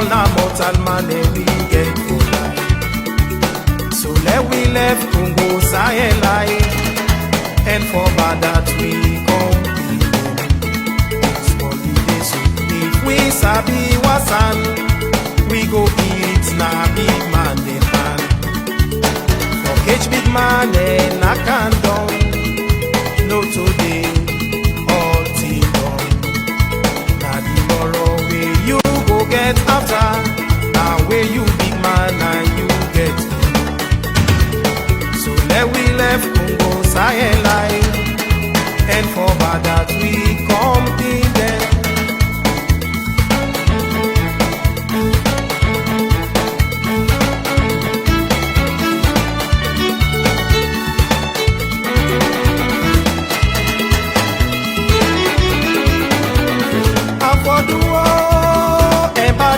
all na mortal man we get for life. So let we left Congo Sahel life, and for bad that we come holiday. So if we sabi wasan, we go eat na big man dey pan. For catch big man and I can down. No today, all till done. Na the tomorrow way you go get after. Now where you big man and you get. So let we left Congo Sahel life, and for bad that we come in them.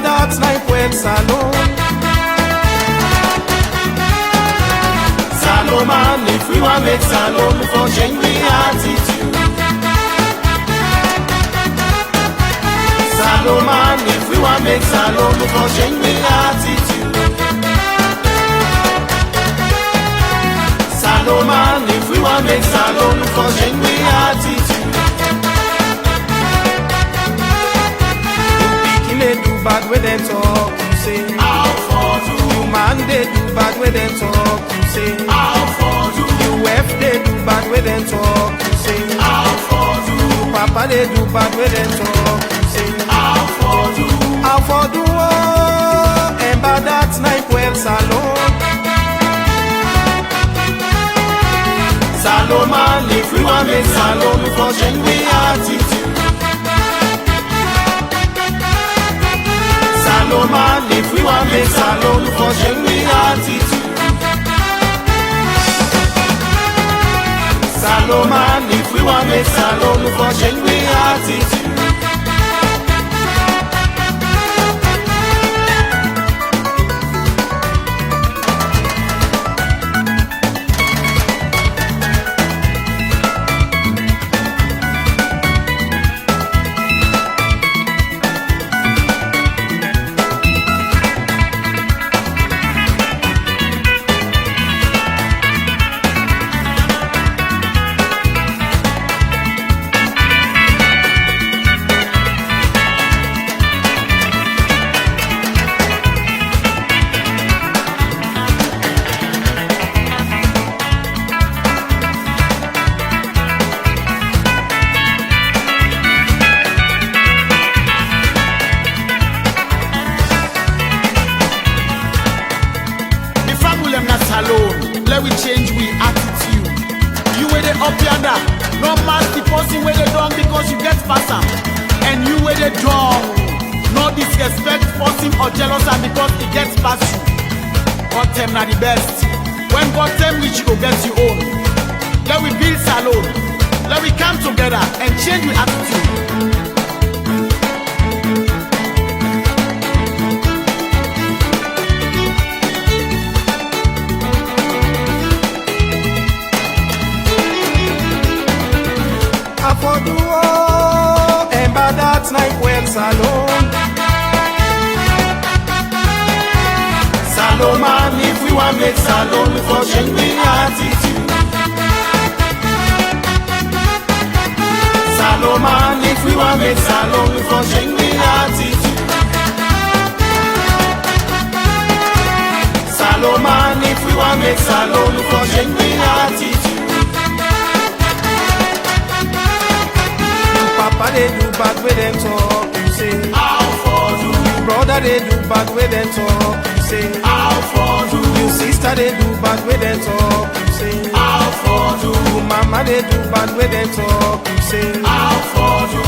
That's like when Salone. Salone man, if we want make Salone for change the attitude. Salone man, if we want make Salone for change the attitude. Salone man, if we want make Salone for change the attitude. They do bad when they talk, you say how for do. You man they do bad when they talk, you say how for do. You F they do bad when they talk, you say how for do. You papa they do bad when they talk, you say how for do. How for do oh, and bad that's night well Salone. Salone man, if we want make Salone for change we attitude. Salone man, if we want make Salone for change we attitude. Salone man, if we want make Salone for change we attitude. Salone, let we change we attitude. You where they up yonder, no mask the person where they done because you get past am. And you where they down, no disrespect person or jealous am because it gets past you. God them na the best. When God them reach you go get your own. Let we build Salone, let we come together and change we attitude. For do oh, and bad that's like when Salone. Salone man, if we want make Salone for change the attitude. Salone man, if we want make Salone for change the attitude. Salone man, if we want make Salone for change the attitude. Papa they do bad with them talk, you say how for do. Brother they do bad with them talk, you say how for do. You sister they do bad with them talk, you say how for do. Mama they do bad with them talk, you say how for do.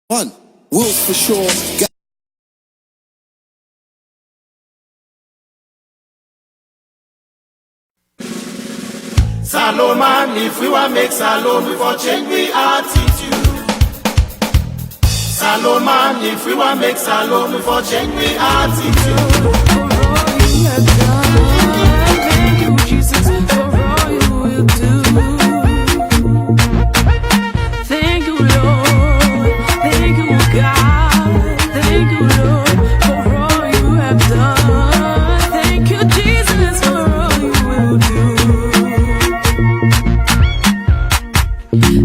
One, Wills for sure. Salone man, if we want make Salone, we for change we attitude. Salone man, if we want make Salone, we for change we attitude. For all you have done, thank you, Jesus, for all you will do. Thank you, Lord, thank you, God, thank you, Lord, for all you have done. Thank you, Jesus, for all you will do.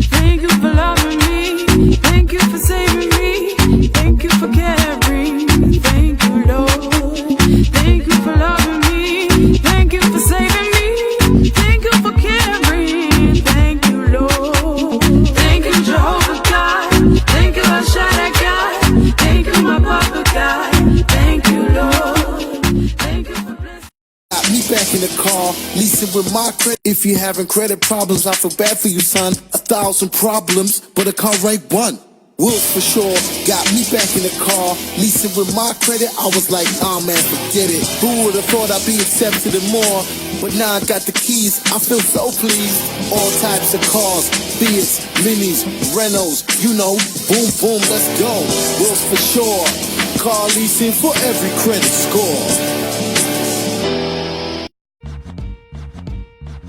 Thank you for loving me, thank you for saving me, thank you for caring, thank you, Lord. Thank you for loving me, thank you for saving me, thank you for caring, thank you, Lord. Thank you, Jehovah God, thank you, El Shaddai God, thank you, my Papa God, thank you, Lord. Thank you for blessing. Got me back in the car, leasing with my credit. If you're having credit problems, I feel bad for you, son. 1,000 problems, but a car right one. Wills for sure, got me back in the car, leasing with my credit. I was like, oh man, forget it. Who would've thought I'd be accepted and more? But now I got the keys, I feel so pleased. All types of cars, Fiats, Minis, Renaults, you know, boom, boom, let's go. Wills for sure, car leasing for every credit score.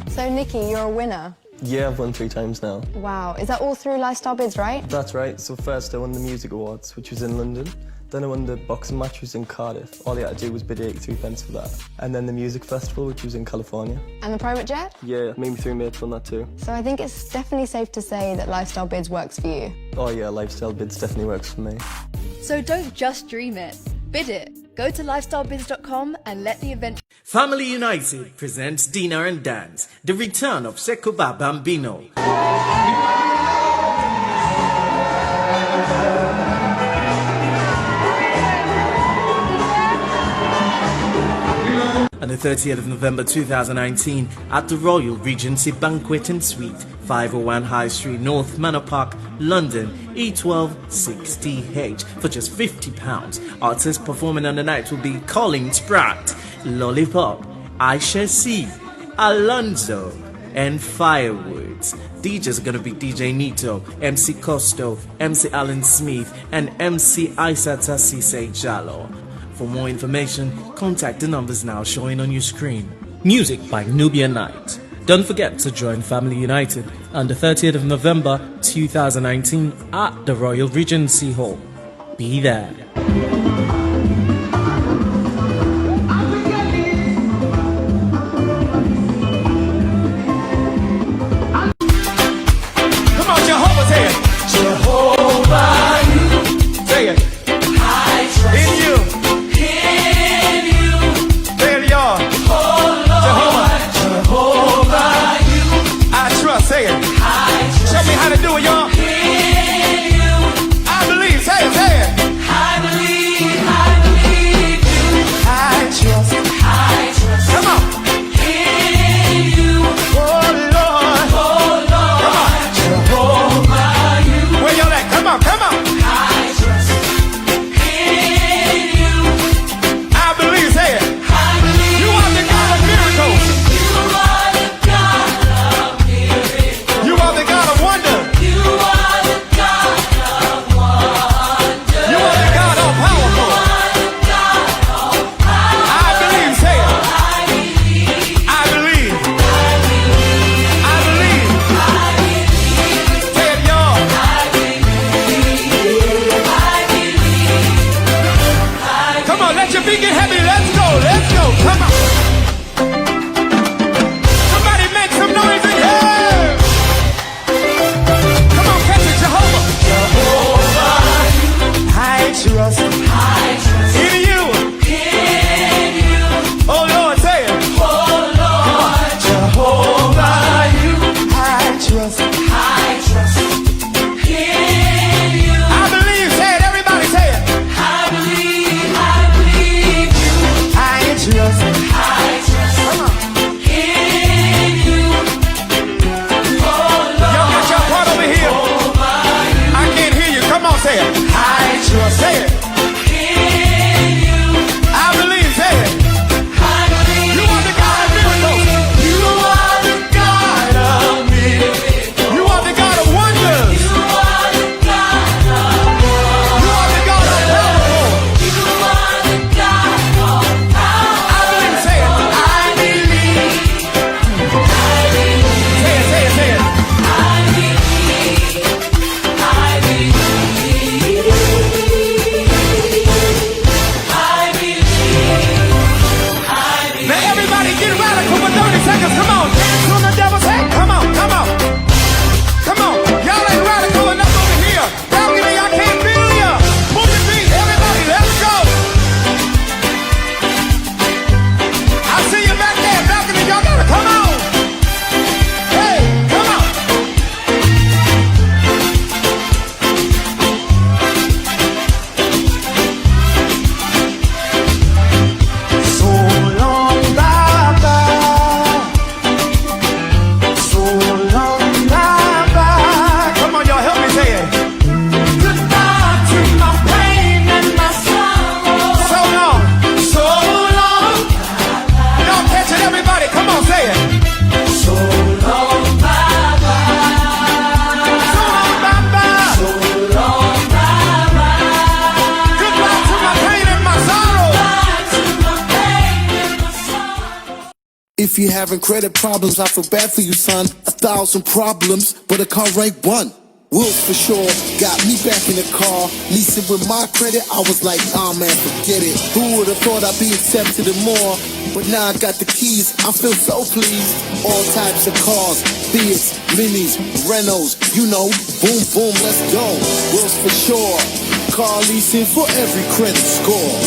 So Nikki, you're a winner. Yeah, I've won 3 times now. Wow, is that all through Lifestyle Bids, right? That's right. So first I won the Music Awards, which was in London. Then I won the boxing match, which was in Cardiff. All I had to do was bid 83 pence for that. And then the music festival, which was in California. And the private jet? Yeah, made me 3 mates on that too. So I think it's definitely safe to say that Lifestyle Bids works for you. Oh yeah, Lifestyle Bids definitely works for me. So don't just dream it, bid it. Go to lifestylebids.com and let the event. Family United presents Dinner and Dance, the return of Sekoba Bambino. On the 30th of November 2019 at the Royal Regency Banquet and Suite, 501 High Street, North Manor Park, London, E126TH for just £50. Artists performing on the night will be Colin Spratt, Lollipop, Aisha C, Alonzo, and Firewoods. DJs are going to be DJ Nito, MC Costo, MC Alan Smith, and MC Isata Sise Jalo. For more information, contact the numbers now showing on your screen. Music by Nubia Knight. Don't forget to join Family United on the 30th of November 2019 at the Royal Regency Hall. Be there. Come on, Jehovah, say it. Jehovah, you. Say it. I trust in you. Say it. Show me how to do it, y'all. I believe. Say it. Say it. If you having credit problems, I feel bad for you, son. 1,000 problems, but a car rank 1. Wills for sure got me back in the car. Leasing with my credit, I was like, man, forget it. Who would have thought I'd be accepted and more? But now I got the keys, I feel so pleased. All types of cars, Fiats, Minis, Renaults, you know, boom, boom, let's go. Wills for sure, car leasing for every credit score.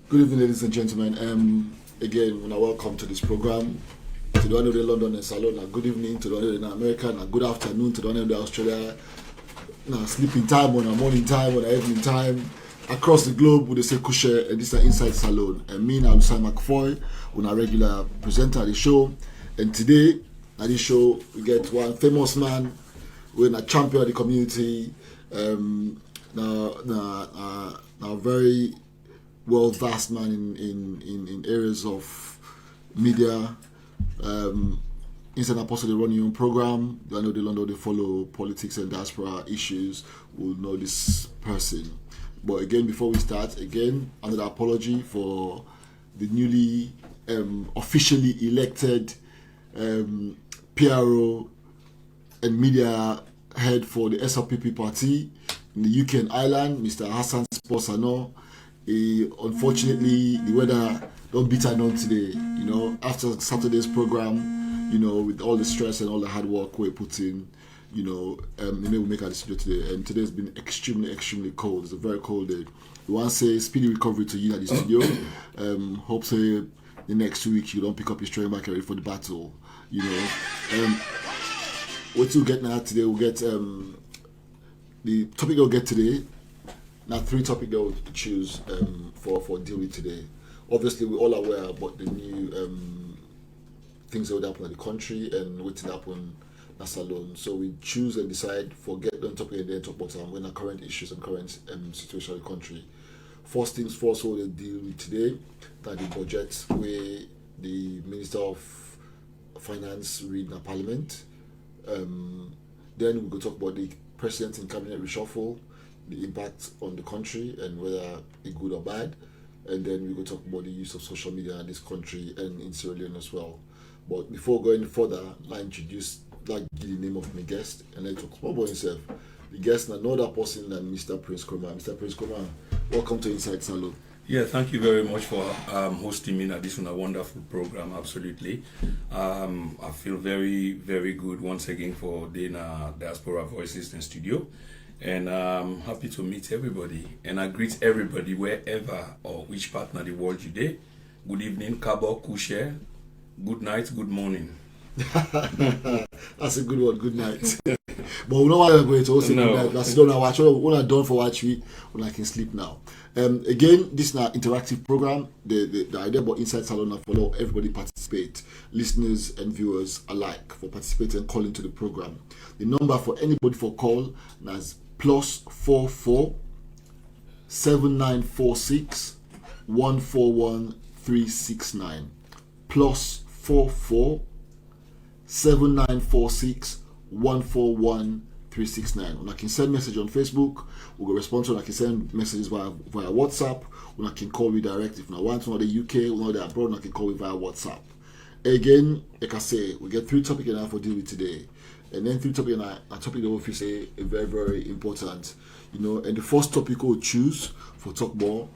Good evening, ladies and gentlemen. Again, when I welcome to this program, to the one of the London and SALONE, good evening to the one of the America, and good afternoon to the one of the Australia, sleeping time, or morning time, or evening time, across the globe with the say Kushe, and this is Inside SALONE. And me, Alusine MacFoy, with a regular presenter at the show. And today, at this show, we get one famous man, we're a champion of the community, now very well-versed man in areas of media. Inside Apostle, they run your own program. I know they follow politics and diaspora issues. Will know this person. But again, before we start, another apology for the newly officially elected PRO and media head for the SLPP party in the UK and Ireland, Mr. Hassan Sporsano. Unfortunately, the weather don't beat her none today. You know, after Saturday's program, you know, with all the stress and all the hard work we put in, you know, we make our decision today. And today's been extremely, extremely cold. It's a very cold day. We want to say speedy recovery to you at the studio. Hope so the next 2 weeks you don't pick up your strength back ready for the battle. You know, what we'll get now today, we'll get the topic we'll get today. Now, 3 topics that we'll choose for deal with today. Obviously, we're all aware about the new things that would happen in the country and what's happen at SALONE. So we choose and decide for get on topic and then talk about when our current issues and current situation of the country. First things first, we'll deal with today that the budget where the Minister of Finance read in Parliament. Then we'll go talk about the President and Cabinet reshuffle, the impact on the country and whether it's good or bad, and then we go talk about the use of social media in this country and in Sierra Leone as well. But before going further, I give the name of my guest and then talk about himself. The guest is another person than Mr. Prince Kroma. Mr. Prince Kroma, welcome to Inside SALONE. Yeah, thank you very much for hosting me at this wonderful program. Absolutely, I feel very, very good once again for the Diaspora Voices in studio. And I'm happy to meet everybody. And I greet everybody wherever or which part of the world you're there. Good evening, Kabo, Kushe. Good night, good morning. That's a good one, good night. But we don't want to go to also good night. That's done watch. When I'm done for watch we when I can sleep now. Again, this is an interactive program. The idea about Inside SALONE is follow everybody participate, listeners and viewers alike, for participating and calling to the program. The number for anybody for call is +44 7946 141 369 +44 7946 141 369. When I can send message on Facebook, we'll go respond to it. I can send messages via WhatsApp. When I can call you direct. If I want to know the UK, when they're abroad, I can call you via WhatsApp. Again, like I say, we get 3 topics and I for deal with today. And then 3 topics and a topic that we say is very, very important. You know, and the first topic we'll choose for talk more,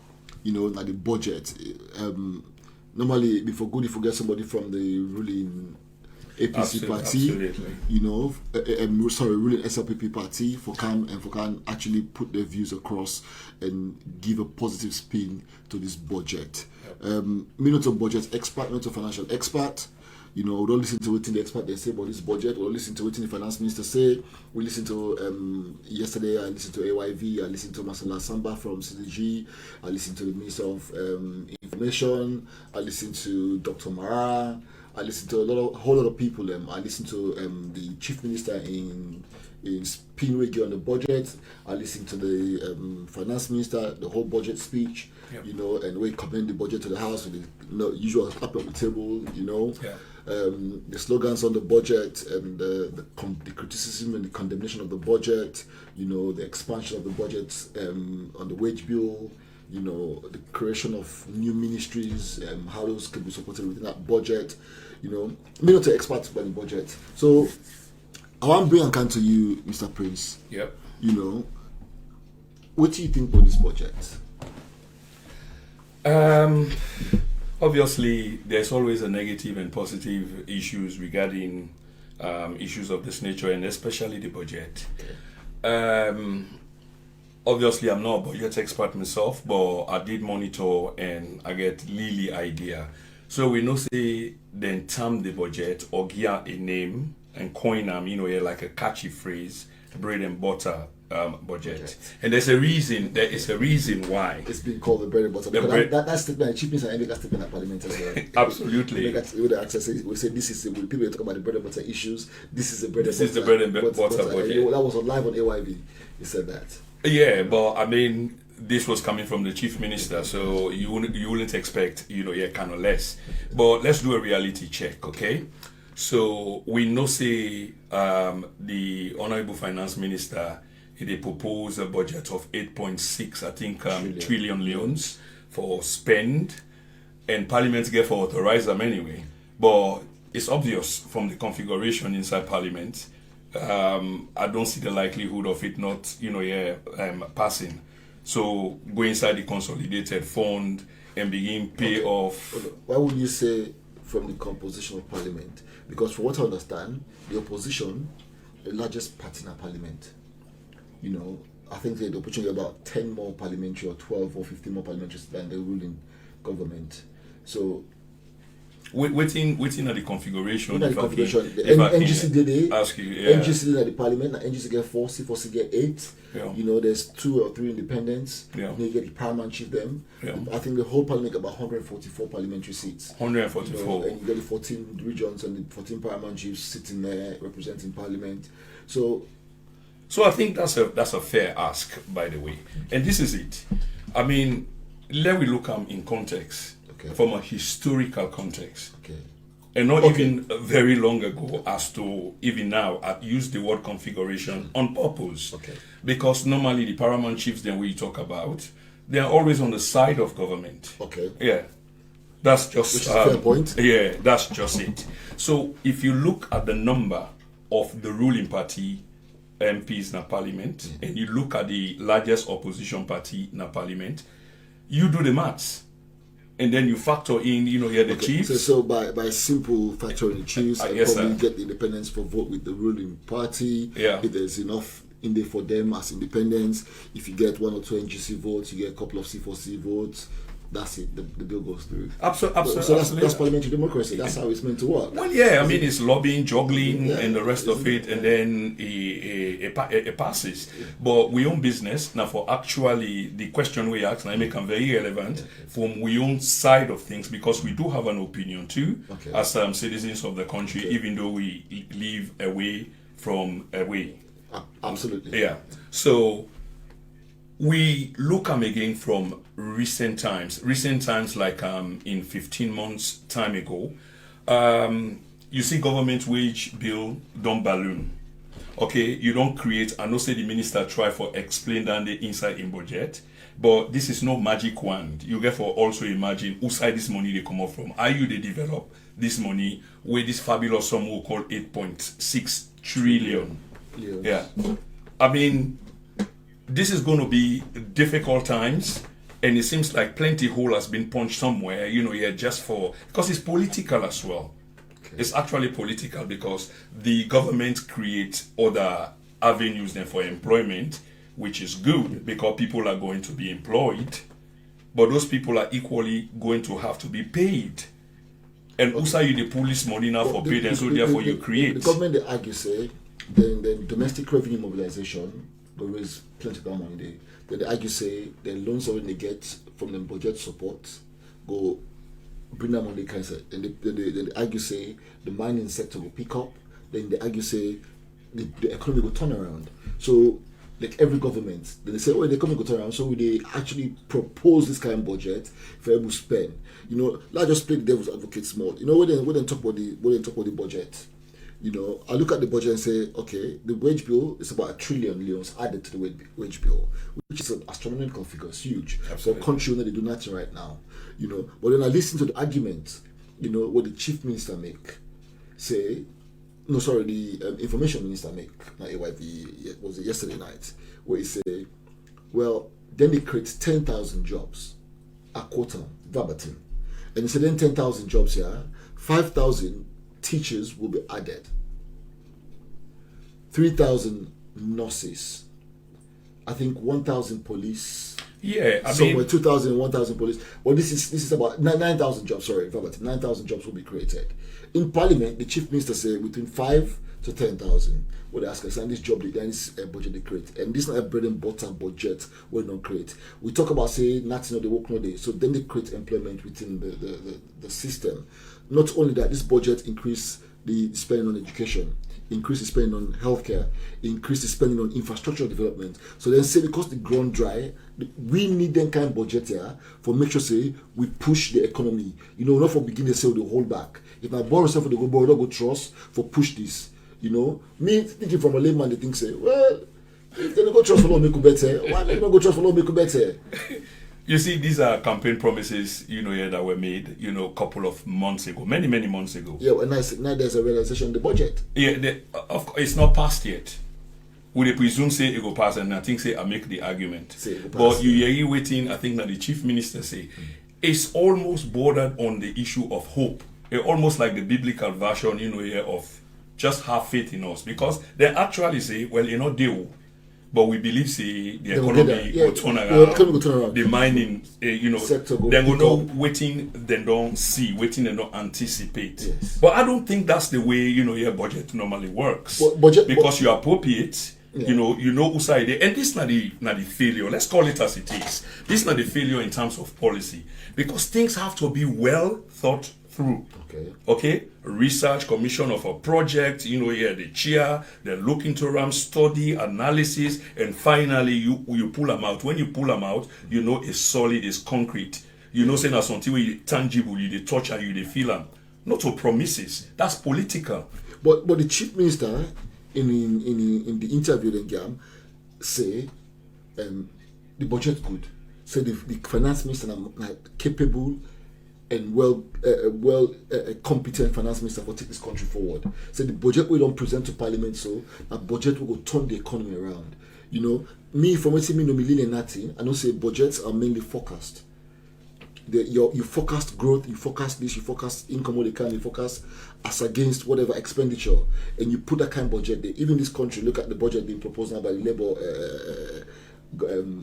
you know, like the budget. Normally, before good, if we get somebody from the ruling APC party, absolutely. You know, ruling SLPP party for can actually put their views across and give a positive spin to this budget. Me not a budget expert, not a financial expert. You know, we don't listen to what the expert they say about this budget. We don't listen to what the finance minister say. We listened to yesterday. I listened to AYV. I listened to Masala Samba from CDG. I listened to the Minister of Information. I listened to Dr. Mara. I listened to a whole lot of people. I listened to the Chief Minister in in spin wiggy on the budget. I listened to the finance minister, the whole budget speech, Yep. you know, and we commend the budget to the House with the usual up on the table, you know. Yeah. The slogans on the budget and the criticism and the condemnation of the budget, you know, the expansion of the budget on the wage bill, you know, the creation of new ministries, how those can be supported within that budget, you know, maybe not to experts on the budget. So I want to bring and come to you, Mr. Prince. Yep. You know, what do you think about this budget? Obviously, there's always a negative and positive issues regarding issues of this nature, and especially the budget. Obviously, I'm not a budget expert myself, but I did monitor and I get Lily idea. So we know say then term the budget or give a name and coin them, you know, like a catchy phrase, bread and butter budget. And there's a reason. There is a reason why it's been called the bread and butter. That statement, chief minister, and that statement at Parliament as well. Absolutely. With the access, we say this is when people talk about the bread and butter issues. This is the bread This and is butter. the bread and butter budget. That was on live on AYV. He said that. Yeah, but I mean, this was coming from the chief minister, so you wouldn't expect, you know, yeah, kind of less. But let's do a reality check, okay? So we know say the honorable finance minister they proposed a budget of 8.6, I think, trillion loans for spend, and Parliament get for authorize them anyway. But it's obvious from the configuration inside Parliament. I don't see the likelihood of it not, you know, passing. So go inside the consolidated fund and begin pay off. Why would you say from the composition of Parliament? Because from what I understand, the opposition, the largest party in our Parliament, you know, I think they had the opportunity about 10 more parliamentary or 12 or 15 more parliamentaries than the ruling government. So waiting at the configuration. The NGC did it. Ask you, yeah. NGC did at the parliament. NGC get 4, C4C get 8. Yeah. You know, there's 2 or 3 independents. Yeah. You get the paramount chief them. Yeah. I think the whole parliament got about 144 parliamentary seats. 144. You know, and you get the 14 regions and the 14 paramount chiefs sitting there representing parliament. So I think that's a fair ask, by the way. And this is it. I mean, let me look in context. Okay. From a historical context. Okay. And not even very long ago as to even now, I use the word configuration on purpose. Okay. Because normally the paramount chiefs then we talk about, they are always on the side of government. Okay. Yeah. That's just which is a fair point. Yeah, that's just it. So if you look at the number of the ruling party MPs in a parliament, and you look at the largest opposition party in a parliament, you do the maths. And then you factor in, you know, here the chiefs. So by simple factoring the chiefs, and yes, probably sir. get the independents for vote with the ruling party. Yeah. If there's enough in there for them as independents, if you get 1 or 2 NGC votes, you get a couple of C4C votes. That's it. The bill goes through. Absolutely. So that's parliamentary democracy. That's how it's meant to work. Well, yeah, I mean, it's lobbying, juggling, and the rest of it, and then it passes. But we own business. Now, for actually the question we ask, and I make them very relevant from we own side of things, because we do have an opinion too, as citizens of the country, even though we live away from away. Absolutely. Yeah. So we look again from recent times like in 15 months time ago, you see government wage bill don't balloon. Okay, you don't create, I know say the minister try for explain that the inside in budget, but this is no magic wand. You get for also imagine who side this money they come up from. Are you they develop this money with this fabulous sum we call 8.6 trillion. Yeah. I mean, this is going to be difficult times, and it seems like plenty hole has been punched somewhere, you know, yeah, just for, because it's political as well. Okay. It's actually political because the government creates other avenues then for employment, which is good because people are going to be employed, but those people are equally going to have to be paid. And also you the police money now for paid, and so therefore you create. The government, they argue, say, the domestic revenue mobilization, they raise plenty of money. They argue, say, the loans already they get from the budget support go bring them on the cancer. And they argue, say, the mining sector will pick up. Then they argue, say, the economy will turn around. So, like every government, then they say, oh, the economy will turn around. So they actually propose this kind of budget for able to spend. You know, let's just play the devil's advocate small. You know, when they talk about the budget, you know, I look at the budget and say, okay, the wage bill is about $1 trillion added to the wage bill, which is an astronomical figure. It's huge. For a country where they do nothing right now, you know. But then I listen to the argument, you know, what the chief minister the information minister not AYV, was it yesterday night, where he said, well, then they create 10,000 jobs, a quarter, verbatim. And he said, then 10,000 jobs here, 5,000 teachers will be added, 3,000 nurses, I think 1,000 police. Yeah, I somewhere mean 2,000, 1,000 police. Well, this is about 9,000 jobs. Sorry, 9,000 jobs will be created. In Parliament, the chief minister said between 5 to 10,000. What they ask us, and this budget they create, and this is not a bread and butter budget. We don't create. We talk about say nothing, they work no day. So then they create employment within the system. Not only that, this budget increase the spending on education, increase the spending on healthcare, increase the spending on infrastructure development. So then say because the ground dry, we need them kind of budget here for make sure say we push the economy. You know, not for beginning to say they hold back. If I borrow stuff for the go borrow, don't go trust for push this. You know, me thinking from a layman, they think say, well, if they don't go trust for law make you better, why they don't go trust for law make you better? You see, these are campaign promises, you know, yeah, that were made, you know, a couple of months ago, many months ago. Yeah, and now there's a realization in the budget. Yeah, of course, it's not passed yet. Would they presume say it will pass, and I think say I make the argument. But you waiting, I think that the chief minister say, it's almost bordered on the issue of hope. Almost like the biblical version, you know, yeah, of just have faith in us. Because they actually say, well, you know, they will. But we believe, say, the economy will turn around. The mining, you know, then we know waiting, they don't see, waiting, they don't anticipate. Yes. But I don't think that's the way, you know, your budget normally works. Because you appropriate, yeah. you know who's idea. And this is not the failure. Let's call it as it is. This is not the failure in terms of policy. Because things have to be well thought through. Okay. Research, commission of a project, you know, yeah, the chair, they look into them, study, analysis, and finally you pull them out. When you pull them out, you know it's solid, it's concrete. You know, saying that something where you tangible, you they touch and you they feel them. Not to promises. That's political. But the chief minister in the interview then Gam say the budget good. Say the finance minister are capable and competent finance minister for take this country forward. So the budget we don't present to Parliament, so a budget will go turn the economy around. You know, me from what me no million nothing. I know say budgets are mainly forecast. You forecast growth, you forecast this, you forecast income what they can, you forecast as against whatever expenditure, and you put that kind of budget there. Even this country, look at the budget being proposed now by the Labour.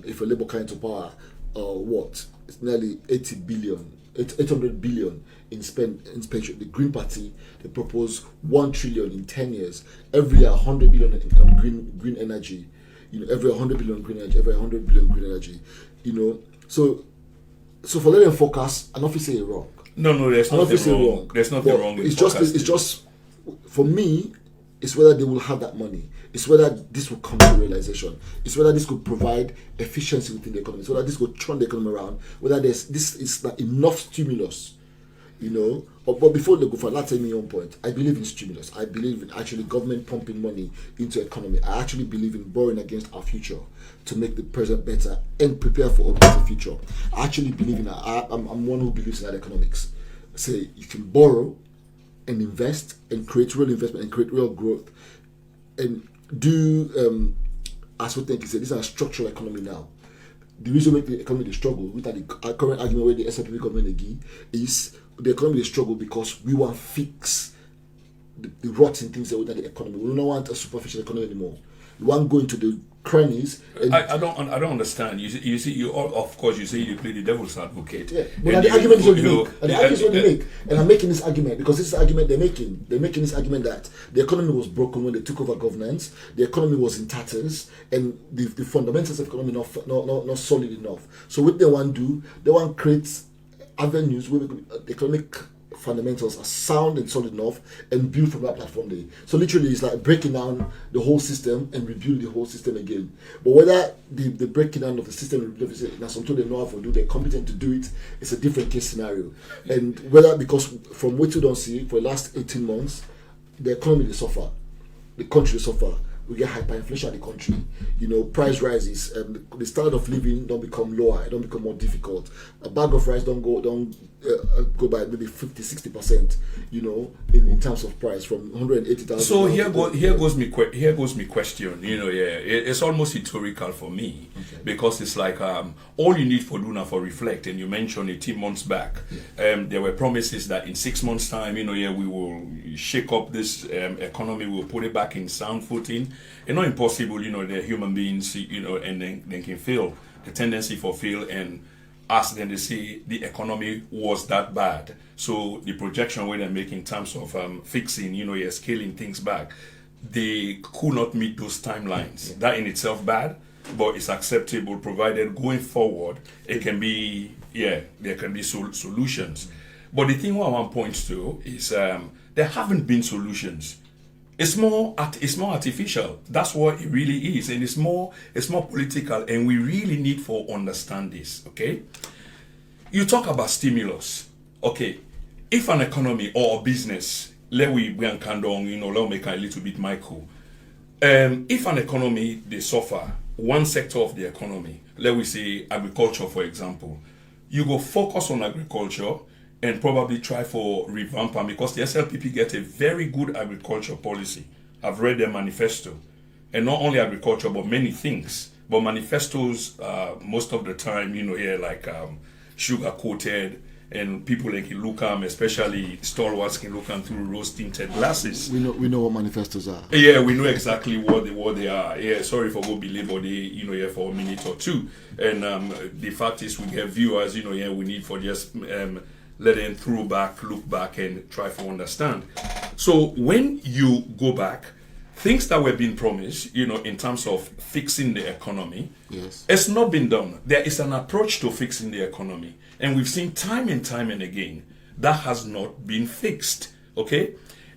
If a Labour came to power, it's nearly 800 billion in pension. The Green Party, they propose 1 trillion in 10 years. Every year 100 billion in green energy. You know, every 100 billion green energy, every 100 billion green energy. You know, so for letting them forecast, an officer is wrong. No, there's nothing wrong. There's nothing wrong with it's just for me, it's whether they will have that money. It's whether this will come to realization. It's whether this could provide efficiency within the economy. It's whether this could turn the economy around. Whether this is not enough stimulus, you know. But before they go for that, tell me one point. I believe in stimulus. I believe in actually government pumping money into economy. I actually believe in borrowing against our future to make the present better and prepare for a better future. I actually believe in that. I'm one who believes in that economics. Say you can borrow and invest and create real investment and create real growth and do as we think he said, this is a structural economy now. The reason make the economy struggle with the current argument where the SLP government again is the economy struggle because we want to fix the rotten things that the economy. We don't want a superficial economy anymore. We want to go into the crannies. I don't understand. You see, you of course you say you play the devil's advocate. Yeah, but the argument is what they make. And the argument is what they make. And I'm making this argument because this is the argument they're making. They're making this argument that the economy was broken when they took over governance. The economy was in tatters, and the fundamentals of the economy not solid enough. So what they want to do, they want to create avenues where the economic fundamentals are sound and solid enough and build from that platform there. So literally it's like breaking down the whole system and rebuild the whole system again. But whether the breaking down of the system and rebuild it, that's something they know how to do, they're competent to do it, it's a different case scenario. And whether, because from what you don't see, for the last 18 months, the economy they suffer, the country they suffer. We get hyperinflation in the country. You know, price rises. The standard of living don't become lower. It don't become more difficult. A bag of rice don't go by maybe 50-60%. You know, in terms of price from 180,000. So here goes my question. You know, it's almost rhetorical for me because it's like all you need for do now for reflect. And you mentioned 18 months back, there were promises that in 6 months' time, you know, we will shake up this economy. We'll put it back in sound footing. It's not impossible, you know, they're human beings, you know, and they can feel the tendency for fail and ask them to say the economy was that bad. So the projection where they make in terms of fixing, you know, scaling things back, they could not meet those timelines. That in itself bad, but it's acceptable provided going forward, it can be, there can be solutions. But the thing what I want to point to is there haven't been solutions. It's more artificial. That's what it really is, and it's more political. And we really need to understand this. Okay, you talk about stimulus. Okay, if an economy or a business, let we bring kandong, you know, let me make a little bit micro. If an economy they suffer, one sector of the economy, let we say agriculture, for example, you go focus on agriculture and probably try for revamp them because the SLPP get a very good agriculture policy. I've read their manifesto. And not only agriculture, but many things. But manifestos, most of the time, you know, here like sugar-coated, and people like can look at them, especially stalwarts can look at through rose-tinted glasses. We know what manifestos are. Yeah, we know exactly what they are. Yeah, sorry for go believe or they, you know, for a minute or two. And the fact is we get viewers, you know, we need for just let them look back and try to understand. So when you go back, things that were being promised, you know, in terms of fixing the economy, it's not been done. There is an approach to fixing the economy. And we've seen time and again, that has not been fixed, okay?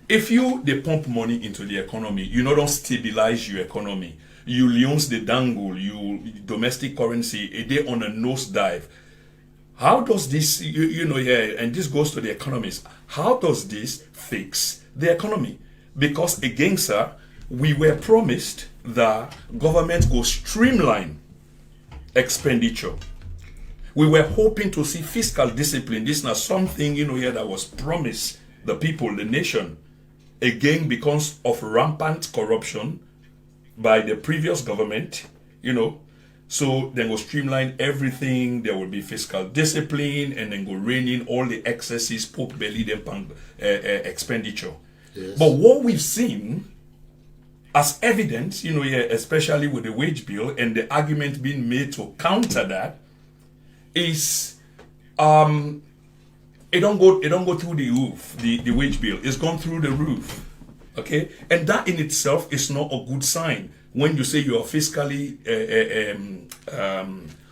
If they pump money into the economy, you don't stabilize your economy. You leons the dangle, you domestic currency, a day on a nosedive. How does this, and this goes to the economists, how does this fix the economy? Because again, sir, we were promised that government will streamline expenditure. We were hoping to see fiscal discipline. This is not something, that was promised the people, the nation. Again, because of rampant corruption by the previous government, so then go streamline everything. There will be fiscal discipline, and then go rein in all the excesses, poke belly, them expenditure. Yes. But what we've seen as evidence, especially with the wage bill and the argument being made to counter that, is it don't go through the roof. The wage bill is gone through the roof. Okay, and that in itself is not a good sign. When you say you are fiscally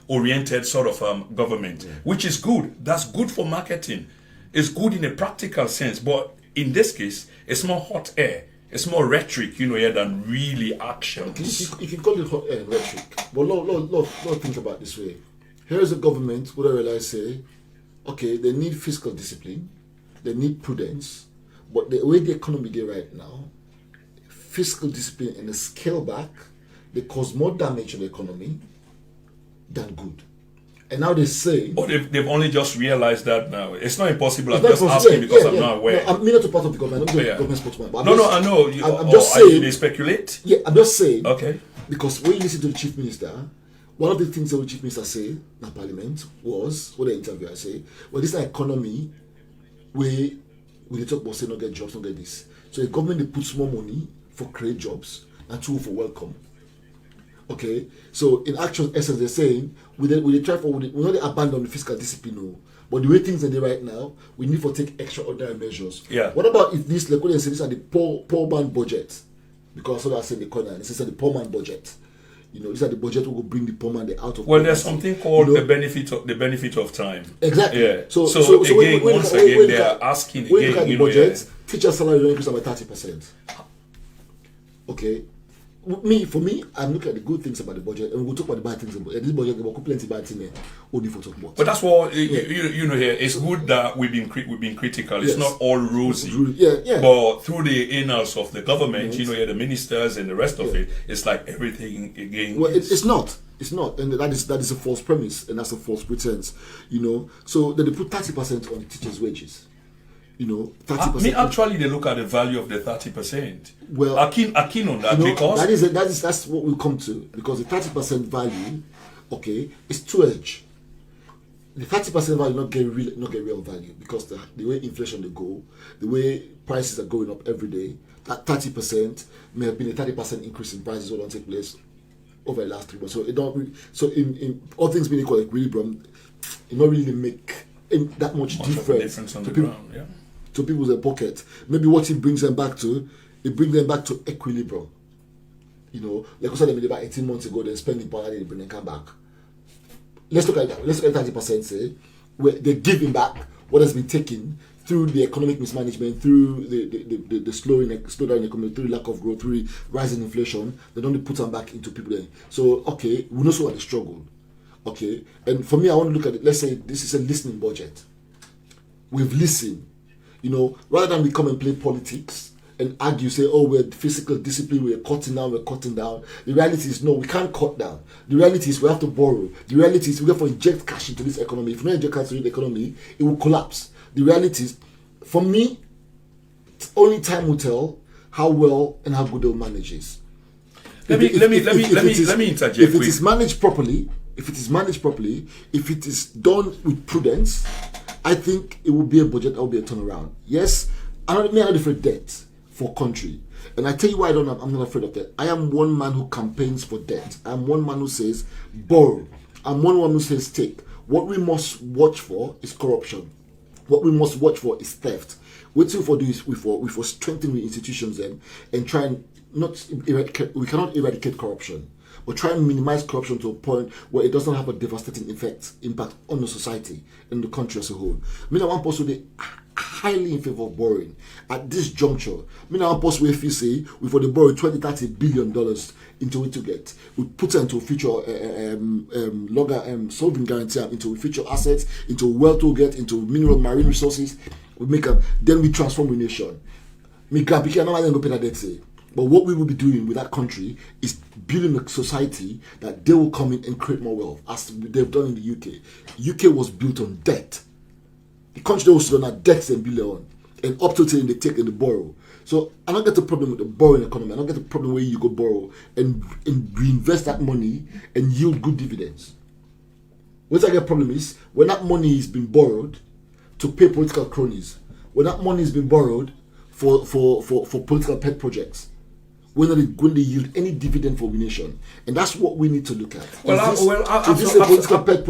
oriented sort of government, which is good. That's good for marketing. It's good in a practical sense. But in this case, it's more hot air. It's more rhetoric, than really actions. You can call it hot air and rhetoric. But Lord, think about it this way. Here is a government who I realize say, okay, they need fiscal discipline, they need prudence, but the way the economy is right now, fiscal discipline and a scale back, they cause more damage to the economy than good. And now they say... Oh, they've only just realized that now. It's not impossible. I'm just asking because I'm not aware. I'm not a part of the government. I'm not a government spokesman. But I know. I'm just saying... They speculate? Yeah, I'm just saying. Okay. Because when you listen to the chief minister, one of the things that the chief minister say in parliament was, what the interviewer say, well, this is an economy where we talk about say not get jobs, not get this. So the government, they put more money for create jobs and two for welcome. Okay, so in actual essence, they're saying we not abandon the fiscal discipline, no. But the way things are there right now, we need to take extraordinary measures. Yeah. What about if this, like what they say, this are the poor man budget? Because so that's in the corner, this is the poor man budget. You know, these are the budget will bring the poor man out of. Well, there's poverty. something called You know? the benefit of time. Exactly. Yeah. So again, once again, they are asking when you again. look at the budget, teacher salary will increase by 30%. Okay. For me, I'm looking at the good things about the budget, and we'll talk about the bad things about this budget. We'll plenty bad things only for talk about. But that's what you know here. It's good that we've been critical. It's Yes. not all rosy. Yeah. But through the annals of the government, you know, here the ministers and the rest of it, it's like everything again. Well, it's not. It's not, and that is a false premise, and that's a false pretense. You know, so then they put 30% on the teachers' wages. You know, 30%. Actually, they look at the value of the 30%. Well, akin on that, you know, because that's what we'll come to, because the 30% value, okay, is two-edged. The 30% value not get real value, because the way inflation they go, the way prices are going up every day, that 30% may have been a 30% increase in prices will not take place over the last 3 months. So it don't really, so in all things being equal, equilibrium, it not really make that much difference on to the people, ground, yeah. to people's pocket. Maybe what it brings them back to, equilibrium. You know, like I said, about 18 months ago, they're spending power, they bring them come back. Let's look at that. Let's look at 30%, say, where they're giving back what has been taken through the economic mismanagement, through the slowdown in economy, through lack of growth, through rising inflation. They don't put them back into people there. So, okay, we know so what they struggle. Okay, and for me, I want to look at it. Let's say this is a listening budget. We've listened. You know, rather than we come and play politics and argue, say, oh, we're physical discipline, we're cutting down. The reality is, no, we can't cut down. The reality is we have to borrow. The reality is we have to inject cash into this economy. If we don't inject cash into the economy, it will collapse. The reality is, for me, only time will tell how well and how good they'll manage this. Let me interject. If it is managed properly, if it is done with prudence, I think it will be a budget that will be a turnaround. Yes, I'm not afraid of debt for country. And I tell you why I'm not afraid of debt. I am one man who campaigns for debt. I'm one man who says borrow. I'm one who says take. What we must watch for is corruption. What we must watch for is theft. What we for do is we for strengthen the institutions then and try and we cannot eradicate corruption, but try and minimize corruption to a point where it doesn't have a devastating impact on the society and the country as a whole. I want to be highly in favor of borrowing at this juncture. I want to if you say we for the borrow $20-30 billion into it to get, we put it into future solving guarantee into future assets, into wealth to get, into mineral marine resources. We make then we transform the nation. But what we will be doing with that country is building a society that they will come in and create more wealth, as they've done in the UK. UK was built on debt. The country was on that debts and build on, and up to today they take and they borrow. So I don't get the problem with the borrowing economy. I don't get the problem where you go borrow and reinvest that money and yield good dividends. What I get problem is when that money is being borrowed to pay political cronies, when that money is being borrowed for political pet projects, when they yield any dividend for the nation. And that's what we need to look at. Is this a political pet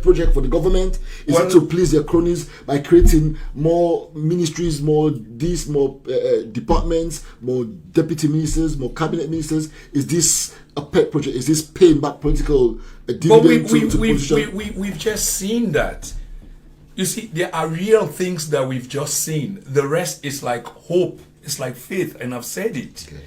project for the government? Is it to please their cronies by creating more ministries, more departments, more deputy ministers, more cabinet ministers? Is this a pet project? Is this paying back political dividend to we've just seen that. You see, there are real things that we've just seen. The rest is like hope. It's like faith, and I've said it. Okay.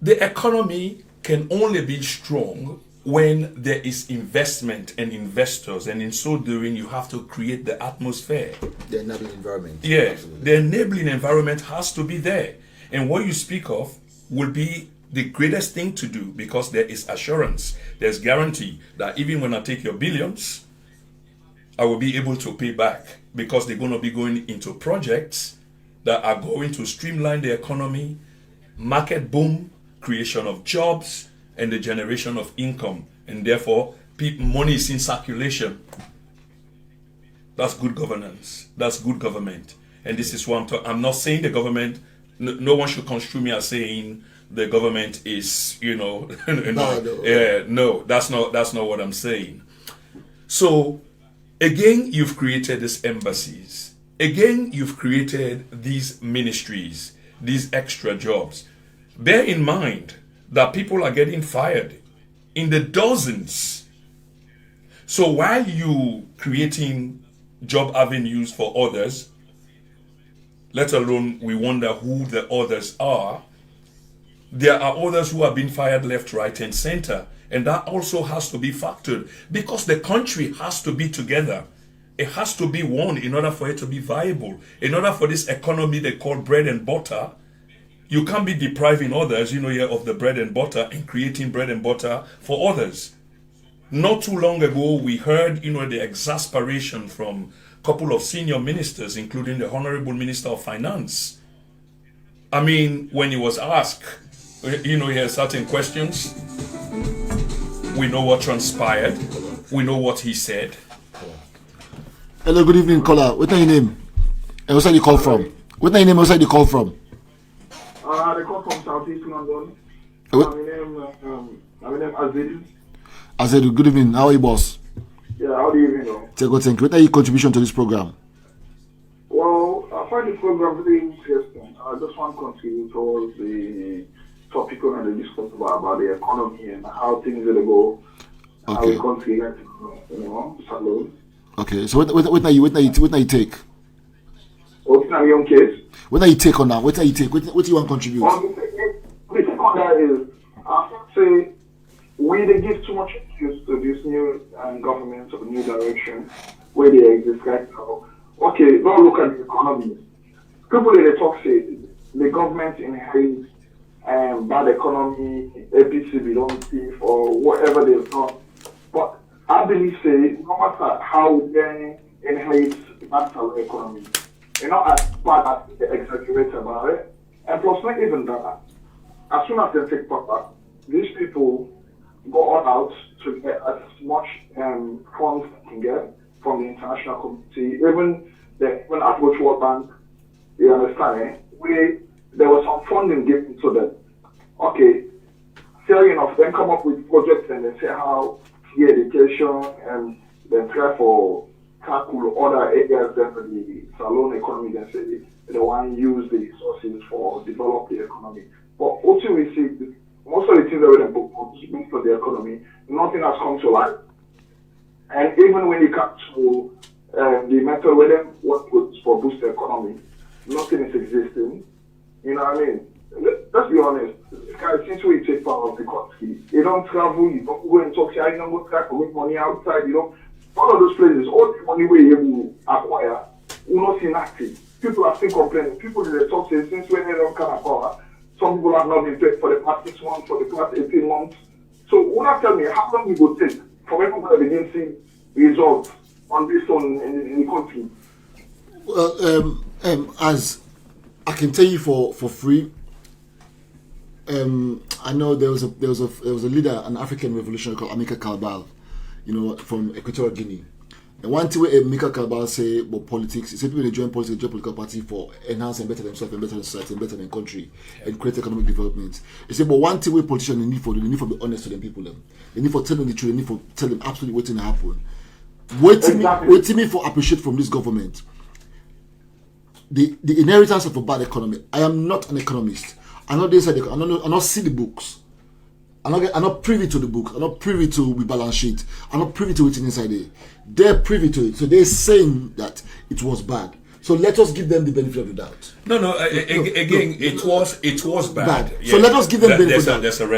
The economy can only be strong when there is investment and investors, and in so doing, you have to create the atmosphere. The enabling environment. Yeah, absolutely. The enabling environment has to be there. And what you speak of will be the greatest thing to do, because there is assurance, there's guarantee that even when I take your billions, I will be able to pay back, because they're going to be going into projects that are going to streamline the economy, market boom, creation of jobs, and the generation of income, and therefore money is in circulation. That's good governance. That's good government. And this is what I'm not saying the government. No one should construe me as saying the government is, no, that's not what I'm saying. So again, you've created these embassies. Again, you've created these ministries, these extra jobs. Bear in mind that people are getting fired in the dozens. So while you creating job avenues for others, let alone we wonder who the others are, there are others who are being fired left, right, and center. And that also has to be factored, because the country has to be together. It has to be one in order for it to be viable. In order for this economy they call bread and butter, you can't be depriving others, of the bread and butter and creating bread and butter for others. Not too long ago, we heard, the exasperation from a couple of senior ministers, including the Honorable Minister of Finance. I mean, when he was asked, he had certain questions. We know what transpired. We know what he said. Hello, good evening, caller. What's your name? And what's you call from? What's your name? What's you call from? They call from Southeast London. My name Azedu. Azedu, good evening. How are you, boss? Yeah, how do you know? Thank you. What are your contribution to this program? Well, I find the program very interesting. I just want to contribute towards the topic on the discussion about the economy and how things will go. Okay. How the country like salone. Okay, so what are you take? What's my young case? What are you take on that? What do you want to contribute? Well, the thing on that is, I think say we they give too much excuse to this new government of new direction where they exist right now. Okay, don't look at the economy. People they talk say the government inherits bad economy, APC belong thief or whatever they've done. But I believe say no matter how they inherit bad economy, as bad as they exaggerate about it. And plus not even that. As soon as they take power, these people go all out to get as much funds they can get from the international community. Even approach World Bank, you understand, there was some funding given to them. Okay, fair enough, then come up with projects and they say how free education and then try for tackle other areas than the SALONE economy, then say they want to use the resources for develop the economy. But also we see most of the things that we contribute to the economy, nothing has come to light. And even when it comes to the method where them work for boost the economy, nothing is existing. You know what I mean? Let's be honest. Guys, since we take part of the country, you don't travel, you don't go and talk, you don't go try to make money outside, all of those places, all the money we able to acquire, we not see nothing. People are still complaining. People in the talk say since when they don't come acquire, some people have not been paid for the past 6 months, for the past 18 months. So, will not tell me how long it will take for people to begin seeing results on this in the country? Well, as I can tell you for free, I know there was a leader, an African revolutionary called Amilcar Cabral, from Equatorial Guinea. And one thing Amilcar Cabral say about politics, he said people they join politics, join political party for enhance and better themselves and better the society and better the country and create economic development. He said, but one thing we politicians they need for be honest to them people them. They need for tell them the truth, they need for tell them absolutely what's going to happen. Waiting me for appreciate from this government. The inheritance of a bad economy. I am not an economist. I know this. I not see the books. I'm not privy to the books. I'm not privy to the balance sheet. I'm not privy to what's inside there. They're privy to it, so they're saying that it was bad. So let us give them the benefit of the doubt. Again, it was bad. Yeah. So let us give them the benefit of the doubt.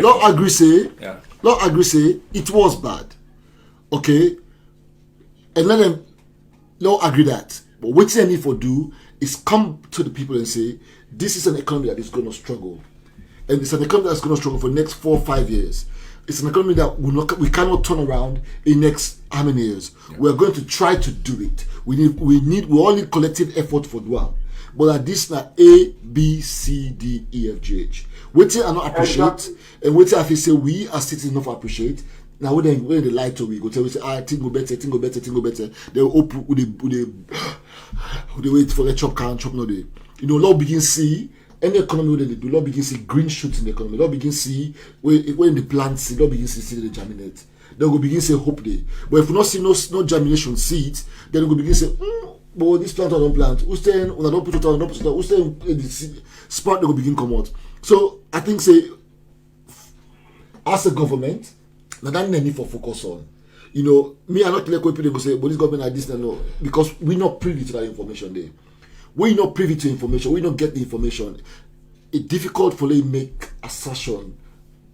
Lord agree say it was bad. Okay, and let them Lord agree that. But what they need for do is come to the people and say, this is an economy that is going to struggle. And it's an economy that's going to struggle for the next 4 or 5 years. It's an economy that we cannot turn around in the next how many years. Yeah. We're going to try to do it. We all need collective effort for one. But at this now A, B, C, D, E, F, G, H. Waiting and not appreciate, and waiting if you say we as citizens not appreciate. Now when they lie to we go tell we say things go better. They open they wait for the chop can chop no day. Lord begin see any economy where they do, Lord begin see green shoots in the economy. Lord begin see when the plants see, Lord begin see the germinate. Then we begin say hope day. But if we not see no germination seeds, then we begin say, but this plant or don't plant. Who's saying when I don't put it on, don't put it on, who's saying the sprout they will begin come out. So I think say as a government, Now that need for focus on. You know, me and not people go say, but this government are this and no, because we're not privy to that information there. We're not privy to information. We don't get the information. It's difficult for them to make assertion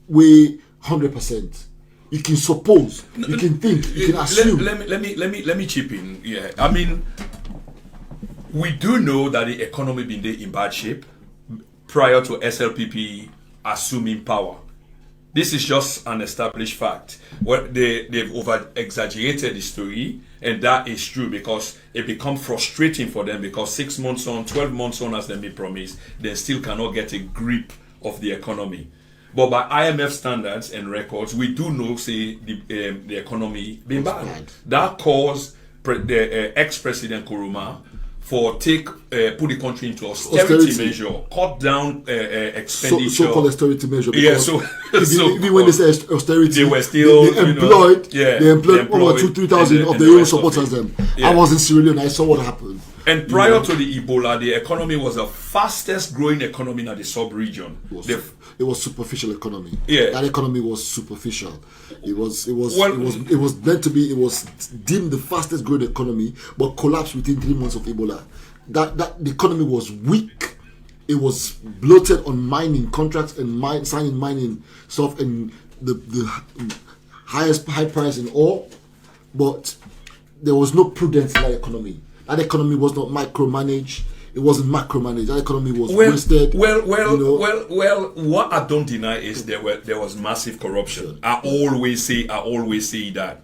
way 100%. You can suppose, you can think, you can assume. Let me chip in. Yeah, I mean, we do know that the economy been there in bad shape prior to SLPP assuming power. This is just an established fact. What they've over-exaggerated the story, and that is true because it becomes frustrating for them because 6 months on, 12 months on, as they may promise, they still cannot get a grip of the economy. But by IMF standards and records, we do know, say, the economy being bad. That caused the ex-president Kroma for put the country into austerity measure, cut down expenditure. So-called austerity measure. Yeah, so even when they say austerity, they were still they employed over 2,000 of their own supporters. Them. Yeah. I was in Sierra Leone. I saw what happened. And prior to the Ebola, the economy was the fastest growing economy in the sub-region. It was superficial economy. Yeah, that economy was superficial. It was meant to be. It was deemed the fastest growing economy, but collapsed within 3 months of Ebola. That the economy was weak. It was bloated on mining contracts and signing mining stuff and the high price in ore, but there was no prudence in that economy. That economy was not micromanaged. It wasn't macromanaged. That economy was wasted. Well. What I don't deny is there was massive corruption. I always say that.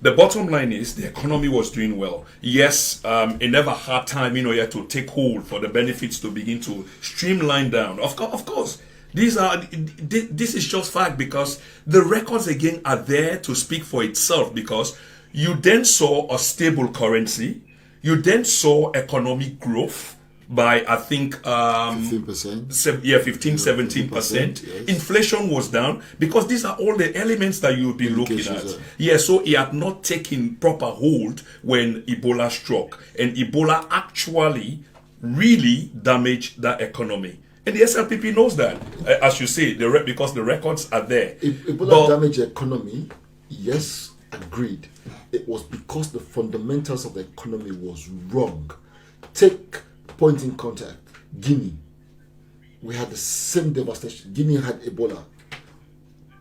The bottom line is the economy was doing well. Yes, it never had time, yet to take hold for the benefits to begin to streamline down. Of course. This is just fact because the records again are there to speak for itself because you then saw a stable currency. You then saw economic growth by, I think, 15%. 17%. Yes. Inflation was down because these are all the elements that you'll be looking at. Yeah, so it had not taken proper hold when Ebola struck. And Ebola actually really damaged that economy. And the SLPP knows that, as you say, because the records are there. Ebola damaged the economy, yes, agreed. It was because the fundamentals of the economy was wrong. Take point in contact, Guinea. We had the same devastation. Guinea had Ebola,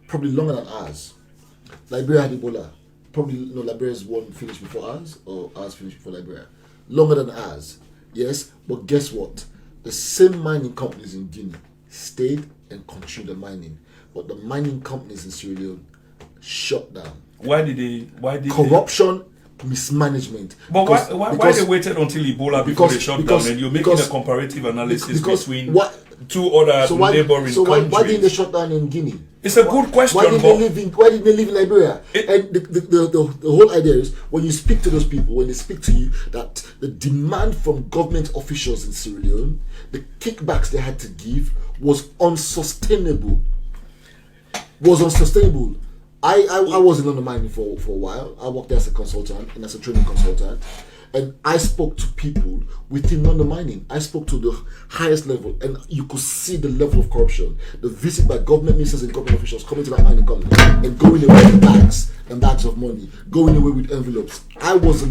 probably longer than ours. Liberia had Ebola. Probably Liberia's one finished before ours, or ours finished before Liberia. Longer than ours, yes. But guess what? The same mining companies in Guinea stayed and continued the mining, but the mining companies in Sierra Leone shut down. Why did corruption, mismanagement? But why they waited until Ebola before they shut down? And you're making a comparative analysis between two other neighboring countries. Why didn't they shut down in Guinea? It's a good question. Why didn't they live in Liberia? And the whole idea is when you speak to those people, when they speak to you, that the demand from government officials in Sierra Leone, the kickbacks they had to give was unsustainable. I wasn't on the mining for a while. I worked there as a consultant and as a training consultant, and I spoke to people within London mining. I spoke to the highest level, and you could see the level of corruption. The visit by government ministers and government officials coming to that mining company and going away with bags and bags of money, going away with envelopes. I was a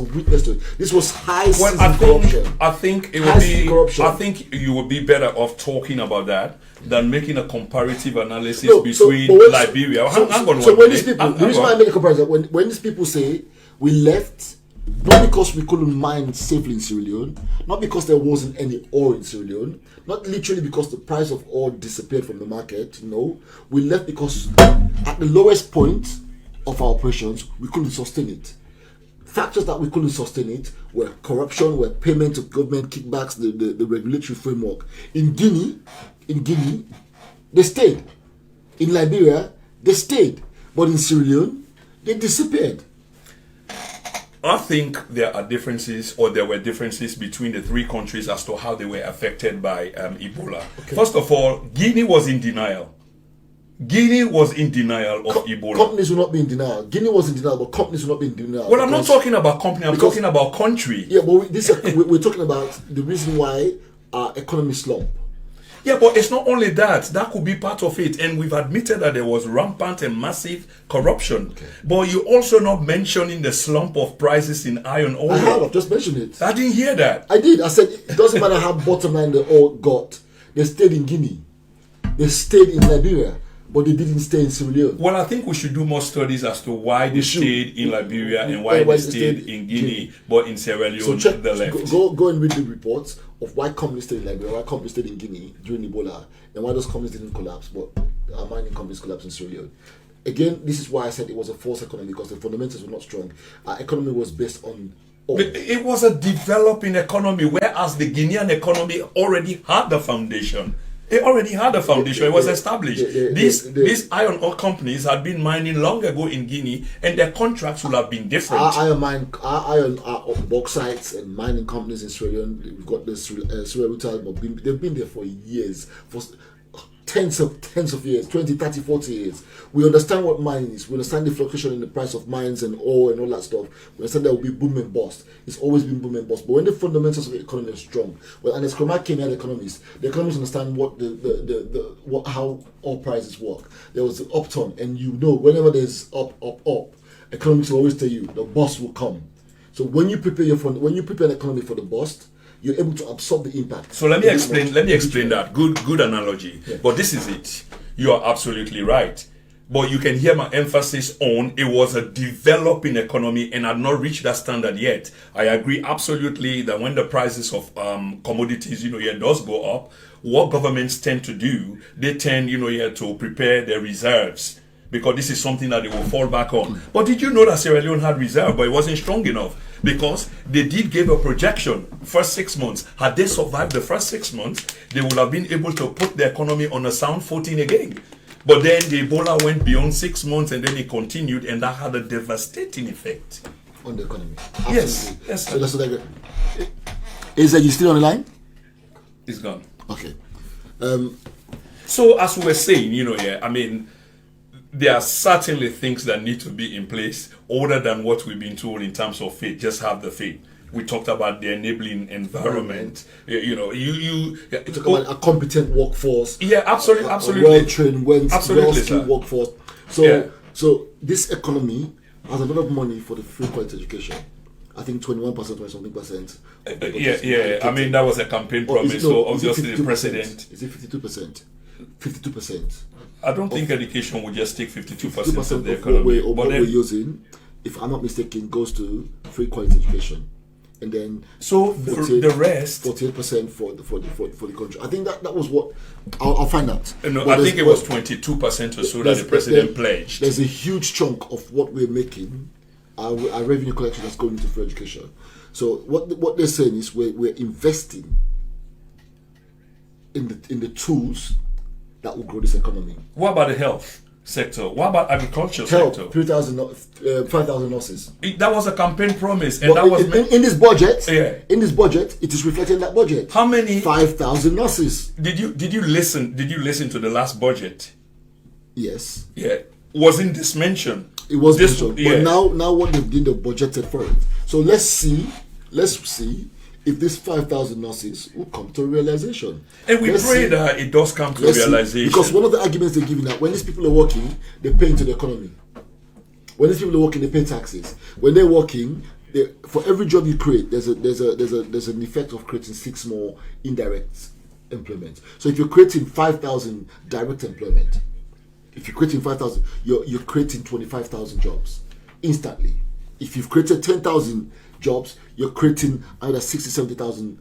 witness to it. This was high-season corruption. I think you would be better off talking about that than making a comparative analysis between Liberia. The reason why I make a comparison, when these people say we left, not because we couldn't mine safely in Sierra Leone, not because there wasn't any ore in Sierra Leone, not literally because the price of ore disappeared from the market. No, we left because at the lowest point of our operations, we couldn't sustain it. Factors that we couldn't sustain it were corruption, were payment of government kickbacks, the regulatory framework. In Guinea, they stayed. In Liberia, they stayed. But in Sierra Leone, they disappeared. I think there are differences, or there were differences between the three countries as to how they were affected by Ebola. Okay. First of all, Guinea was in denial. Guinea was in denial of Ebola. Companies will not be in denial. Guinea was in denial, but companies will not be in denial. Well, I'm not talking about company, I'm talking about country. Yeah, but we're talking about the reason why our economy slumped. Yeah, but it's not only that. That could be part of it. And we've admitted that there was rampant and massive corruption. Okay. But you also not mentioning the slump of prices in iron ore. I've just mentioned it. I didn't hear that. I did. I said it doesn't matter how bottom line they all got. They stayed in Guinea. They stayed in Liberia. But they didn't stay in Sierra Leone. Well, I think we should do more studies as to why they stayed in Liberia and why they stayed in Guinea, but in Sierra Leone, So check, the left. go and read the reports of why companies stayed in Liberia, why companies stayed in Guinea during Ebola, and why those companies didn't collapse, but our mining companies collapsed in Sierra Leone. Again, this is why I said it was a false economy, because the fundamentals were not strong. Our economy was based on oil. But it was a developing economy, whereas the Guinean economy already had the foundation. It already had a foundation. It was established. These iron ore companies had been mining long ago in Guinea, and their contracts would have been different. Our bauxites and mining companies in Sierra Leone, we've got the Sierra Leone, they've been there for years, for tens of years, 20, 30, 40 years. We understand what mining is. We understand the fluctuation in the price of mines and ore and all that stuff. We understand there will be boom and bust. It's always been boom and bust. But when the fundamentals of the economy are strong, well, and as Kroma came here, the economists understand what how all prices work. There was an upturn, and whenever there's up, economists will always tell you the bust will come. So when you prepare an economy for the bust, you're able to absorb the impact. So let me explain that. Good analogy. Yeah. But this is it. You are absolutely right. But you can hear my emphasis on it was a developing economy and had not reached that standard yet. I agree absolutely that when the prices of commodities, does go up, what governments tend to do, they tend, to prepare their reserves, because this is something that they will fall back on. But did you know that Sierra Leone had reserve, but it wasn't strong enough? Because they did give a projection, first 6 months. Had they survived the first 6 months, they would have been able to put the economy on a sound footing again. But then the Ebola went beyond 6 months, and then it continued, and that had a devastating effect on the economy. Yes. So that's what I get. Is that you still on the line? It's gone. Okay. So as we were saying, there are certainly things that need to be in place other than what we've been told in terms of faith. Just have the faith. We talked about the enabling environment. You talk about a competent workforce. Yeah, absolutely. A well-trained, well-skilled workforce. So this economy has a lot of money for the free quality education. I think 21%, 20-something%. That was a campaign promise. So obviously the president. Is it 52%? 52%. I don't think education would just take 52% of the economy. What we're using, if I'm not mistaken, goes to free quality education, and then the rest, 48% for the country. I think that was what I'll find out. No, I think it was 22% or so that the president pledged. There's a huge chunk of what we're making, our revenue collection that's going into free education. So what they're saying is we're investing in the tools that will grow this economy. What about the health sector? What about agriculture sector? 5,000 nurses. That was a campaign promise, and but that was in this budget. Yeah. In this budget, it is reflected in that budget. How many? 5,000 nurses. Did you listen to the last budget? Yes. Yeah. Wasn't this mentioned? It was mentioned. Yeah. But now what they've done, they've budgeted for it. So let's see if these 5,000 nurses will come to realization. And we pray that it does come to realization. Because one of the arguments they're giving out, when these people are working, they pay into the economy. When these people are working, they pay taxes. When they're working, for every job you create, there's an effect of creating 6 more indirect employment. So if you're creating 5,000 direct employment, if you're creating 5,000, you're creating 25,000 jobs instantly. If you've created 10,000 jobs, you're creating another 60,000-70,000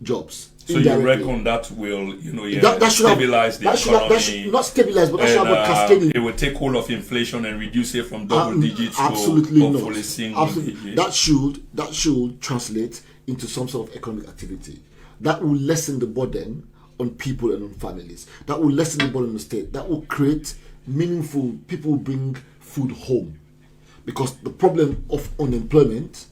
jobs. So you reckon that will, that stabilize the economy? That should not stabilize, but that should have a cascading. It will take hold of inflation and reduce it from double digits to absolutely hopefully single digits. That should translate into some sort of economic activity. That will lessen the burden on people and on families. That will lessen the burden on the state. That will create meaningful. People bring food home, because the problem of unemployment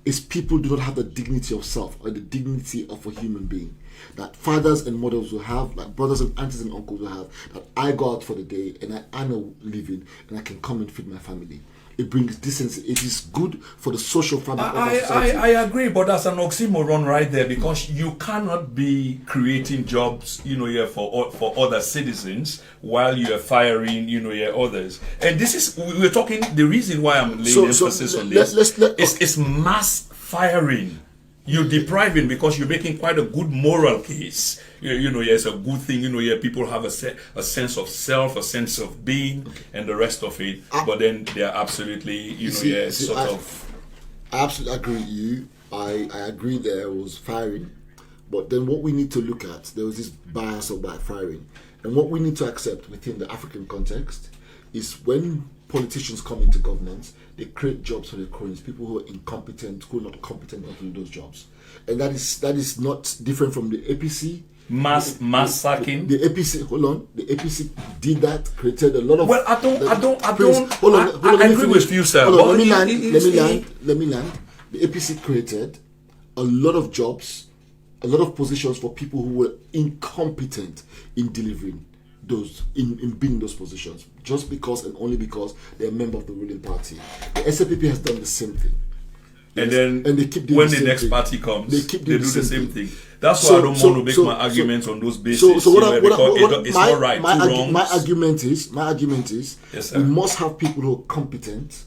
is people do not have the dignity of self or the dignity of a human being that fathers and mothers will have, that brothers and aunties and uncles will have, that I go out for the day and I earn a living and I can come and feed my family. It brings decency. It is good for the social fabric of our society. I agree, but that's an oxymoron right there, because you cannot be creating jobs, here for other citizens while you are firing, others. And this is, we're talking, the reason why I'm laying emphasis on this is mass firing. You're depriving, because you're making quite a good moral case. It's a good thing. People have a sense of self, a sense of being, and the rest of it. But then they are absolutely, I absolutely agree with you. I agree there was firing, but then what we need to look at, there was this bias of backfiring, and what we need to accept within the African context is when politicians come into governance, they create jobs for their cronies, people who are incompetent, who are not competent enough to do those jobs, and that is not different from the APC. Mass sacking. The APC, hold on. The APC did that, created a lot of. Well, I agree with you, sir. Let me land. The APC created a lot of jobs, a lot of positions for people who were incompetent in delivering those, in being those positions, just because and only because they're a member of the ruling party. The SAPP has done the same thing. And then they keep doing when the next thing. party comes, they do the same thing. That's why I don't want to make my arguments on those bases. It's not right. My argument is yes, we must have people who are competent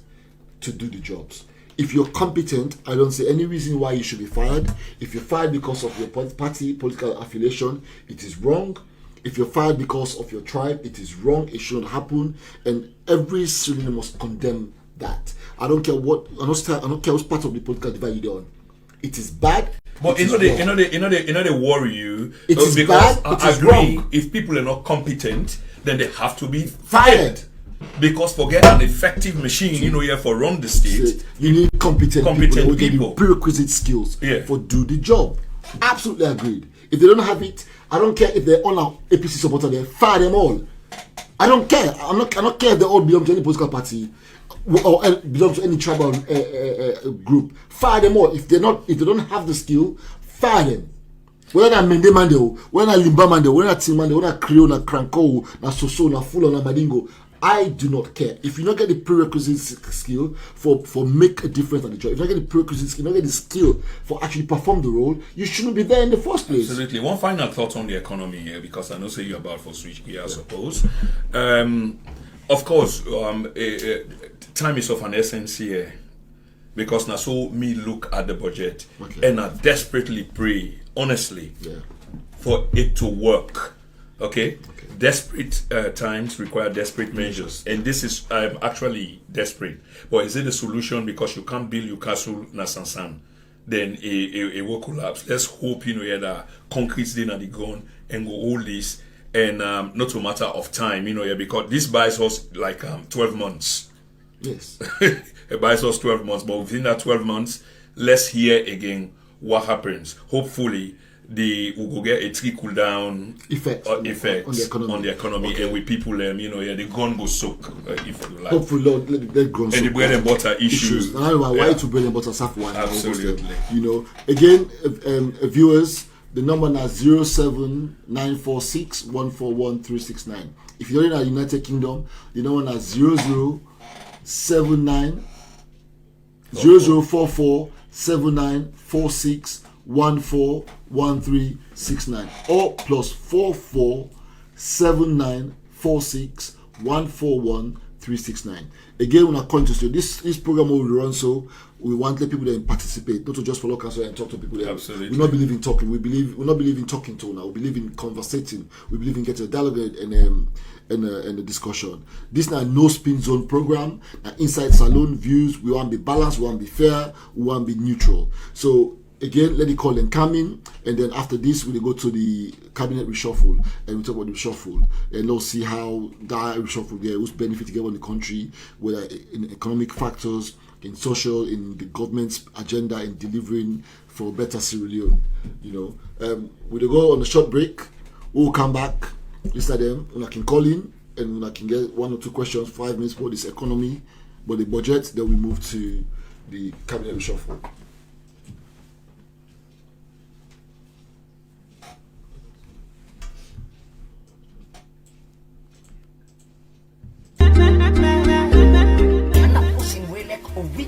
to do the jobs. If you're competent, I don't see any reason why you should be fired. If you're fired because of your party political affiliation, it is wrong. If you're fired because of your tribe, it is wrong. It shouldn't happen, and every Syrian must condemn that. I don't care what. I don't care what part of the political divide you're on. It is bad. But they worry you. It is because bad. I agree. If people are not competent, then they have to be fired. Because forget an effective machine, for run the state. You need competent people with the prerequisite skills Yeah. for do the job. Absolutely agreed. If they don't have it, I don't care if they're all our APC supporter. They fire them all. I don't care. I don't care if they all belong to any political party or belong to any tribal group. Fire them all. If they don't have the skill, fire them. Whether na Mende Mande, whether na Limba Mande, whether na Timande, whether na Creole, na Kranko, na Soso, na Fula, na Madingo, I do not care. If you don't get the prerequisite skill for make a difference on the job, if you don't get the prerequisite skill, you don't get the skill for actually perform the role, you shouldn't be there in the first place. Absolutely. One final thought on the economy here, because I know say you're about for switch gear, I suppose. Of course, time is of an essence here, because now so me look at the budget and I desperately pray, honestly, for it to work. Okay? Desperate times require desperate measures, and this is actually desperate. But is it a solution? Because you can't build your castle na sansan, then it will collapse. Let's hope that concrete day na the gun and go hold this, and not a matter of time, because this buys us like 12 months. Yes, it buys us 12 months, but within that 12 months, let's hear again what happens. Hopefully, we will get a trickle down effect on the economy, okay. And with people, the gun will soak, if you like. Hopefully, Lord, let gun soak. And the bread and butter issues. Why to bread and butter suffer one? Absolutely. Again, viewers, the number now 07946141369. If you're in the United Kingdom, the number now 0079 00447946 141369 or +447946141369. Again, when I come to say this program will run, so we want the people that participate, not to just follow counsel and talk to people. That absolutely. We not believe in talking. We not believe in talking to now. We believe in conversating. We believe in getting a dialogue and a discussion. This is a no spin zone program. Inside Salone views, we want to be balanced, we want to be fair, we want to be neutral. So again, let the call them come in, and then after this, we'll go to the cabinet reshuffle, and we talk about the reshuffle, and we'll see how that reshuffle there, who's benefit together in the country, whether in economic factors, in social, in the government's agenda, in delivering for better Sierra Leone. We'll go on a short break. We'll come back, listen to them, and I can call in, and I can get 1 or 2 questions, 5 minutes for this economy, but the budget. Then we move to the cabinet reshuffle.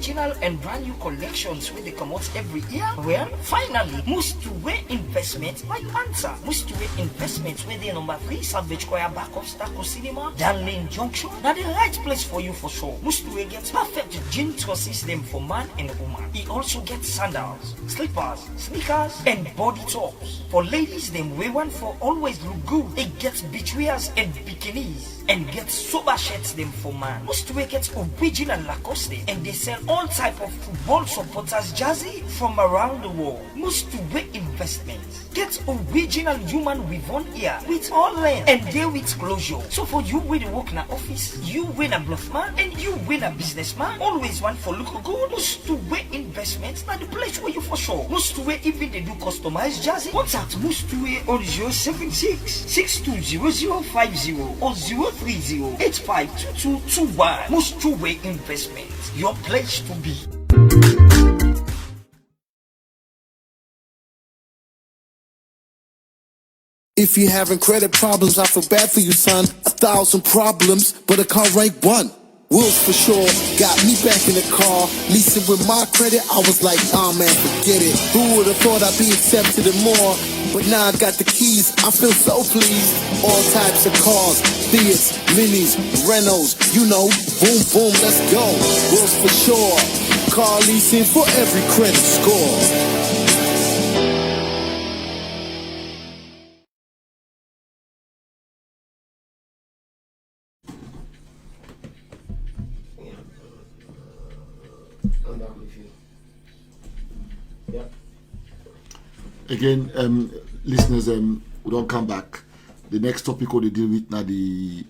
original and brand new collections where they come out every year? Well, finally, Mustuwe Investment my answer. Mustuwe Investment where they number 3 Savage Choir back of Staco Cinema, Dan Lane Junction. Now the right place for you for sure. Mustuwe gets perfect gym system for man and woman. He also gets sandals, slippers, sneakers, and body tops. For ladies, them wear one for always look good. It gets beachwears and bikinis. And get sober shirts them for man. Mustuwe gets original Lacoste and they sell all type of football supporters jersey from around the world. Mustuwe Investments gets original human with one ear with all length and they with closure. So for you with the work in an office, you win a bluff man and you win a businessman, always one for look good. Mustuwe Investments now the place where you for sure. Mustuwe even they do customized jersey. Contact Mustuwe on 076 620050 or 030-852221. Mustuwe Investments, your place to be. If you having credit problems, I feel bad for you, son. 1,000 problems, but a car rank 1. Wills for sure, got me back in the car. Leasing with my credit, I was like, oh man, forget it. Who would've thought I'd be accepted and more? But now I got the keys, I feel so pleased. All types of cars, Fiats, Minis, Renaults, you know, boom, boom, let's go. Wills for sure, car leasing for every credit score. Again, listeners, we don't come back. The next topic we'll deal with now the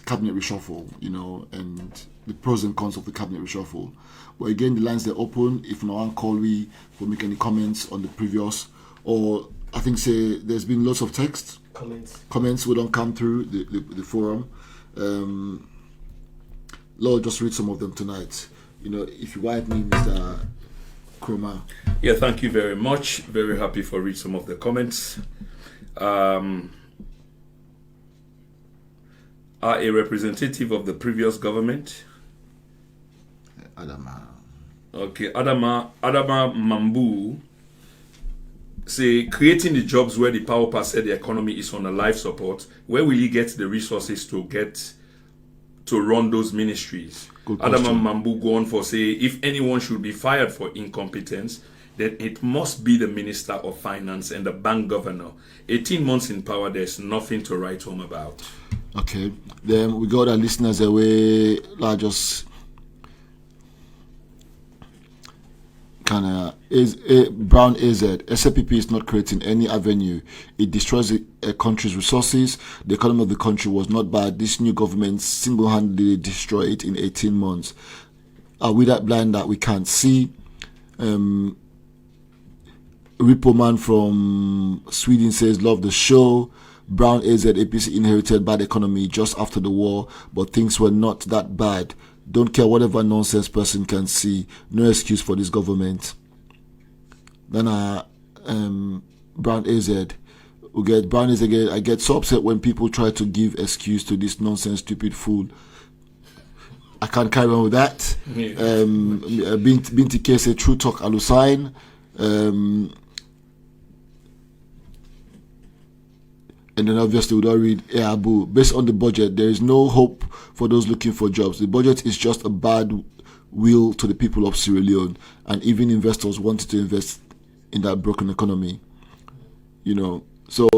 cabinet reshuffle, you know, and the pros and cons of the cabinet reshuffle. But again, the lines are open. If no one call we will make any comments on the previous, or I think say there's been lots of text comments. We don't come through the forum. Lord, just read some of them tonight. You know, if you want me, Mr. Kroma. Yeah, thank you very much. Very happy for read some of the comments. Are a representative of the previous government. Adama. Okay, Adama Mambu say creating the jobs where the power pass said the economy is on a life support. Where will he get the resources to run those ministries? Adama Mambu go on for say if anyone should be fired for incompetence, then it must be the Minister of Finance and the bank governor. 18 months in power, there's nothing to write home about. Okay, then we got our listeners away. Just Brown AZ. SAPP is not creating any avenue. It destroys a country's resources. The economy of the country was not bad. This new government single-handedly destroyed it in 18 months. Are we that blind that we can't see? Repo Man from Sweden says, love the show. Brown AZ, APC inherited bad economy just after the war, but things were not that bad. Don't care whatever nonsense person can see. No excuse for this government. Then Brown AZ. We get Brown AZ again. I get so upset when people try to give excuse to this nonsense, stupid fool. I can't carry on with that. Yeah. Binti K say true talk Alusine. And then obviously we don't read Abu. Based on the budget, there is no hope for those looking for jobs. The budget is just a bad will to the people of Sierra Leone, and even investors wanted to invest in that broken economy. You know, so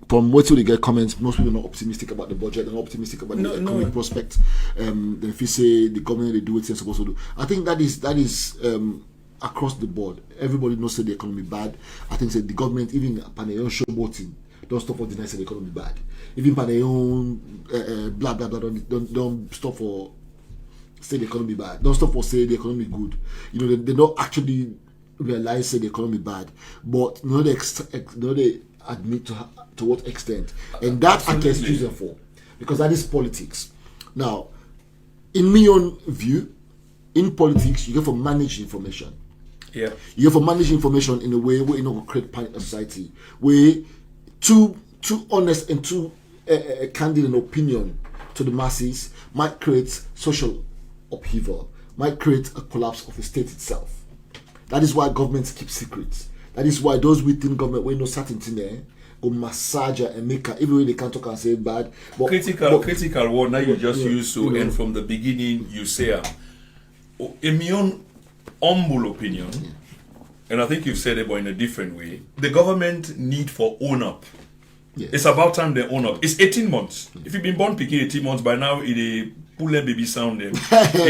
from what we get comments, most people are not optimistic about the budget. They're not optimistic about the economic prospect. If you say the government they do what they're supposed to do, I think that is across the board. Everybody knows that the economy bad. I think that the government, even Panayon showboating, don't stop for denying the economy bad. Even Panayon blah blah blah don't stop for say the economy bad. Don't stop for say the economy good. You know, they don't actually realize say the economy bad, but they admit to what extent, and that I can excuse them for, because that is politics. Now, in my own view, in politics, you get for manage information. Yeah, you get for manage information in a way where you know create panic in society, where too honest and too candid an opinion to the masses might create social upheaval, might create a collapse of the state itself. That is why governments keep secrets. That is why those within government, when no certainty there, go massage and make her, even when they can't talk and say bad. But, critical word, now you just use so, and from the beginning you say, in my own humble opinion, and I think you've said it but in a different way, the government need for own up. Yes. It's about time they own up. It's 18 months. If you've been born picking 18 months, by now it pull a baby sound them. Exactly,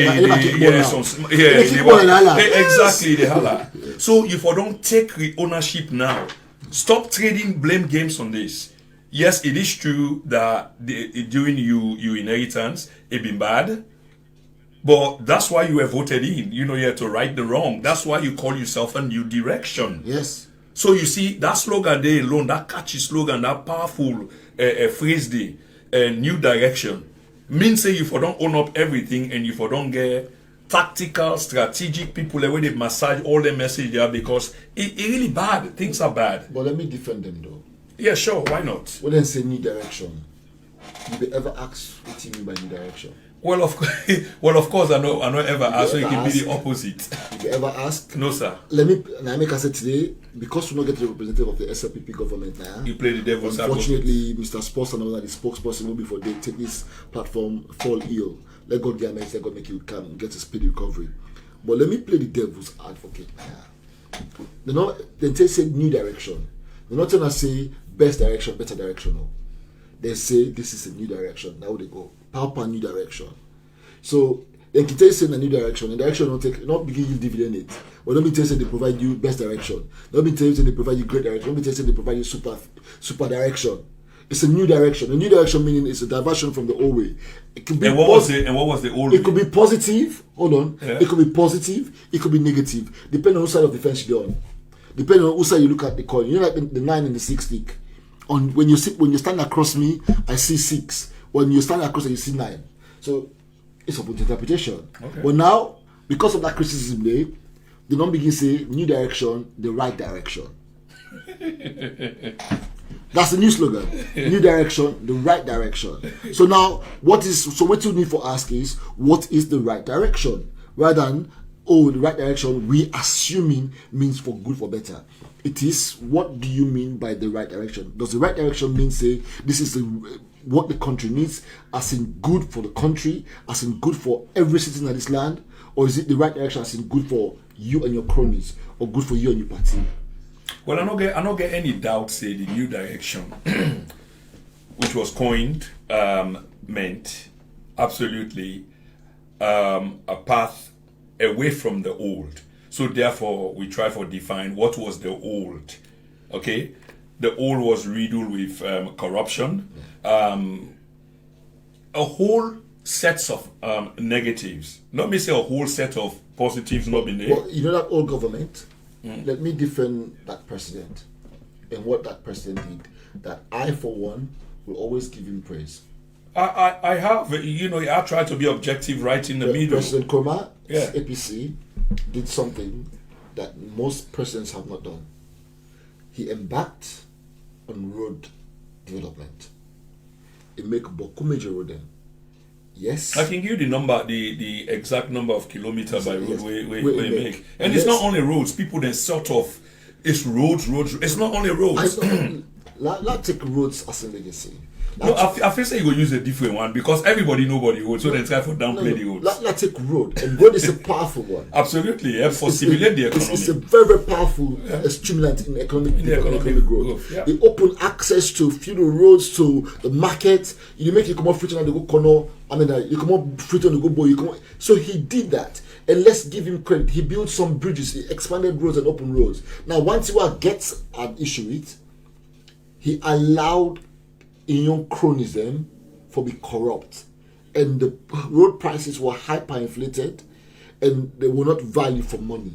the holla. So if I don't take the ownership now, stop trading blame games on this. Yes, it is true that during you inheritance, it been bad. But that's why you were voted in. You have to right the wrong. That's why you call yourself a new direction. Yes. So you see, that slogan there alone, that catchy slogan, that powerful phrase there, new direction, means say you for don't own up everything and you for don't get tactical, strategic people where they massage all the message there because it really bad. Things are bad. But let me defend them though. Yeah, sure. Why not? When they say new direction, did they ever ask what you mean by new direction? Well, of course, I know ever ask, so it can be the opposite. Did you ever ask? No, sir. Let me, and I make I say today, because we not get the representative of the SLPP government now. You play the devil's advocate. Unfortunately, Mr. Sports and all that, the spokesperson will before they take this platform fall ill. Let God get mercy, let God make you come get a speedy recovery. But let me play the devil's advocate now. They say new direction. They're not trying to say best direction, better direction. No. They say this is a new direction. Now they go. Power new direction. So then can tell you saying a new direction. The direction not begin you dividend it. But don't be telling you they provide you best direction. Don't be telling you they provide you great direction. Don't be telling you they provide you super direction. It's a new direction. A new direction meaning it's a diversion from the old way. It could be what was the old way? It could be positive. Hold on. Yeah. It could be positive. It could be negative. Depending on which side of the fence you're on. Depending on which side you look at the coin. You know, like the 9 and the 6 stick. When you stand across me, I see 6. When you stand across, you see 9. So it's open to interpretation. Okay. But now, because of that criticism, they don't begin say new direction, the right direction. That's the new slogan. New direction, the right direction. So now, what you need for ask is, what is the right direction? Rather than, the right direction, we assuming means for good, for better. It is, what do you mean by the right direction? Does the right direction mean, say, this is what the country needs, as in good for the country, as in good for every citizen of this land? Or is it the right direction as in good for you and your cronies, or good for you and your party? Well, I don't get any doubt, say, the new direction, which was coined, meant absolutely a path away from the old. So therefore, we try to define what was the old. Okay, the old was riddled with corruption, a whole sets of negatives. Not me say a whole set of positives not been there. Well, you know that old government. Let me defend that president and what that president did. That I, for one, will always give him praise. I have, I try to be objective right in the middle. President Kroma, APC, did something that most presidents have not done. He embarked on road development. He make Boku major road then. Yes. I can give you the number, the exact number of kilometers by road we make. And yes. It's not only roads. People then sort of, it's roads. It's not only roads. Let's take roads as a legacy. No, I feel say you go use a different one because everybody nobody road, so then try to downplay the roads. Let's take road, and road is a powerful one. Absolutely, yeah, for stimulate the economy. It's a very, very powerful stimulant in economic growth. Yeah. They open access to feudal roads, to the market. You make you come up free on the go corner. You come up free on the go boy. So he did that, and let's give him credit. He built some bridges, he expanded roads and open roads. Now, once he gets an issue with, he allowed young cronies them for be corrupt, and the road prices were hyperinflated, and they were not valued for money.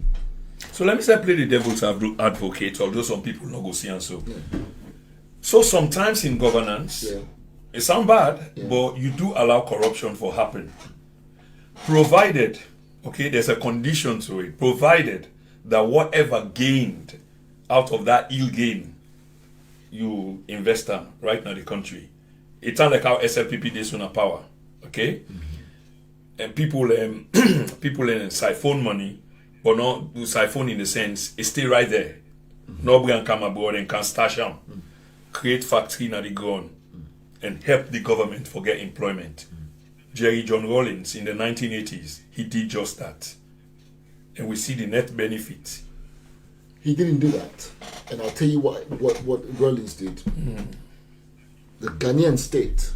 So let me say, play the devil's advocate, although some people not go see and so. Yeah. So sometimes in governance, it sounds bad, but you do allow corruption for happen, provided, there's a condition to it, provided that whatever gained out of that ill gain, you invest in right now in the country. It sounds like how SLPP days on power. Okay? and people siphon money, but not do siphon in the sense it stay right there. Nobody can come abroad and can stash them, create factory in the ground, and help the government for get employment. Jerry John Rawlings in the 1980s, he did just that, and we see the net benefit. He didn't do that, and I'll tell you what Rawlings did. The Ghanaian state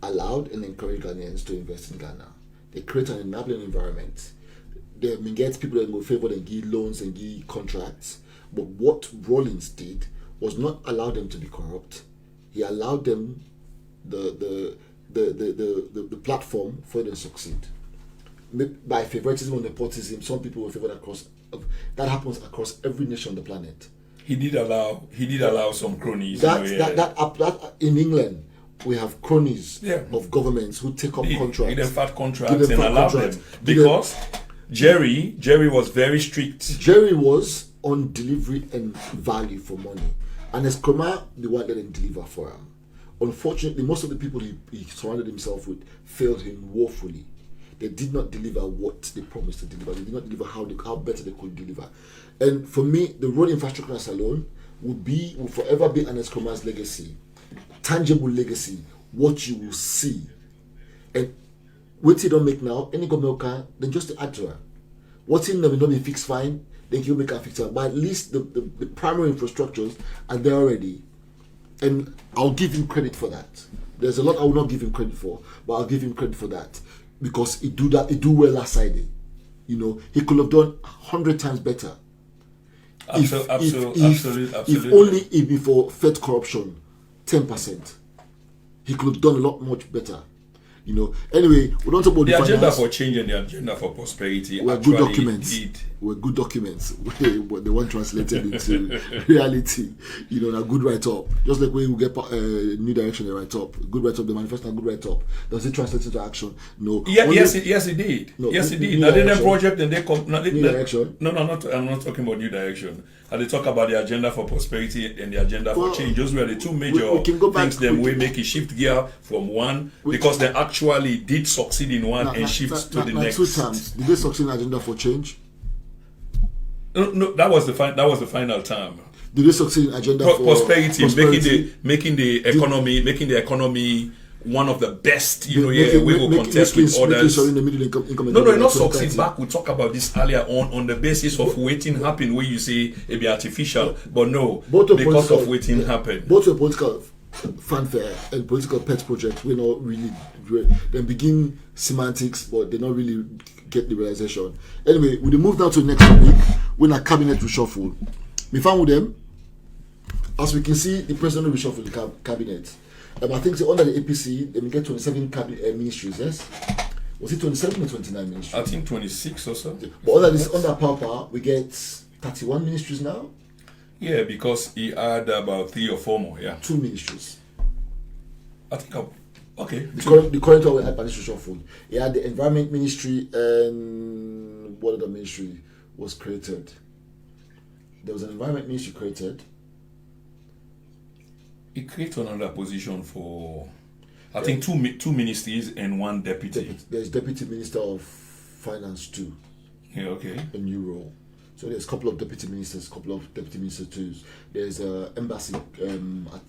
allowed and encouraged Ghanaians to invest in Ghana. They create an enabling environment. They get people that will favor and give loans and give contracts. But what Rawlings did was not allow them to be corrupt. He allowed them the platform for them to succeed. By favoritism or nepotism, some people were favored across. That happens across every nation on the planet. He did allow some cronies. That in England, we have cronies of governments who take up contracts. Give them fat contracts and allow them. Because Jerry was very strict. Jerry was on delivery and value for money. And as Kroma, the one that didn't deliver for him. Unfortunately, most of the people he surrounded himself with failed him woefully. They did not deliver what they promised to deliver. They did not deliver how better they could deliver. And for me, the road infrastructure in SALONE will forever be Ernest Kroma's legacy. Tangible legacy, what you will see. And what he don't make now, any government can, then just to add to her. What he may not be fixed fine, then he'll make her fix her. But at least the primary infrastructures are there already. And I'll give him credit for that. There's a lot I will not give him credit for, but I'll give him credit for that. Because he do well last Friday. You know, he could have done 100 times better. Absolutely. If only even for Fed corruption, 10%, he could have done a lot much better. You know. Anyway, we don't talk about the agenda for change and the agenda for prosperity. Were good documents. Were good documents. The one translated into reality. You know, a good write-up. Just like when we get new direction, a write-up. Good write-up. The manifesto, a good write-up. Does it translate into action? No. Yes, it did. No, yes, it did. Now they project and they come. New direction. No, I'm not talking about new direction. And they talk about the agenda for prosperity and the agenda for change. Those were the two major things. Then we make a shift gear from one because they actually did succeed in one and shift to the next. Two times. Did they succeed in agenda for change? No, that was the final term. Did they succeed in agenda for prosperity? Making the economy one of the best, we will contest with others. No, not succeed back. We talk about this earlier on the basis of waiting happen, where you say it be artificial, but no, because of waiting happen. Both a political fanfare and political pet project, we not really, they begin semantics, but they not really get the realization. Anyway, we move now to the next topic, when a cabinet reshuffle. We found with them, as we can see, the president reshuffle the cabinet. I think under the APC, they will get 27 ministries, yes? Was it 27 or 29 ministries? I think 26 or so. But under Papa, we get 31 ministries now? Yeah, because he had about 3 or 4 more, yeah. 2 ministries. I think, okay. The current one we had administration full. He had the Environment Ministry and what other ministry was created? There was an Environment Ministry created. He created another position for, I think, two ministries and 1 deputy. There's Deputy Minister of Finance too. Yeah, okay. A new role. So there's a couple of deputy ministers, too. There's embassy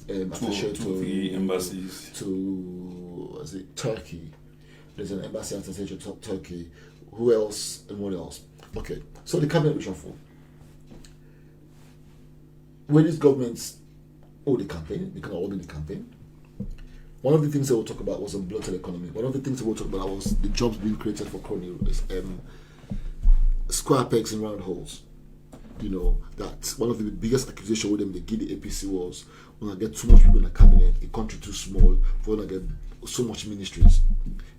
attaché to embassies to Turkey. There's an embassy attaché to Turkey. Who else and what else? Okay. So the cabinet reshuffle. When these governments the campaign, they can all be the campaign. One of the things that we'll talk about was a bloated economy. One of the things that we'll talk about was the jobs being created for cronies, square pegs and round holes. You know, that one of the biggest accusations with them they give the APC was when I get too much people in the cabinet, the country too small for when I get so much ministries.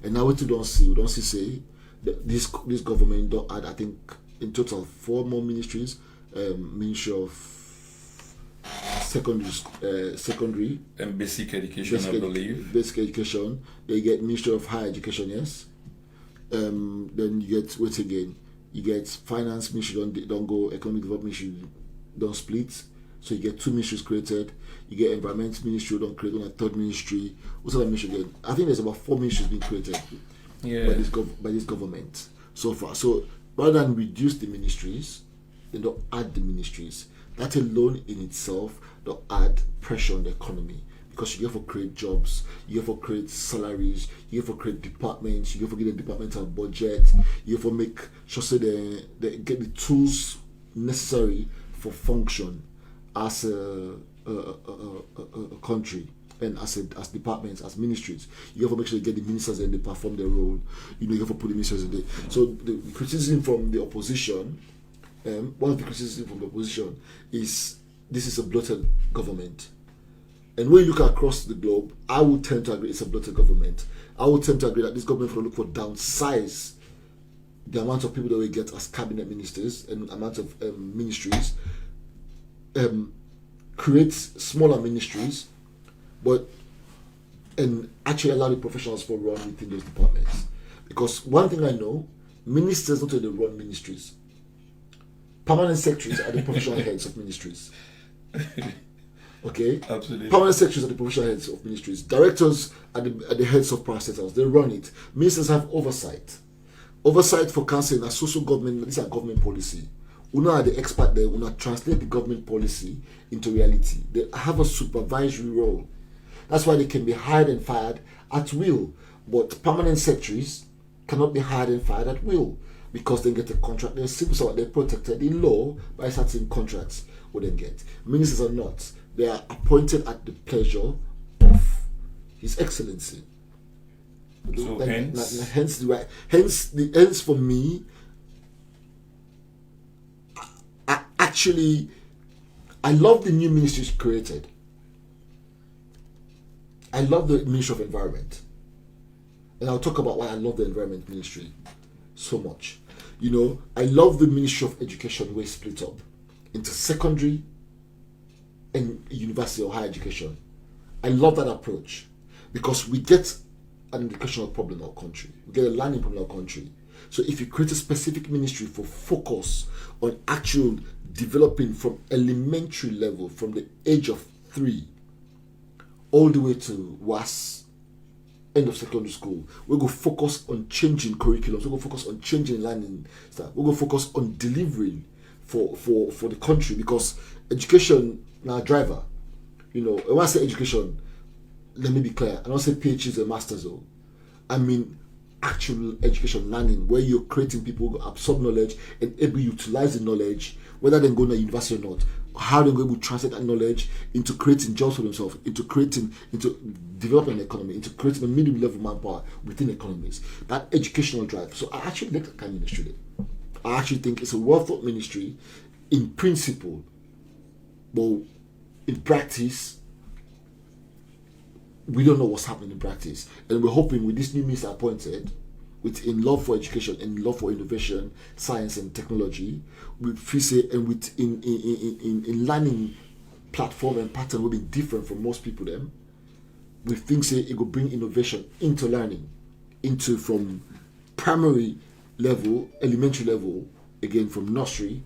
And now we don't see say that this government don't add, I think in total 4 more ministries, Ministry of secondary and basic education, I believe. Basic education. They get Ministry of Higher Education, yes. Then you get you get Finance Ministry don't go, Economic Development Ministry don't split. So you get 2 ministries created. You get Environment Ministry don't create on a 3rd ministry. What's other ministry again? I think there's about 4 ministries being created. by this government so far. So rather than reduce the ministries, they don't add the ministries. That alone in itself don't add pressure on the economy, because you have to create jobs, you have to create salaries, you have to create departments, you have to get a departmental budget, you have to make sure so they get the tools necessary for function as a country, and as departments, as ministries. You have to make sure you get the ministers and they perform their role. You have to put the ministers in there. So the criticism from the opposition, one of the criticisms from the opposition is this is a bloated government. And when you look across the globe, I would tend to agree it's a bloated government. I would tend to agree that this government will look for downsize the amount of people that we get as cabinet ministers and amount of ministries, create smaller ministries, and actually allow the professionals to run within those departments. Because one thing I know, ministers don't only run ministries. Permanent secretaries are the professional heads of ministries. Okay? Absolutely. Permanent secretaries are the professional heads of ministries. Directors are the heads of parastatals. They run it. Ministers have oversight. Oversight for council and social government. These are government policy. Una are the expert there. Una translate the government policy into reality. They have a supervisory role. That's why they can be hired and fired at will. But permanent secretaries cannot be hired and fired at will, because they get a contract. They're civil servant. They're protected in law by certain contracts. What they get. Ministers are not. They are appointed at the pleasure of His Excellency. So hence for me, I love the new ministries created. I love the Ministry of Environment, and I'll talk about why I love the Environment Ministry so much. I love the Ministry of Education, where it's split up into secondary and university or higher education. I love that approach, because we get an educational problem in our country. We get a learning problem in our country. So if you create a specific ministry for focus on actual developing from elementary level, from the age of 3 all the way to WAS, end of secondary school, we're going to focus on changing curriculums, we're going to focus on changing learning stuff, we're going to focus on delivering for the country, because education now driver. When I say education, let me be clear, I don't say PhDs and masters though. I mean actual education, learning, where you're creating people who absorb knowledge and able to utilize the knowledge, whether they go to university or not, how they're going to translate that knowledge into creating jobs for themselves, into developing an economy, into creating a medium level manpower within economies. That educational drive. So I actually like that kind of ministry. I actually think it's a well thought ministry in principle, but in practice, we don't know what's happening in practice. And we're hoping with this new minister appointed, in love for education and love for innovation, science and technology, in learning platform and pattern will be different from most people them. We think it will bring innovation into learning, from primary level, elementary level, again from nursery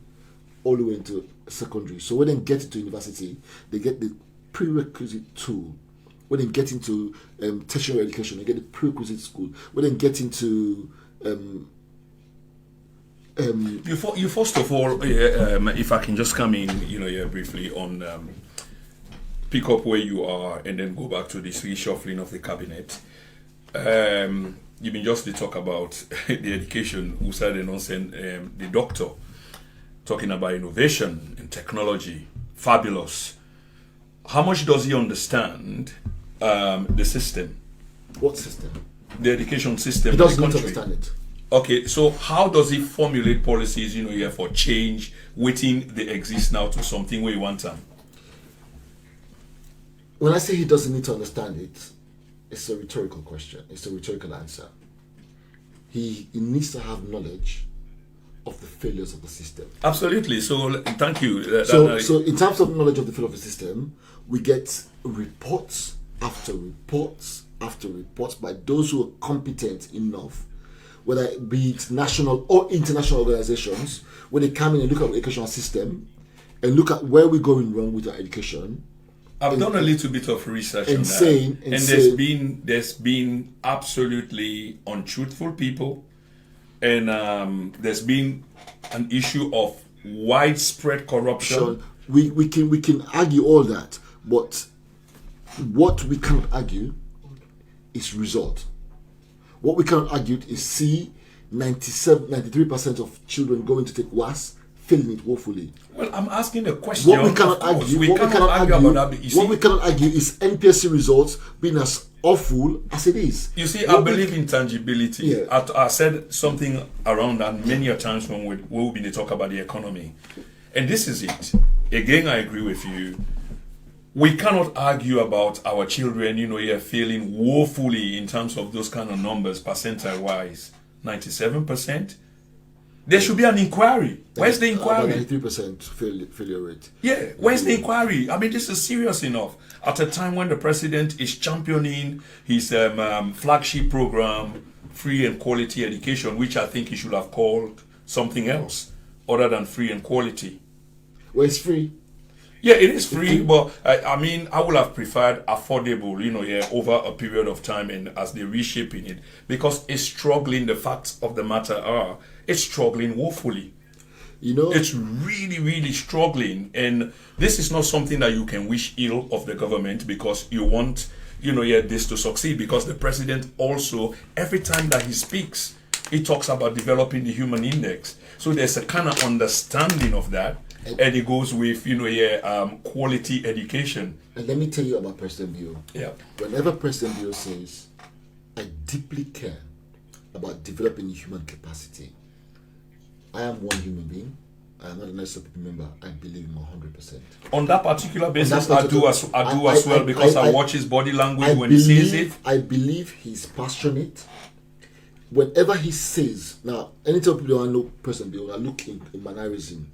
all the way into secondary. So when they get into university, they get the prerequisite tool. When they get into tertiary education, they get the prerequisite school. When they get into you first of all, if I can just come in, here briefly on pick up where you are and then go back to this reshuffling of the cabinet. You've been just to talk about the education, who said and the doctor talking about innovation and technology, fabulous. How much does he understand the system? What system? The education system. He doesn't understand it. Okay, so how does he formulate policies, here for change, waiting they exist now to something where you want them? When I say he doesn't need to understand it, it's a rhetorical question. It's a rhetorical answer. He needs to have knowledge of the failures of the system. Absolutely. So thank you. So in terms of knowledge of the failure of the system, we get reports after reports after reports by those who are competent enough, whether it be it national or international organizations, where they come in and look at the educational system and look at where we're going wrong with our education I've done a little bit of research on Insane. that, and there's been absolutely untruthful people, and there's been an issue of widespread corruption. Sean, we can argue all that, but what we cannot argue is result. What we cannot argue is see 93% of children going to take WAS, failing it woefully. Well, I'm asking a question. What we cannot argue, about that. What we cannot argue is NPSC results being as awful as it is. You see, I believe in tangibility. Yeah. I said something around that many a times when we've been to talk about the economy. And this is it. Again, I agree with you. We cannot argue about our children, failing woefully in terms of those kind of numbers, percentile-wise. 97%. There should be an inquiry. Where's the inquiry? 93% failure rate. Yeah, where's the inquiry? I mean, this is serious enough. At a time when the president is championing his flagship program, free and quality education, which I think he should have called something else other than free and quality. Well, it's free. Yeah, it is free, but I mean, I would have preferred affordable, over a period of time and as they're reshaping it, because it's struggling. The facts of the matter are, it's struggling woefully. It's really, really struggling, and this is not something that you can wish ill of the government because you want, this to succeed. Because the president also, every time that he speaks, he talks about developing the human index. So there's a kind of understanding of that. And it goes with, quality education. And let me tell you about President Bio. Yeah. Whenever President Bio says, I deeply care about developing human capacity, I am one human being. I am not an SLP member. I believe him 100%. On that particular basis, I do as well because I watch his body language when he says it. I believe he's passionate. Whenever he says, now, anytime people don't know President Bio, I look in mannerism.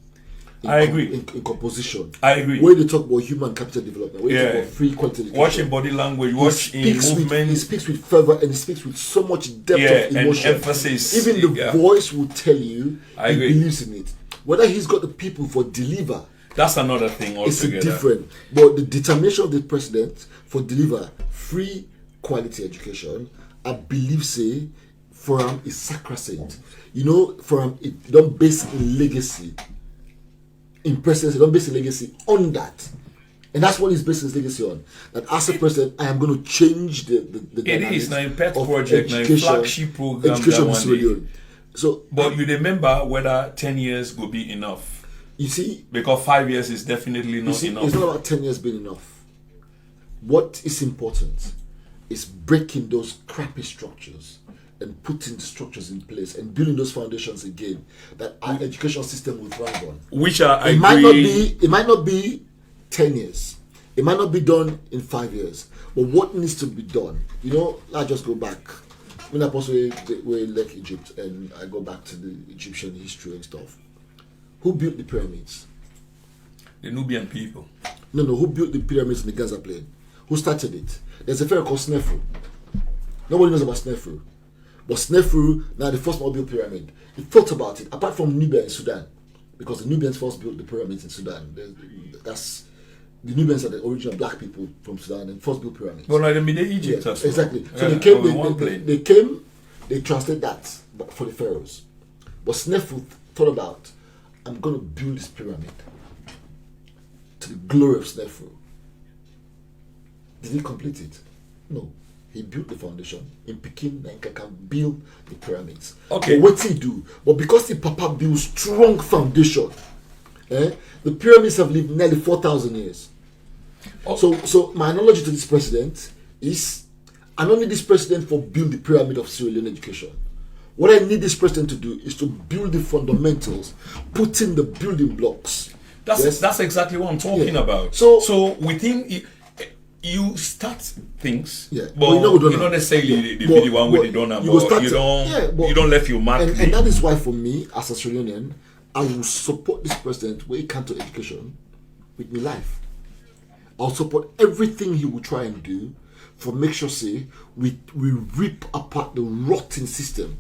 I agree. In composition. I agree. When they talk about human capital development, when they talk about free quality education, watching body language, watching movement. He speaks with fervor and he speaks with so much depth of emotion. And emphasis. Even the voice will tell you he believes in it. Whether he's got the people for deliver. That's another thing altogether. It's different. But the determination of the president for deliver free quality education, I believe for him is sacrosanct. For him, it don't base in legacy. In presidency, don't base his legacy on that, and that's what he's basing his legacy on. That as a president, I am going to change the it is now a pet project, now a flagship program. Education so, but you remember whether 10 years will be enough? You see, because 5 years is definitely not enough. It's not about 10 years being enough. What is important is breaking those crappy structures and putting structures in place and building those foundations again that our education system will thrive on. Which I agree. It might not be 10 years. It might not be done in 5 years. But what needs to be done? I just go back. When I possibly left Egypt and I go back to the Egyptian history and stuff. Who built the pyramids? The Nubian people. No. Who built the pyramids in the Gaza plain? Who started it? There's a pharaoh called Snefru. Nobody knows about Snefru. But Snefru, now the first built pyramid, he thought about it, apart from Nubia in Sudan, because the Nubians first built the pyramids in Sudan. The Nubians are the original black people from Sudan and first built pyramids. Well, like the Middle Egypt. Yeah, exactly. So they came, they translated that for the pharaohs. But Snefru thought about, I'm going to build this pyramid to the glory of Snefru. Did he complete it? No. He built the foundation. In Peking, Nanka can build the pyramids. Okay. But what did he do? But because the Papa built strong foundation, the pyramids have lived nearly 4,000 years. Oh. So my analogy to this president is, I don't need this president for build the pyramid of Sierra Leone education. What I need this president to do is to build the fundamentals, put in the building blocks. That's exactly what I'm talking about. So within you start things, but you don't necessarily the one with the donor, but you don't left your mark. And that is why for me, as a Sierra Leonean, I will support this president where he can to education with my life. I'll support everything he will try and do for make sure we rip apart the rotten system,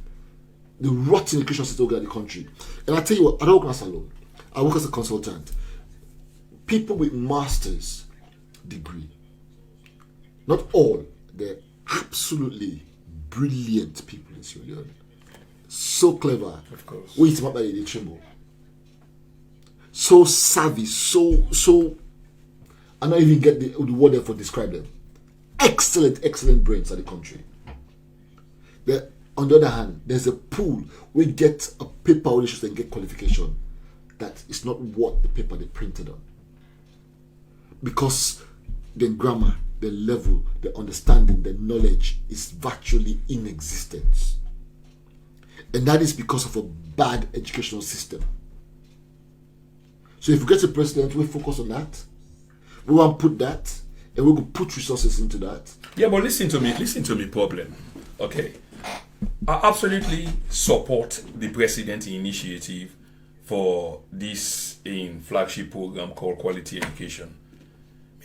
the rotten education system in the country. And I tell you what, I don't work as SALONE. I work as a consultant. People with masters degree. Not all, they're absolutely brilliant people in Sierra Leone. So clever. Of course. We hit them up by the tremble. So savvy, so I don't even get the word there for describe them. Excellent brains at the country. On the other hand, there's a pool. We get a paper auditions and get qualification that is not what the paper they printed on. Because the grammar, the level, the understanding, the knowledge is virtually inexistent. And that is because of a bad educational system. So if we get a president, we focus on that. We want to put that, and we will put resources into that. Yeah, but listen to me, problem. Okay. I absolutely support the president's initiative for this flagship program called Quality Education.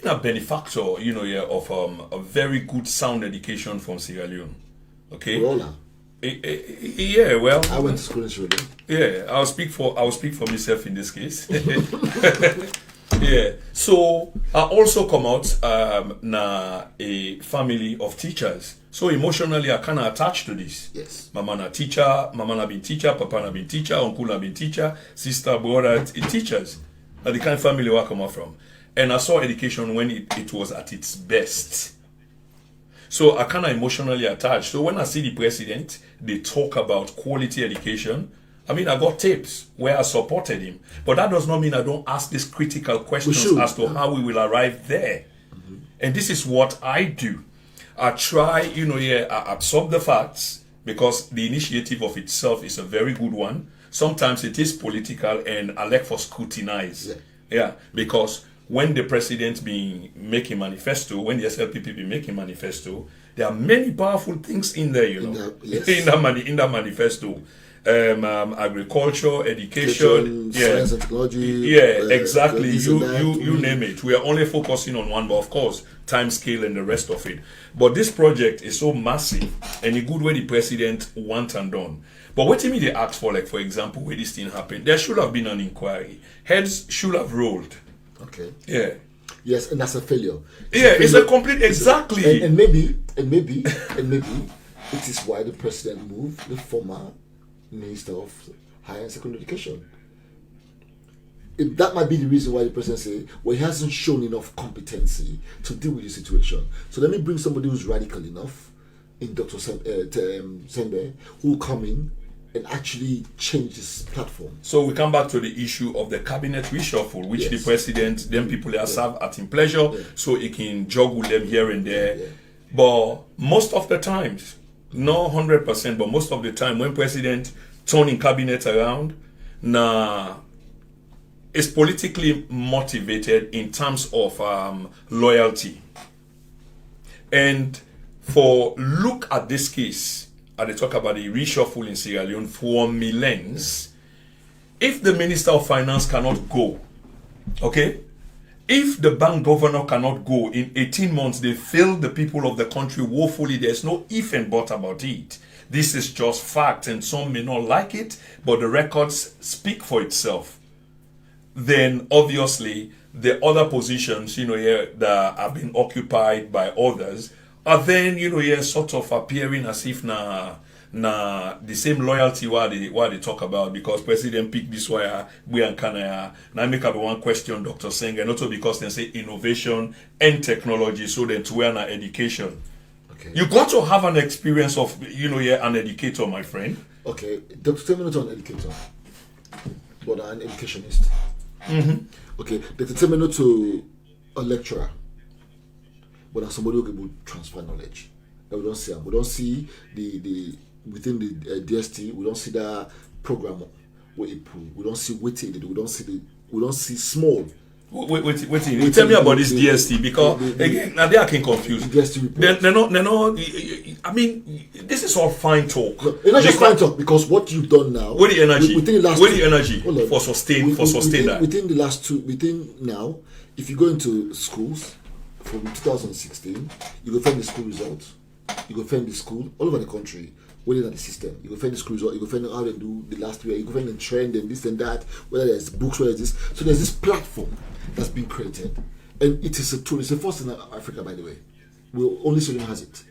I'm a benefactor, of a very good sound education from Sierra Leone. Okay. Roller. Yeah, well, I went to school in Sierra Leone. Yeah, I'll speak for myself in this case. Yeah. So I also come out na a family of teachers. So emotionally I kinda attached to this. Yes. Mama na teacher, mama na been teacher, papa na been teacher, uncle na been teacher, sister, brother, teachers. Are the kind of family where I come out from. And I saw education when it was at its best. So I kind of emotionally attached. So when I see the president, they talk about quality education. I mean, I got tapes where I supported him. But that does not mean I don't ask these critical questions as to how we will arrive there. Mm-hmm. And this is what I do. I try, I absorb the facts because the initiative of itself is a very good one. Sometimes it is political and I like for scrutinize. Yeah, because when the president be making manifesto, when the SLPP be making manifesto, there are many powerful things in there, in that manifesto. Agriculture, education, science and technology, exactly. You name it. We are only focusing on one, but of course, time scale and the rest of it. But this project is so massive and a good way the president want and done. But what they ask for, like for example, where this thing happened, there should have been an inquiry. Heads should have rolled. Okay. Yeah. Yes, and that's a failure. It's a complete exactly. And maybe it is why the president moved the former Minister of Higher and Secondary Education. That might be the reason why the president say, well, he hasn't shown enough competency to deal with the situation. So let me bring somebody who's radical enough, in Dr. Sembe, who will come in and actually change this platform. So we come back to the issue of the cabinet reshuffle, which the president, then people are served at his pleasure, so he can juggle them here and there. But most of the times, not 100%, but most of the time when president turning cabinet around, it's politically motivated in terms of loyalty. And for look at this case, and they talk about the reshuffle in Sierra Leone from my lens, if the Minister of Finance cannot go, okay, if the bank governor cannot go, in 18 months they failed the people of the country woefully. There's no if and but about it. This is just fact, and some may not like it, but the records speak for itself. Then obviously the other positions, that have been occupied by others are then, sort of appearing as if the same loyalty what they talk about, because president pick this wire we and Kanaya. Now make up one question, Dr. Seng, and also because they say innovation and technology, so then to an education. Okay. You got to have an experience of an educator, my friend. Okay, Dr. Temino not an educator, but an educationist. Mm-hmm. Okay, Dr. Temino to a lecturer, but as somebody who can transfer knowledge. And we don't see the within the DST, we don't see that program where it proved. We don't see waiting. We don't see small. Wait. Tell me about this DST, because again, now they are confused. They're not. I mean, this is all fine talk. No, it's not just fine talk, because what you've done now. Where the energy? For sustain that. Within the last within now, if you go into schools from 2016, you go find the school results. You go find the school all over the country. Within the system, you go find the school result, you go find how they do the last year, you go find the trend and this and that, whether there's books, whether there's this. So there's this platform that's been created, And it is a tool. It's the first in Africa, by the way. Only Sweden has it.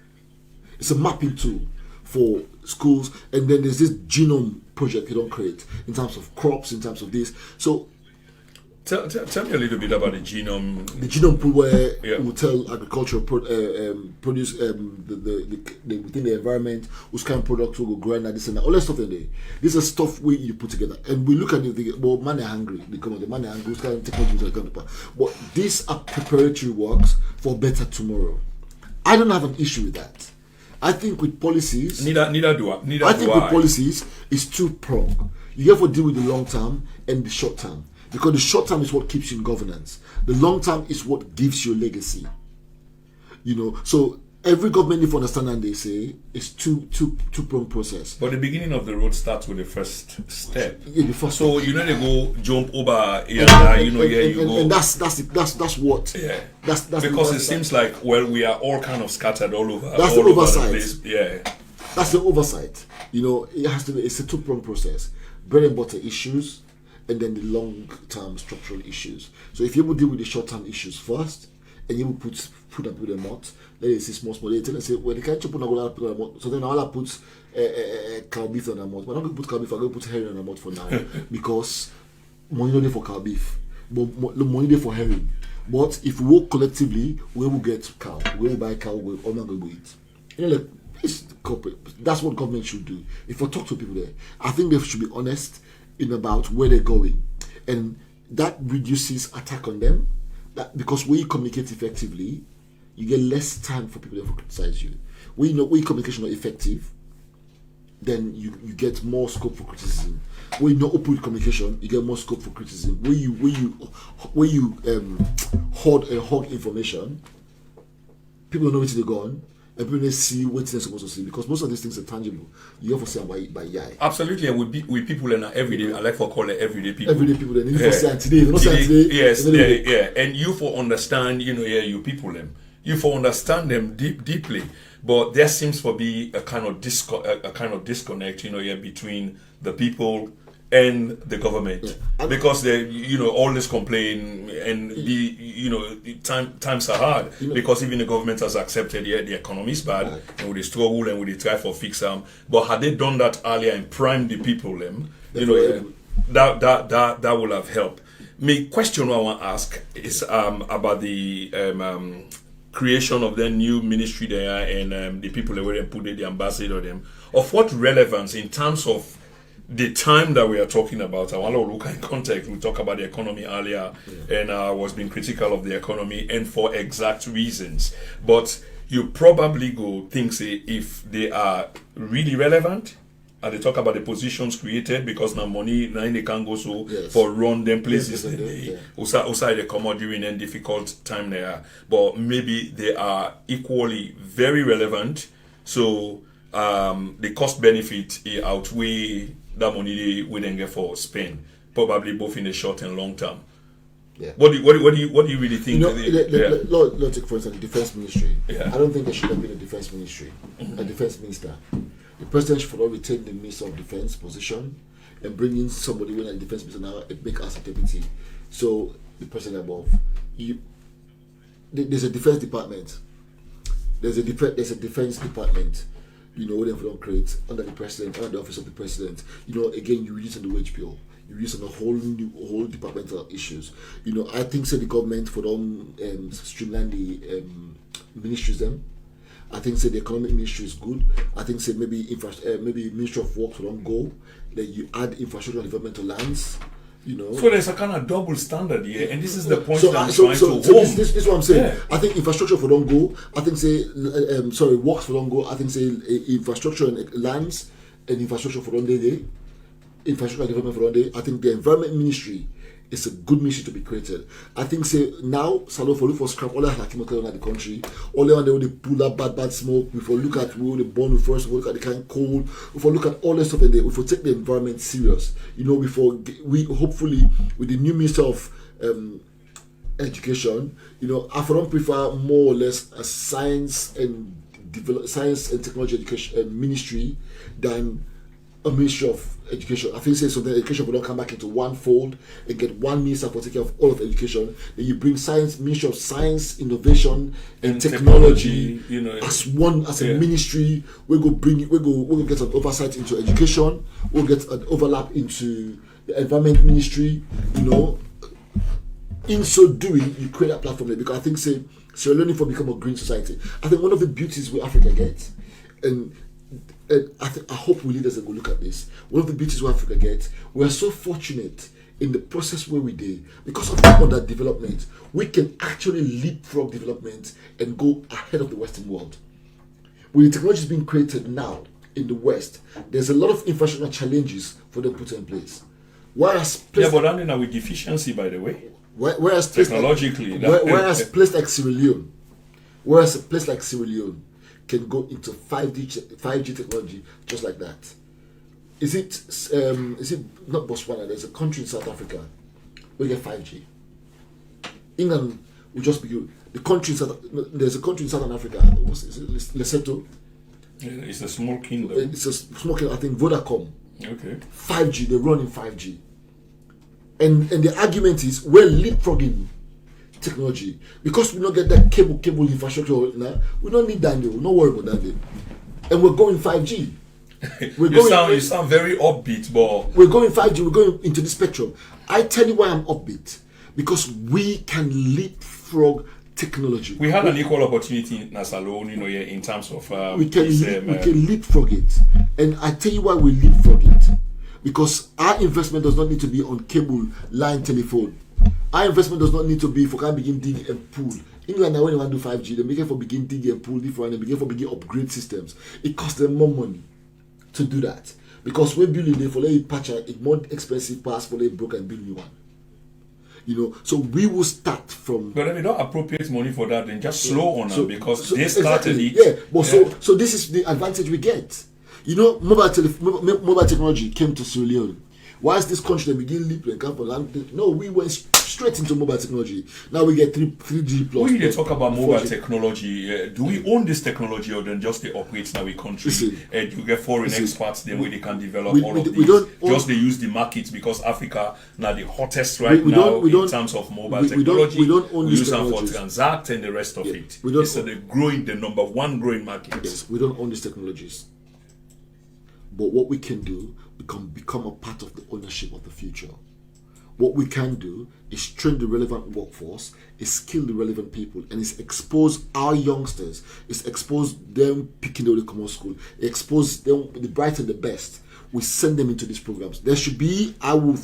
It's a mapping tool for schools. And then there's this genome project you don't create in terms of crops, in terms of this. So tell me a little bit about the genome. The genome pool where it will tell agricultural produce within the environment, which kind of products will go grind and this and that, all that stuff in there. This is stuff you put together. And we look at it, well, money hungry, the money hungry, which kind of technology will come. But these are preparatory works for better tomorrow. I don't have an issue with that. I think with policies, neither do I. With policies, it's two-pronged. You have to deal with the long term and the short term. Because the short term is what keeps you in governance. The long term is what gives you a legacy. So every government need to understand, and they say it's two-pronged process. But the beginning of the road starts with the first step. Yeah, the first so step. they go jump over here, and that's what. Yeah. That's because it seems like we are all kind of scattered all over. That's all the over oversight. The place. Yeah. That's the oversight. It has to be. It's a two-pronged process. Bread and butter issues, and then the long-term structural issues. So if you will deal with the short-term issues first, and you will put up with them out, let it say small. They tell us say, well, they can't put a mouth. So then I'll put cow beef on a mouth. But I'm going to put cow beef. I'm going to put herring on a mouth for now because money not there for cow beef, but money there for herring. But if we work collectively, we will get cow. We will buy cow. We're all not going to eat. It's corporate. That's what government should do. If I talk to people there, I think they should be honest about where they're going, and that reduces attack on them. Because when you communicate effectively, you get less time for people to criticize you. When communication is not effective, then you get more scope for criticism. When you're not open with communication, you get more scope for criticism. When you hog information, people don't know where to go on. And people see what they're supposed to see, because most of these things are tangible. You have to see them by eye. Absolutely, and with people in everyday, I like to call it everyday people. Everyday people, then you for say today. Yes, yeah, and you for understand, you people them. You for understand them deeply, but there seems to be a kind of disconnect, between the people and the government, because they, always complain, and times are hard, because even the government has accepted, the economy is bad, and we struggle and we try for fix them. But had they done that earlier and primed the people, that would have helped. My question I want to ask is about the creation of the new ministry there, and the people that were put the ambassador them, of what relevance in terms of the time that we are talking about. I want to look in context. We talked about the economy earlier, and I was being critical of the economy, and for exact reasons. But you probably go think, say, if they are really relevant, and they talk about the positions created, because now money now they can go for run them places outside they come out during a difficult time there. But maybe they are equally very relevant. So the cost benefit outweigh that money we then get for Spain, probably both in the short and long term. Yeah. What do you really think? Let's take for instance the defense ministry. Yeah. I don't think there should have been a defense ministry, a defense minister. The president should already retain the minister of defense position and bring in somebody when a defense minister now and make us a deputy. So the president above, there's a defense department. There's a defense department. What they don't create under the president, under the office of the president. Again, you reduce on the wage bill, you reduce on the whole departmental issues. I think the government for them streamline the ministries them. I think the economic ministry is good. I think maybe Ministry of Works for them go. Then you add infrastructure and development to lands. So there's a kind of double standard here, and this is the point that I'm trying to warn. This is what I'm saying. Yeah. I think infrastructure for don't go. I think works for don't go. I think infrastructure and lands and infrastructure for don't day. Infrastructure and development for don't day. I think the environment ministry is a good ministry to be created. I think now SALONE for look for scrap all that chemical in the country. All the one they pull that bad smoke. We for look at where they burn first. We look at the kind of coal. We for look at all that stuff, and we for take the environment serious. We hopefully with the new minister of education, I for don't prefer more or less a science and technology education ministry than a ministry of education. I think say so the education will not come back into one fold and get one minister for taking care of all of education. Then you bring science, Ministry of Science, Innovation and Technology, as one as a ministry. We go get an oversight into education. We'll get an overlap into the Environment Ministry. In so doing, you create a platform there, because I think say Sierra Leone for become a green society. I think one of the beauties we Africa gets, and I hope we leaders will look at this. One of the beauties we Africa gets, we are so fortunate in the process where we did, because of that development, we can actually leapfrog development and go ahead of the Western world. With the technology being created now in the West, there's a lot of infrastructure challenges for them to put in place. Whereas but then with deficiency, by the way. Whereas technologically, whereas place like Sierra Leone, can go into 5G technology just like that. Is it not Botswana? There's a country in South Africa we get 5G. England will just be the country. There's a country in Southern Africa. Is it Lesotho? It's a small kingdom. It's a small kingdom. I think Vodacom. Okay. 5G. They run in 5G. And the argument is we're leapfrogging technology because we don't get that cable infrastructure now. We don't need that. No worry about that. And we're going 5G. You sound very upbeat, but we're going 5G. We're going into the spectrum. I tell you why I'm upbeat, because we can leapfrog technology. We had an equal opportunity in SALONE, in terms of we can leapfrog it, and I tell you why we leapfrog it. Because our investment does not need to be on cable line telephone. Our investment does not need to be for can begin dig and pull. England now when they want to do 5G, they make it for begin dig and pull different, and begin upgrade systems. It costs them more money to do that. Because we're building it for a patch it more expensive pass for a broke and build new one. So we will start from. But if we don't appropriate money for that, then just slow on them, because they started it. Yeah, but so this is the advantage we get. Mobile technology came to Sierra Leone. Why is this country that begin leaping? No, we went straight into mobile technology. Now we get 3G plus. When you talk about mobile technology, do we own this technology, or then just they operate now in country? And you get foreign experts then where they can develop all of these. They use the markets, because Africa now the hottest now in terms of mobile technology. We don't own this use them for transact and the rest of it. It's the number one growing market. Yes, we don't own these technologies. But what we can do, we can become a part of the ownership of the future. What we can do is train the relevant workforce, is skill the relevant people, and is expose our youngsters, is expose them picking the common school, expose them the bright and the best. We send them into these programs. There should be, I will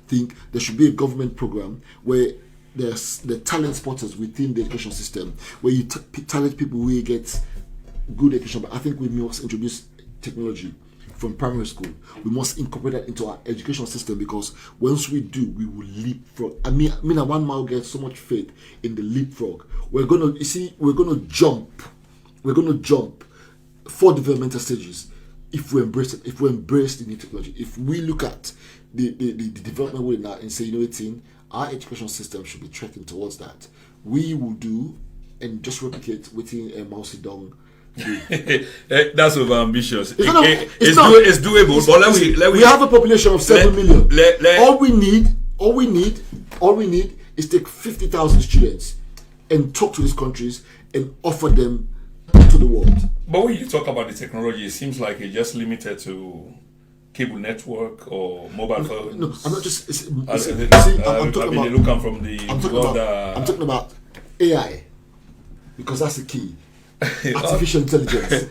think there should be a government program where there's the talent spotters within the education system, where you talent people who get good education. But I think we must introduce technology from primary school. We must incorporate that into our education system, because once we do, we will leapfrog. I mean, one man gets so much faith in the leapfrog. We're gonna jump 4 developmental stages if we embrace it. If we embrace the new technology, if we look at the development we're now and say, our education system should be tracking towards that. We will do and just replicate within a Mao Zedong. That's over ambitious. It's doable. But we have a population of 7 million. All we need is take 50,000 students and talk to these countries and offer them to the world. But when you talk about the technology, it seems like it's just limited to cable network or mobile phones. No, I'm not just. I'm talking about AI, because that's the key. Artificial intelligence.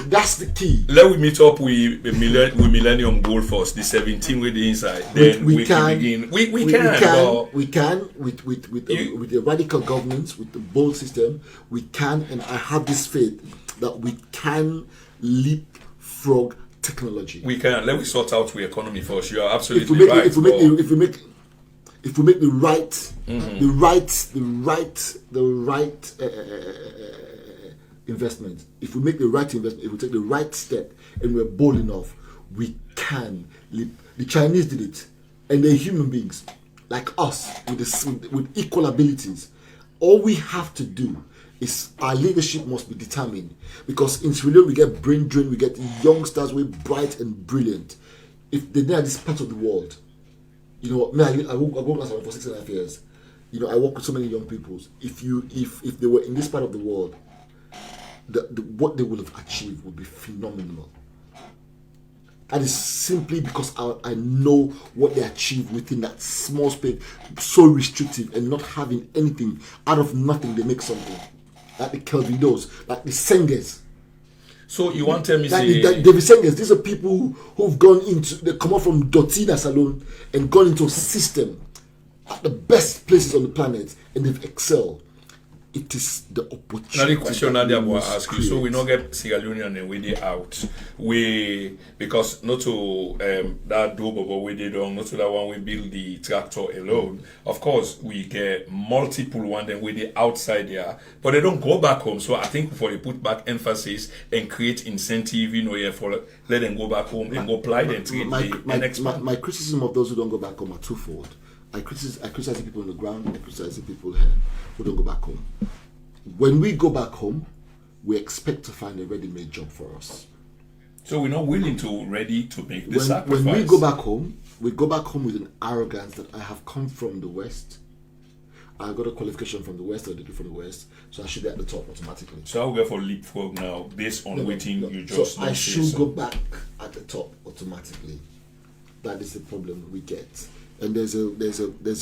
That's the key. Let we meet up with Millennium Goal first, the 17 with the inside. Then we can begin. We can with the radical governance, with the bold system. We can, and I have this faith that we can leapfrog technology. We can. Let me sort out the economy first. You are absolutely right. If we make the right investment, if we make the right investment, if we take the right step, and we're bold enough, we can leap. The Chinese did it, and they're human beings like us with equal abilities. All we have to do is our leadership must be determined, because in Sierra Leone we get brain drain, we get youngsters, we're bright and brilliant. if they're at this part of the world, you know, I work as a for 6.5 years. You know, I work with so many young people. If they were in this part of the world, what they would have achieved would be phenomenal. And it's simply because I know what they achieve within that small space, so restrictive, and not having anything. Out of nothing, they make something. Like the Kelvin Does, like the Sengers. So you want to tell me, David Sengers, these are people who've they come up from Dotina Salone and gone into a system at the best places on the planet, and they've excelled. It is the opportunity. Now the question Nadia will ask you, so we not get Sierra Leone and we they out. Because not to that dobo, but we did not to that one we build the tractor alone. Of course, we get multiple one then we the outside there, but they don't go back home. So I think for they put back emphasis and create incentive, you know, for let them go back home and go apply them to my criticism of those who don't go back home are twofold. I criticize the people on the ground, I criticize the people here who don't go back home. When we go back home, we expect to find a ready-made job for us. So we're not willing to ready to make the sacrifice. When we go back home with an arrogance that I have come from the West. I got a qualification from the West or a degree from the West, so I should be at the top automatically. So I'll go for leapfrog now, based on waiting you just. So I should go back at the top automatically. That is the problem we get. And there's a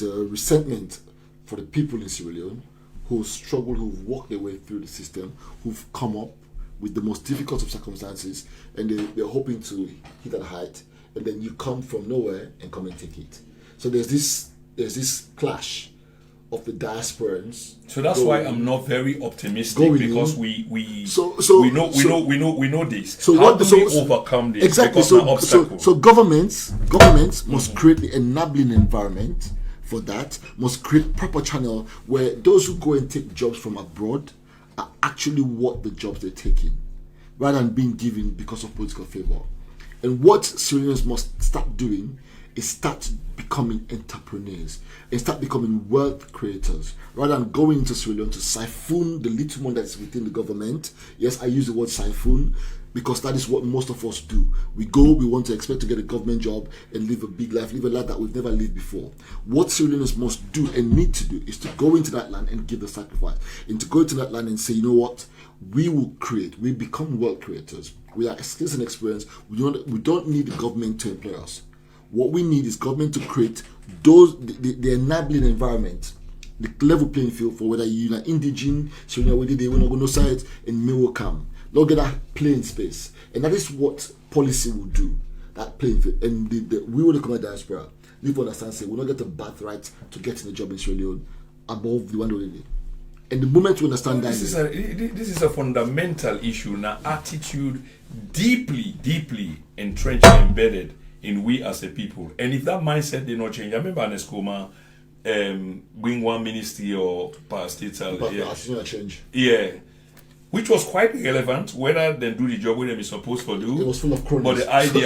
resentment for the people in Sierra Leone who struggle, who've walked their way through the system, who've come up with the most difficult of circumstances, and they're hoping to hit that height, and then you come from nowhere and come and take it. So there's this clash of the diasporans. So that's why I'm not very optimistic, because we know this. So how do we overcome this? Exactly. So governments must create the enabling environment for that. Must create proper channel where those who go and take jobs from abroad are actually what the jobs they're taking, rather than being given because of political favor. And what Syrians must start doing is start becoming entrepreneurs and start becoming wealth creators, rather than going into Sierra Leone to siphon the little money that's within the government. Yes, I use the word siphon because that is what most of us do. We go, we want to expect to get a government job and live a big life, live a life that we've never lived before. What Sierra Leoneans must do and need to do is to go into that land and give the sacrifice, and to go into that land and say, you know what, we will create, we become wealth creators. We are skills and experience. We don't need the government to employ us. What we need is government to create the enabling environment, the level playing field for whether you're an indigenous, so whether they want to go no side and me will come. Not get that playing space, and that is what policy will do. That playing field, and we will come at diaspora. Live understand, say we will not get the birthright to get in a job in Sierra Leone above the one already. And the moment we understand that, this is a fundamental issue. Now, attitude deeply entrenched, embedded in we as a people. And if that mindset did not change, I remember Prince Kroma bring one ministry or parastatal change. Yeah. Which was quite relevant, whether they do the job where they're supposed to do. It was full of cronies. But the idea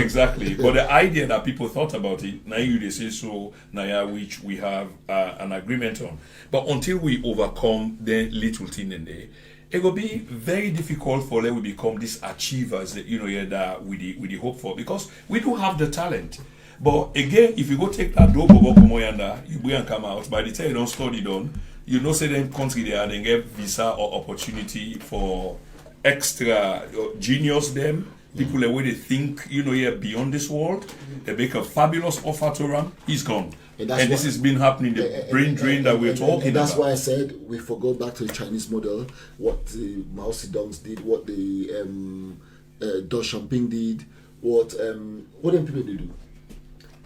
exactly. But the idea that people thought about it, now you they say so, now which we have an agreement on. But until we overcome the little thing in there, it will be very difficult for them to become these achievers, that we hope for, because we do have the talent. But again, if you go take that dope of Okomoyanda, you go and come out, by the time you don't study done, you know, say them country there, they get visa or opportunity for extra genius them, people the way they think, beyond this world, they make a fabulous offer to them, he's gone. And this has been happening, the brain drain that we're talking about. And that's why I said we forgot back to the Chinese model, what the Mao Zedong did, what the Deng Xiaoping did, what them people they do.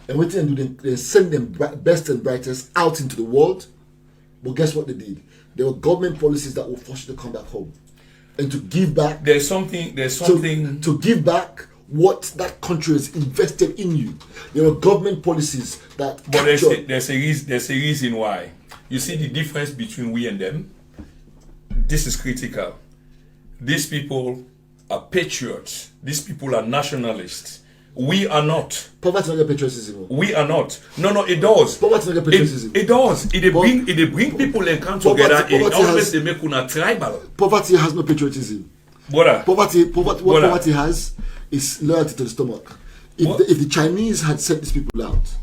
And what they do, they send them best and brightest out into the world. But guess what they did? There were government policies that will force you to come back home and to give back. There's something to give back what that country has invested in you. There were government policies that. But there's a reason why. You see the difference between we and them. This is critical. These people are patriots. These people are nationalists. We are not. Poverty not get patriotism. We are not. No, it does. Poverty not get patriotism. It does. It bring people and come together. It always they make una tribal. Poverty has no patriotism. What poverty has is loyalty to the stomach. if the Chinese had sent these people out,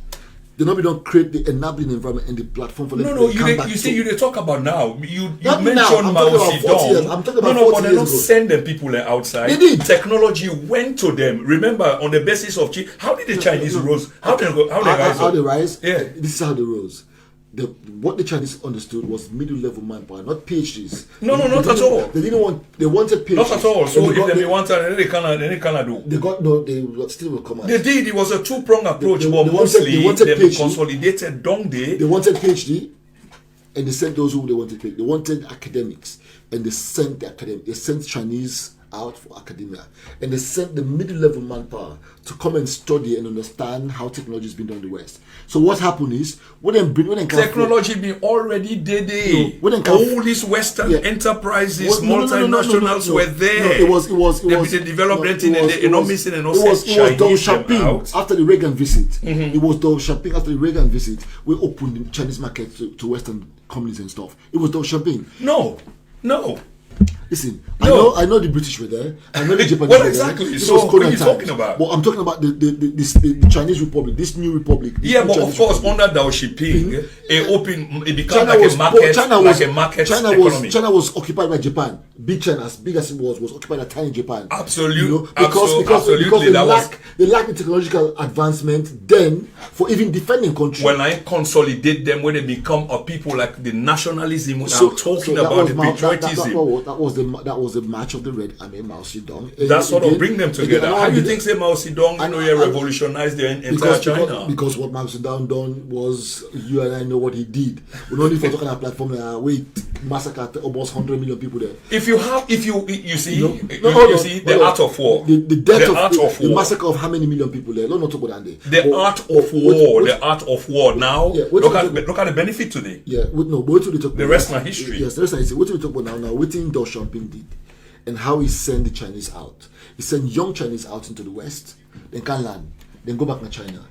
they don't create the enabling environment and the platform for them to come back. You talk about now. You Not mentioned now, I'm Mao talking about 40 years. Zedong. I'm talking about No, 40 but they years don't ago. send them people outside. They did. Technology went to them. Remember, on the basis of how did the Chinese rise? How they rise? How they rise? Yeah. This is how they rose. What the Chinese understood was middle-level manpower, not PhDs. No, not at all. They wanted PhDs. Not at all. So if they wanted, then they cannot do. They still will come out. They did. It was a two-pronged approach, but they mostly wanted they PhD. consolidated Dongdae. They wanted PhD, and they sent those who they wanted PhD. They wanted academics, and they sent the academic. They sent Chinese out for academia, and they sent the middle-level manpower to come and study and understand how technology has been done in the West. So what happened is when technology been already there. All these Western enterprises, multinationals were there. It was they developed anything and they're not missing and also it was Deng Xiaoping after the Reagan visit. It was Deng Xiaoping after the Reagan visit. We opened the Chinese market to Western companies and stuff. It was Deng Xiaoping. No. Listen, I know the British were there. I know the Japanese well, were exactly. there. This So was what are you times. talking about? Well, I'm talking about the Chinese Republic, this new republic. But of course, under Deng Xiaoping, it became like a market economy. China was occupied by Japan. Big China, as big as it was occupied by tiny Japan. Absolutely. Because they lack the technological advancement then for even defending countries. When I consolidate them, when they become a people like the nationalism, I'm talking about the patriotism. That was the march of the Red Army, Mao Zedong. That sort of bring them together. How do you think Mao Zedong revolutionized the entire China? Because what Mao Zedong done was, you and I know what he did. We don't need to talk on a platform massacred almost 100 million people there. You see the art of war. The massacre of how many million people there? Let's not talk about that. The art of war. Now look at the benefit today. The rest of history. Yes, the rest of history. What we talk about now? What Deng Xiaoping did, and how he sent the Chinese out. He sent young Chinese out into the West. Then can land. Then go back to China.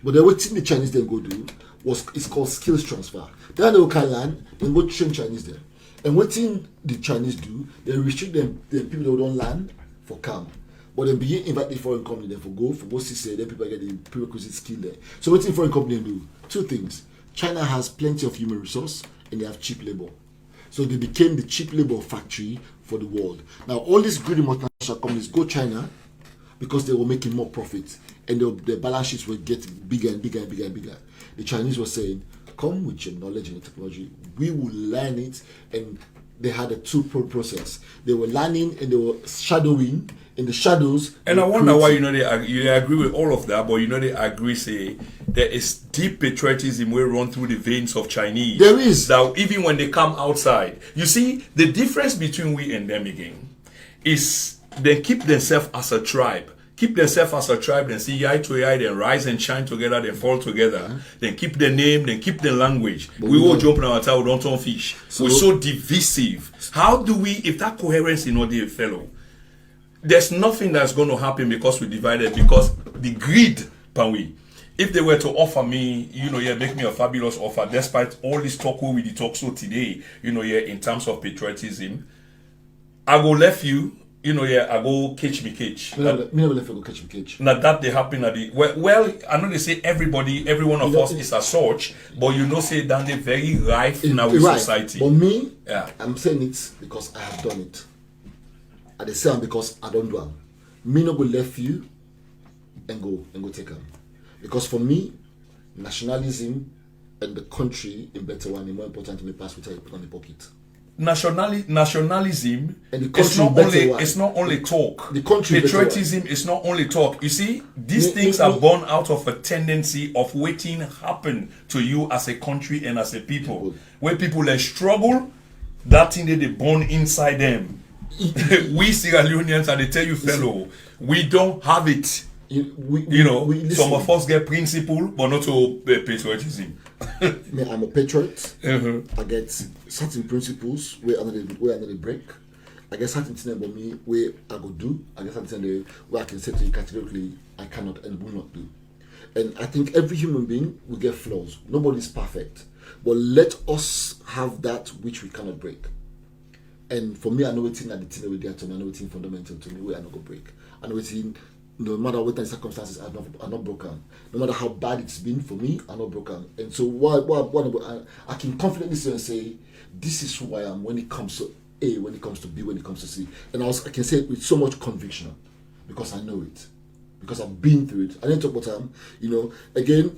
But then what the Chinese then go do it's called skills transfer. Then they can land. Then go train Chinese there. And what the Chinese do, they restrict them people that don't land for camp. But then begin invite the foreign company then for what she say, then people get the prerequisite skill there. So what the foreign company do? Two things. China has plenty of human resource and they have cheap labor. So they became the cheap labor factory for the world. Now all these greedy multinational companies go China because they were making more profit and their balance sheets will get bigger and bigger and bigger and bigger. The Chinese were saying, come with your knowledge and your technology, we will learn it. And they had a two-pro process. They were learning and they were shadowing in the shadows. And I wonder why they agree with all of that, but they agree say there is deep patriotism will run through the veins of Chinese. There is. That even when they come outside, you see the difference between we and them again is they keep themselves as a tribe. Keep themselves as a tribe, then see eye to eye, then rise and shine together, then fall together, then keep the name, then keep the language. But we all jump in our tower, don't turn fish. We're so divisive. How do we, if that coherence is not there, fellow, there's nothing that's going to happen because we divided, because the greed, Panwi. If they were to offer me, make me a fabulous offer, despite all this talk we did talk so today, in terms of patriotism, I will left you. I go catch me catch. Me never left go catch me catch. Now that they happen at the well, I know they say every one of us is as such, but say that they very rife now in society. But me, I'm saying it because I have done it. I dey say because I don't do it. Me no go left you and go take them. Because for me, nationalism and the country in better one is more important to me pass which I put on the pocket. Nationalism it's not only talk. The country patriotism is not only talk. You see, these things are born out of a tendency of waiting happen to you as a country and as a people. Where people struggle, that thing that they born inside them. We Sierra Leoneans, and they tell you, fellow, we don't have it. Some of us get principle, but not to patriotism. I'm a patriot. I get certain principles where another break. I get certain things about me where I go do. I get certain things where I can say to you categorically, I cannot and will not do. And I think every human being will get flaws. Nobody's perfect. But let us have that which we cannot break. And for me, I know it's in the thing with there to me. I know it's in fundamental to me where I not go break. I know it's in no matter what the circumstances, are not broken. No matter how bad it's been for me, I'm not broken. And so I can confidently say and say, this is who I am when it comes to A, when it comes to B, when it comes to C. And I can say it with so much conviction because I know it. Because I've been through it. I didn't talk about again,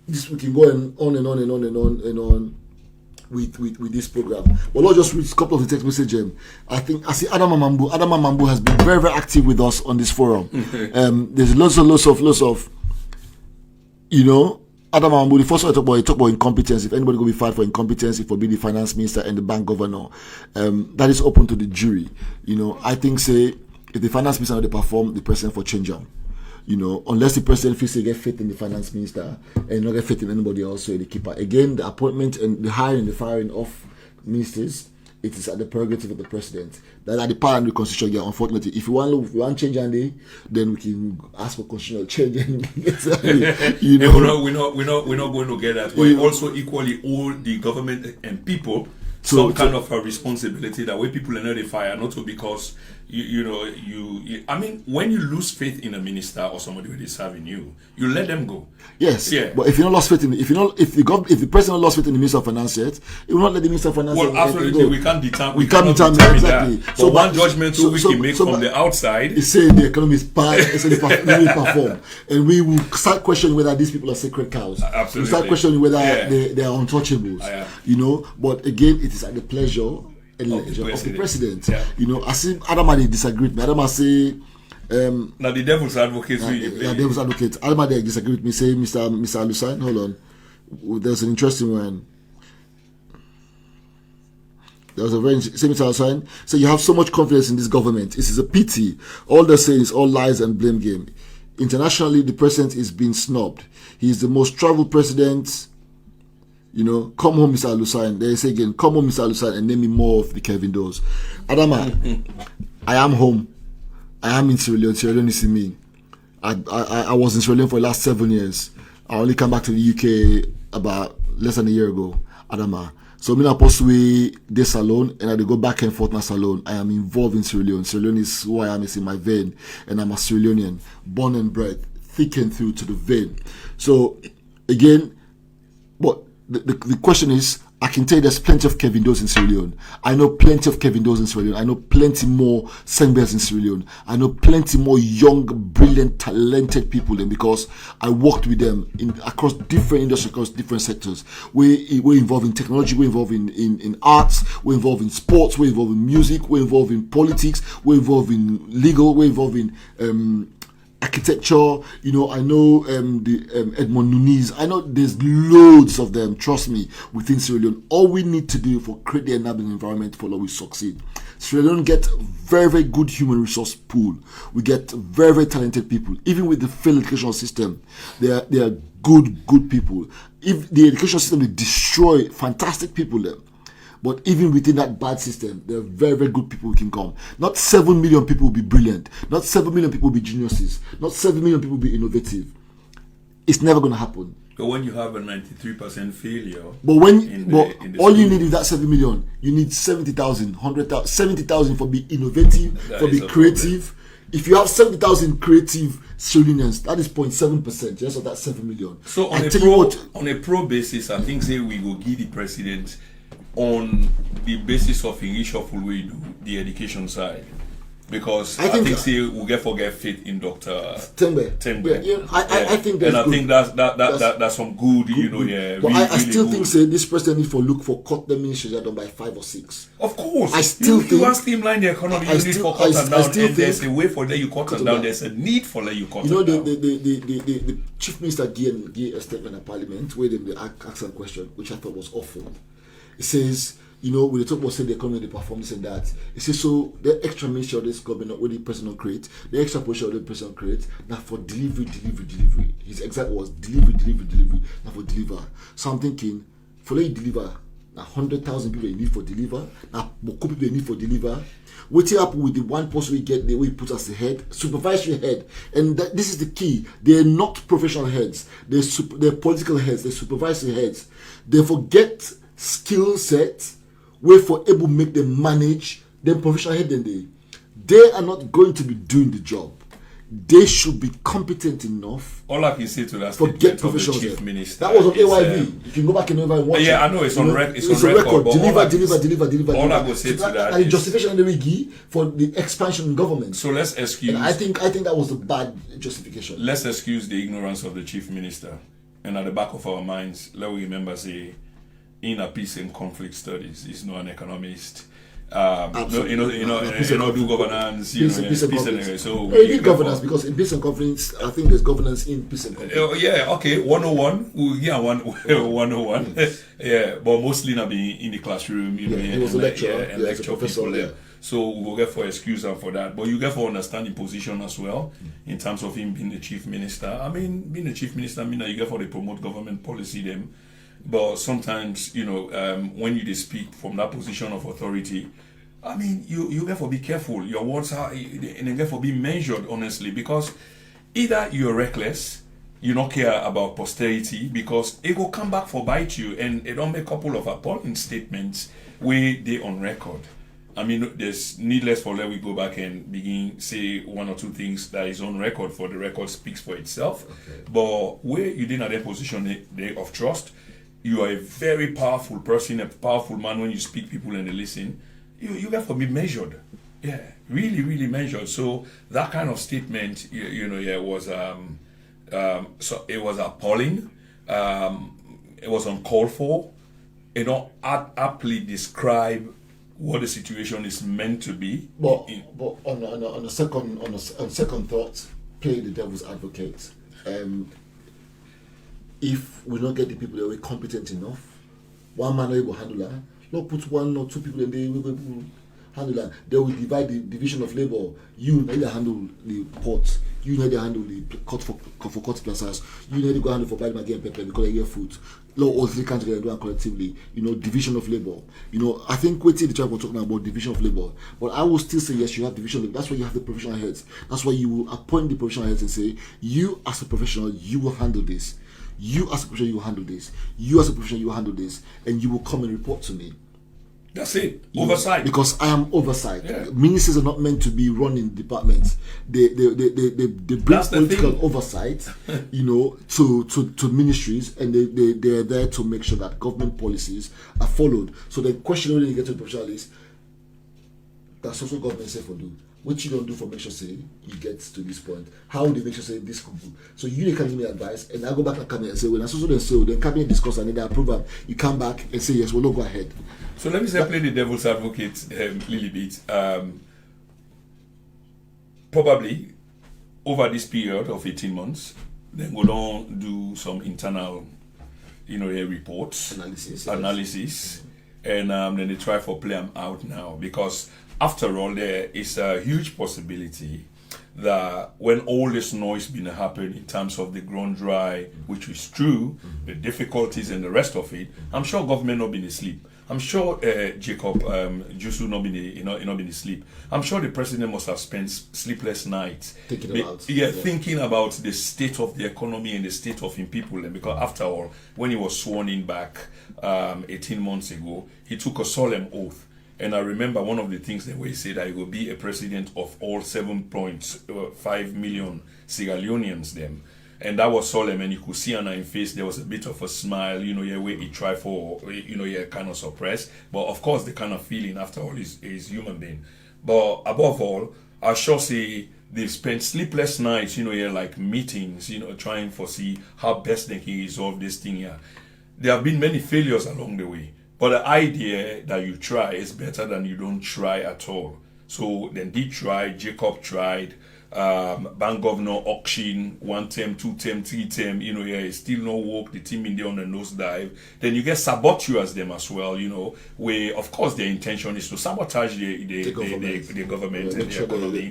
we can go on and on with this program. But Lord, just read a couple of the text messages. I think I see Adam Mambu has been very, very active with us on this forum. There's lots of Adam Mambu, the first one I talk about incompetence. If anybody will be fired for incompetence, it will be the finance minister and the bank governor. That is open to the jury. I think say if the finance minister they perform, the president for change them. Unless the president feels they get faith in the finance minister and not get faith in anybody else, so the keeper. Again, the appointment and the hiring and the firing of ministers, it is at the prerogative of the president. That are the part of the constitution. Yeah, unfortunately, if you want change Andy, then we can ask for constitutional change. We're not going to get that. We also equally owe the government and people some kind of a responsibility. That way, people are not fired, not because. I mean, when you lose faith in a minister or somebody who is serving you let them go. Yes. Yeah. But if you not lost faith if the president lost faith in the minister of finance yet, he will not let the minister of finance. Well, absolutely, we can't determine. We can't determine exactly. That. So one judgment we can make from the outside is saying the economy is bad, they perform, and we will start questioning whether these people are sacred cows. Absolutely. We start questioning whether they are untouchables. But again, it is at the pleasure of the president. I see Adama disagree with me. Adama say now the devil's advocate devil's advocate. Adama they disagree with me, say Mr. Alusine, hold on. There's an interesting one. There was a very say Mr. Alusine, so you have so much confidence in this government. It is a pity. All they say is all lies and blame game. Internationally, the president is being snubbed. He is the most traveled president. Come home, Mr. Alusine. They say again, come home, Mr. Alusine, and name me more of the Kevin Does. Adama, I am home. I am in Sierra Leone. Sierra Leone is in me. I was in Sierra Leone for the last 7 years. I only came back to the UK about less than a year ago. Adama. So I'm supposed to be this SALONE, and I go back and forth in SALONE. I am involved in Sierra Leone. Sierra Leone is who I am. It's in my vein, and I'm a Sierra Leonean, born and bred, thick and through to the vein. So again, but the question is, I can tell you there's plenty of Kevin Does in Sierra Leone. I know plenty of Kevin Does in Sierra Leone. I know plenty more Sengbers in Sierra Leone. I know plenty more young, brilliant, talented people then, because I worked with them across different industries, across different sectors. We're involved in technology, we're involved in arts, we're involved in sports, we're involved in music, we're involved in politics, we're involved in legal, we're involved in architecture. I know the Edmond Nunes. I know there's loads of them, trust me, within Sierra Leone. All we need to do for create the enabling environment for we succeed. Sierra Leone get very, very good human resource pool. We get very, very talented people. Even with the failed educational system, they are good people. If the educational system will destroy fantastic people there, but even within that bad system, there are very, very good people who can come. Not 7 million people will be brilliant. Not 7 million people will be geniuses. Not 7 million people will be innovative. It's never going to happen. But when you have a 93% failure, all you need is that 7 million. You need 70,000, 100,000, 70,000 for being innovative, for being creative. Problem. If you have 70,000 creative Sierra Leoneans, that is 0.7%. Just of that 7 million. So on a pro basis, I think say we will give the president on the basis of in reshuffle we do the education side, because I think say we'll forget faith in Dr. Tembe. Yeah, I think that's and I think that's some good, But I still think say this president need for look for cut the ministries are done by 5 or 6. Of course, I still think you want streamline the economy. You need for cut them down, and there's a way for let you cut them down. There's a need for let you cut them down. The chief minister gave a statement at Parliament where they asked a question which I thought was awful. It says, when they talk about say the economy, they perform this and that. It says, so the extra ministry of this government, what the president create, the extra position of the president create, now for delivery. His exact was delivery, now for deliver. So I'm thinking, for let you deliver, now 100,000 people you need for deliver, now more people you need for deliver. What happen with the one person we get, the way he puts us the head, supervisory head, and this is the key. They're not professional heads. They're political heads. They're supervisory heads. They forget skill set where for able make them manage them professional head. Then they are not going to be doing the job. they should be competent enough. All I can say to that forget statement of the professionals. chief minister. That was on AYV. You can go back and watch yeah, it. I know it's You on know, record. It's on record. but Deliver. All I will say to that and the is, justification that we give for the expansion in government. so let's excuse. And I think that was a bad justification. Let's excuse the ignorance of the chief minister, and at the back of our minds, let we remember say, in a peace and conflict studies, he's not an economist. Do governance, peace and so he did governance because in peace and conflict, I think there's governance in peace and conflict. Yeah, okay, 101. Yeah, 101. Yeah, but mostly not being in the classroom, he was a lecturer, and lecture people there. So we will get for excuse and for that, but you get for understanding position as well in terms of him being the chief minister. I mean, being the chief minister, I mean that you get for the promote government policy them. But sometimes, when you speak from that position of authority, I mean, you have to be careful. Your words are, and you have to be measured, honestly, because either you're reckless, you don't care about posterity, because it will come back for bite you, and it don't make a couple of appalling statements where they on record. I mean, there's needless for let we go back and begin say one or two things that is on record, for the record speaks for itself. Okay. But where you didn't have that position of trust, you are a very powerful person, a powerful man. When you speak, people and they listen. You have to be measured. Yeah, really, really measured. So that kind of statement, was so it was appalling. It was uncalled for. Aptly describe what the situation is meant to be. But on second thought, play the devil's advocate. If we don't get the people that were competent enough, one man will handle that. Not put one or two people in there will handle that. They will divide the division of labor. You need to handle the port. You need to handle the cut for cut plazas. You need to go handle for bad again pepper because they get food. All three countries are doing collectively. Division of labor. I think we the tribe was talking about division of labor. But I will still say yes, you have division of labor. That's why you have the professional heads. That's why you will appoint the professional heads and say, you as a professional, you will handle this. You as a professional, you will handle this. You as a professional, you will handle this, and you will come and report to me. That's it. Oversight. Because I am oversight. Yeah. Ministers are not meant to be running departments. They bring political oversight, to ministries, and they are there to make sure that government policies are followed. So the question when you get to the professional is, that's also government say for do. What you don't do for make sure say you get to this point. How they make sure say this could do. So you can give me advice, and I go back to cabinet and say, when I also then say, then cabinet discuss and then they approve it. You come back and say yes, well, no, go ahead. So let me say, play the devil's advocate a little bit. Probably over this period of 18 months, then we don't do some internal, reports, analysis, and then they try for play them out now, because after all, there is a huge possibility that when all this noise been happening in terms of the ground dry, which is true, the difficulties and the rest of it, I'm sure government not been asleep. I'm sure Jacob Jusu not been asleep. I'm sure the president must have spent sleepless nights thinking about the state of the economy and the state of his people. And because after all, when he was sworn in back 18 months ago, he took a solemn oath. And I remember one of the things that we say that he will be a president of all 7.5 million Sierra Leoneans them. And that was solemn, and you could see on his face there was a bit of a smile, where he tried for, kind of suppressed. But of course, the kind of feeling after all is human being. But above all, I sure say they've spent sleepless nights, like meetings, trying to see how best they can resolve this thing here. There have been many failures along the way. But the idea that you try is better than you don't try at all. So then they tried, Jacob tried, bank governor auction, 1 term, 2 term, 3 term, it's still no work, the team in there on the nosedive. Then you get saboteurs them as well, where of course their intention is to sabotage the government and the economy.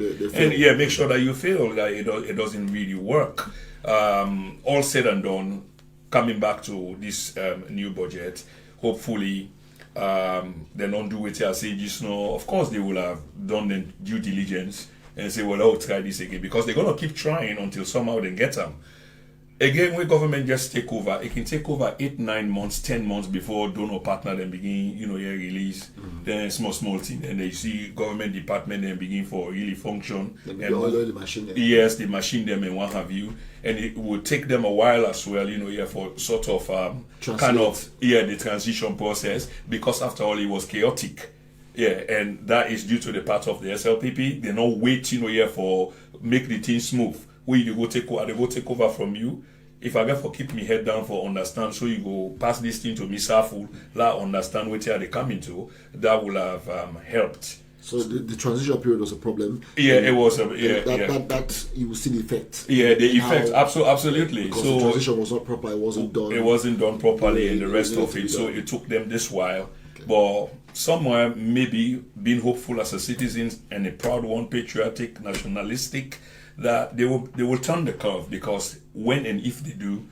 Make sure that you fail, that it doesn't really work. All said and done, coming back to this new budget, hopefully, they don't do it as say just now. Of course, they will have done the due diligence and say, well, I'll try this again, because they're going to keep trying until somehow they get them. Again, when government just take over, it can take over 8, 9 months, 10 months before donor partner then begin, release. Then small thing, and they see government department then begin for really function. And the machine. Yes, the machine them and what have you, and it will take them a while as well, for sort of the transition process, because after all it was chaotic. Yeah, and that is due to the part of the SLPP. They not wait, for make the thing smooth. Where you go take over, they go take over from you. If I get for keep me head down for understand, so you go pass this thing to me, Saful, la understand what they come into, that will have helped. So the transition period was a problem. Yeah, it was that you will see the effect. Yeah, the effect, absolutely. Because so the transition was not proper, it wasn't done. It wasn't done properly, and the rest of it. So it took them this while. Okay. But somewhere, maybe being hopeful as a citizen and a proud one, patriotic, nationalistic, that they will turn the curve, because when and if they do,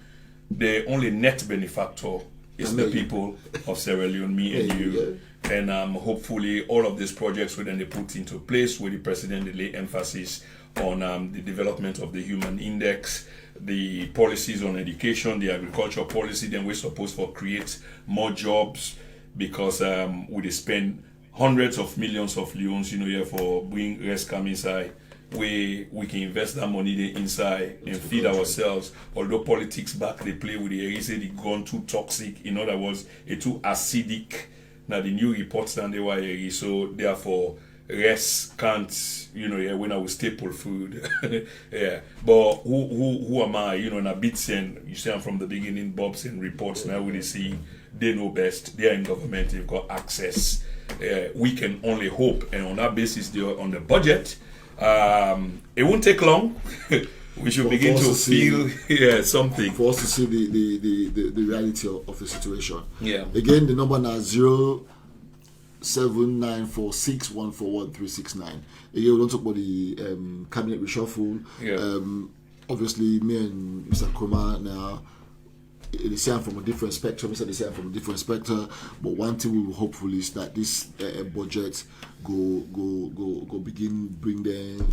the only net benefactor is the people of Sierra Leone, me and you. And hopefully all of these projects will then be put into place, where the president will lay emphasis on the development of the human index, the policies on education, the agriculture policy. Then we're supposed to create more jobs, because we spend hundreds of millions of leones, for bringing rest come inside. We can invest that money there inside and feed ourselves. Although politics back they play with the area, say they gone too toxic. In other words, it too acidic. Now the new reports down there were so therefore rest can't, when I will staple food. Yeah. But who am I? In a bit saying, you see I'm from the beginning, Bob's and reports now we see they know best. They are in government, they've got access. We can only hope, and on that basis they're on the budget. It won't take long. We should begin to feel something. For us to see the reality of the situation. Yeah. Again, the number now 07946141369. Again, we don't talk about the cabinet reshuffle. Yeah. Obviously, me and Mr. Kroma now, they say I'm from a different spectrum. They say I'm from a different spectrum. But one thing we will hopefully is that this budget go begin bring them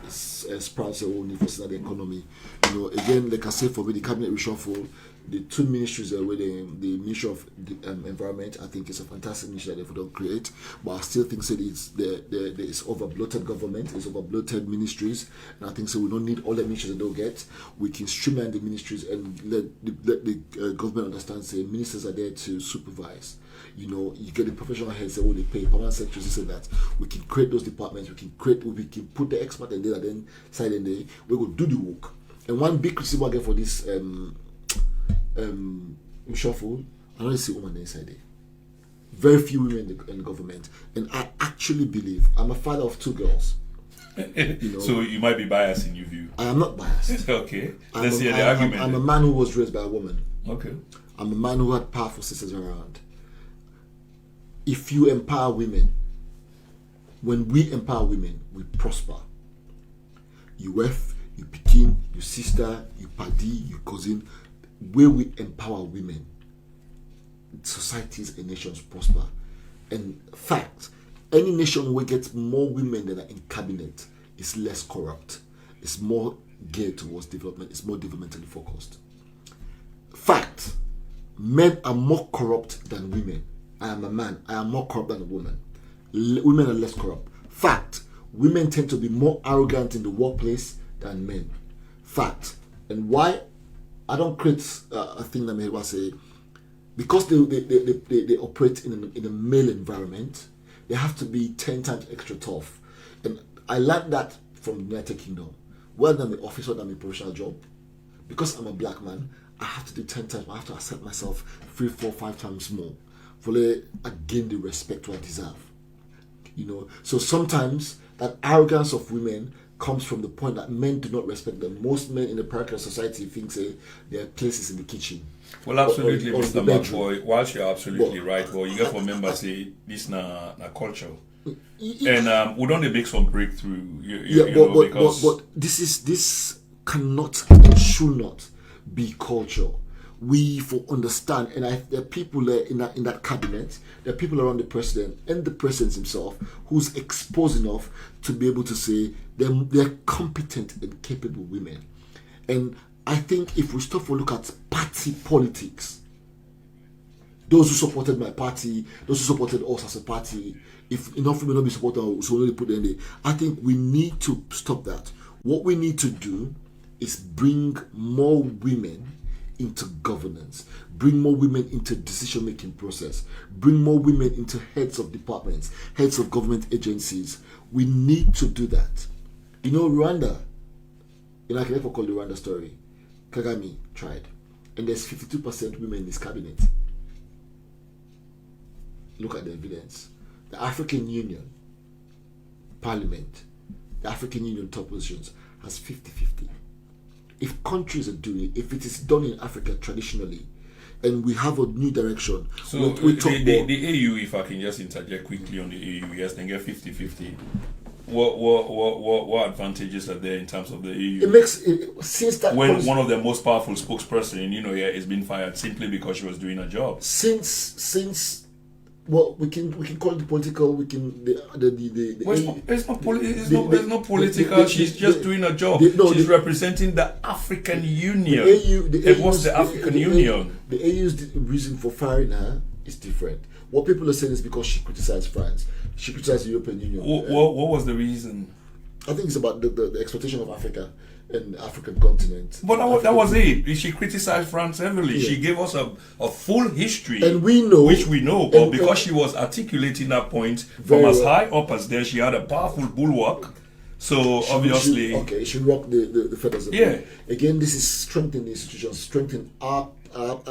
sprouts their own interest in the economy. Again, like I said, for me, the cabinet reshuffle, the two ministries where the Ministry of Environment, I think it's a fantastic ministry that they don't create. But I still think there is over bloated government, it's over bloated ministries, and I think we don't need all the ministries that don't get. We can streamline the ministries and let the government understand. Say ministers are there to supervise. You get the professional heads that they pay, permanent secretaries, say that we can create those departments, we can put the expert and data then side and we will do the work. And one big criticism I get for this reshuffle, I don't see women inside there. Very few women in the government, and I actually believe I'm a father of 2 girls. So you might be biased in your view. I am not biased. Okay, let's hear the argument. I'm a man who was raised by a woman. Okay, I'm a man who had powerful sisters around. If you empower women, when we empower women, we prosper. You wife, you pikin, your sister, your paddy, your cousin. Where we empower women, societies and nations prosper. And fact, any nation where gets more women than are in cabinet is less corrupt. It's more geared towards development. It's more developmentally focused. Fact, men are more corrupt than women. I am a man. I am more corrupt than a woman. Women are less corrupt. Fact, women tend to be more arrogant in the workplace than men. Fact. And why? I don't create a thing that may say, because they operate in a male environment, they have to be 10 times extra tough. And I learned that from the United Kingdom. Whether I'm an officer or I'm a professional job, because I'm a black man, I have to do 10 times. I have to accept myself 3, 4, 5 times more for I gain the respect I deserve. So sometimes that arrogance of women comes from the point that men do not respect them. Most men in the patriarchal society think their place is in the kitchen. Well, absolutely, Mr. MacFoy. Whilst you're absolutely right, well, you got to remember, say, this na culture. And we don't make some breakthrough. But this cannot and should not be culture. We understand, and there are people in that cabinet, there are people around the president and the president himself who's exposed enough to be able to say they're competent and capable women. And I think if we stop to look at party politics, those who supported my party, those who supported us as a party, if enough may not be supported, so only put them there. I think we need to stop that. What we need to do is bring more women into governance, bring more women into decision-making process, bring more women into heads of departments, heads of government agencies. We need to do that. You know, Rwanda, I can never call the Rwanda story. Kagame tried, and there's 52% women in his cabinet. Look at the evidence. The African Union Parliament, the African Union top positions has 50-50. If countries are doing it, if it is done in Africa traditionally, and we have a new direction. So we talk the AU, if I can just interject quickly on the AU, yes, they get 50-50. What advantages are there in terms of the AU? It makes since that when one of the most powerful spokesperson, is being fired simply because she was doing a job. Since well, we can call it the political. We can it's not political. She's just doing a job. She's representing the African Union. What's the African Union? The AU's reason for firing her is different. What people are saying is because she criticized France. She criticized the European Union. What was the reason? I think it's about the exploitation of Africa and the African continent. But that was it. She criticized France heavily. Yeah. She gave us a full history, and we know, which we know. But because she was articulating that point from as high up as there, she had a powerful bulwark. So obviously, she rocked the feathers. Yeah. Again, this is strengthening the institutions, strengthening our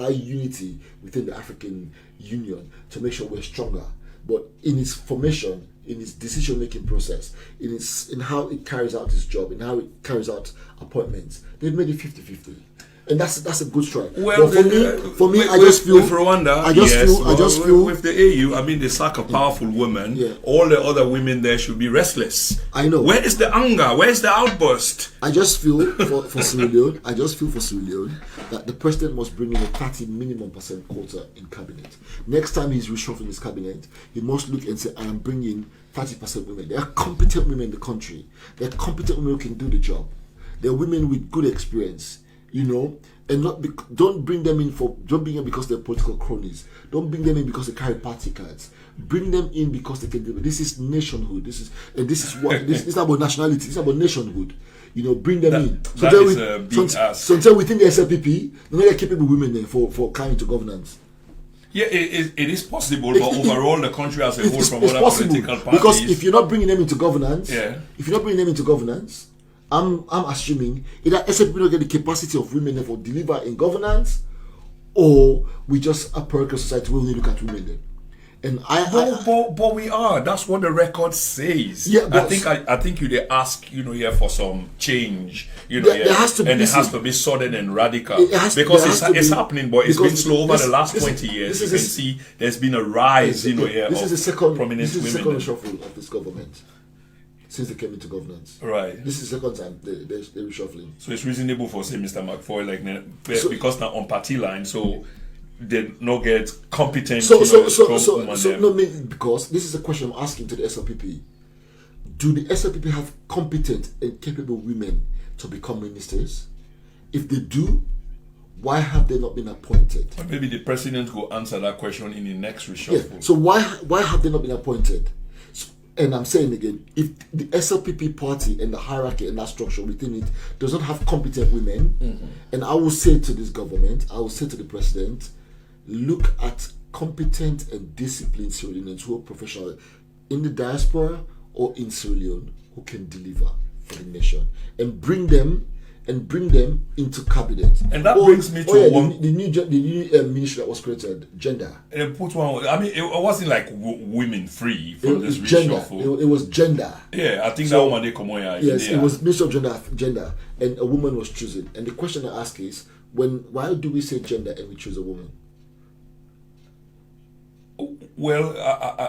unity within the African Union to make sure we're stronger. But in its formation, in its decision-making process, in how it carries out its job, in how it carries out appointments, they've made it 50-50. And that's a good strike. Well, for me, I just feel with Rwanda, I just feel with the AU. I mean, they sack a powerful woman. Yeah. All the other women there should be restless. I know. Where is the anger? Where is the outburst? I just feel for Sierra Leone. I just feel for Sierra Leone that the president must bring in a 30% minimum quota in cabinet. Next time he's reshuffling his cabinet, he must look and say, "I am bringing 30% women. There are competent women in the country. There are competent women who can do the job. There are women with good experience." And don't bring them in because they're political cronies. Don't bring them in because they carry party cards. Bring them in because they can do it. This is nationhood. This is about nationality. This is about nationhood. Bring them in. So until within the SLPP, they're not capable women there for coming to governance. Yeah, it is possible, but overall the country as a whole from other political parties. Because if you're not bringing them into governance, I'm assuming either SLPP don't get the capacity of women for deliver in governance, or we just a parochial society where we only look at women then. And but we are. That's what the record says. Yeah, I think you they ask here for some change. There has to be, and it has to be sudden and radical because it's happening, but it's been slow over the last 20 years. You can see there's been a rise. This is the second women. reshuffle of this government since they came into governance. Right. This is the second time they're reshuffling. So it's reasonable for say Mr. MacFoy because now on party line, so they not get competent. Because this is a question I'm asking to the SLPP. Do the SLPP have competent and capable women to become ministers? If they do, why have they not been appointed? Or maybe the president will answer that question in the next reshuffle. Yeah. So why have they not been appointed? And I'm saying again, if the SLPP party and the hierarchy and that structure within it does not have competent women, and I will say to this government, I will say to the president, look at competent and disciplined Sierra Leoneans who are professional in the diaspora or in Sierra Leone who can deliver for the nation, and bring them into cabinet. And that brings me to the new ministry that was created, gender. Put one. I mean, it wasn't like women free from this reshuffle. It was gender. Yeah, I think that woman they come on. Yes, it was ministry of gender, and a woman was chosen. And the question I ask is, why do we say gender and we choose a woman? Well,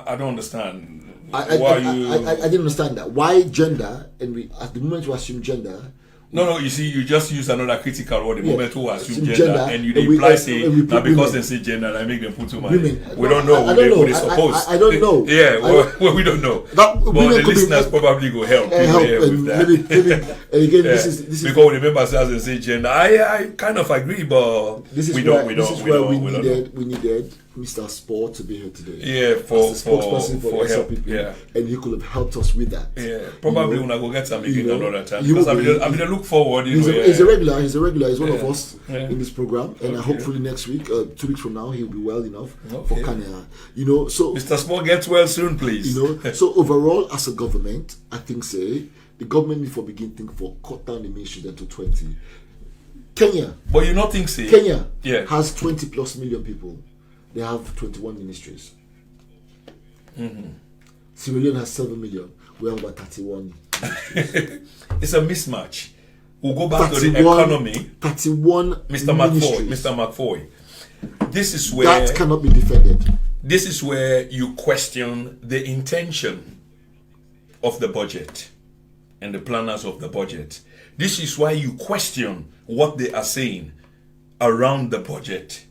I don't understand. I didn't understand that. Why gender? And we, at the moment we assume gender, No, you see, you just use another critical word. The moment who assume Gender, gender, and you imply say, now because they say gender, I make them put too much. We don't know I don't know. what they suppose. I don't know. Yeah, well, we don't know. But the listeners probably go help with that. Maybe again, this is because we remember ourselves and say gender. I kind of agree, but we don't. We needed Mr. Sport to be here today. Yeah, for help. People, yeah, and he could have helped us with that. Yeah, probably when I go get some again another time. Because I mean, look forward. He's a regular. He's one of us in this program, and hopefully next week, 2 weeks from now, he'll be well enough for Kenya. So Mr. Sport gets well soon, please. So overall, as a government, I think the government need to begin think for cut down the ministries to 20. Kenya, but you not think so? Kenya has 20 plus million people. They have 21 ministries. Sierra Leone has 7 million. We have about 31 ministries. It's a mismatch. We'll go back to the economy. 31 Mr. MacFoy. This is where that cannot be defended. This is where you question the intention of the budget and the planners of the budget. This is why you question what they are saying around the budget.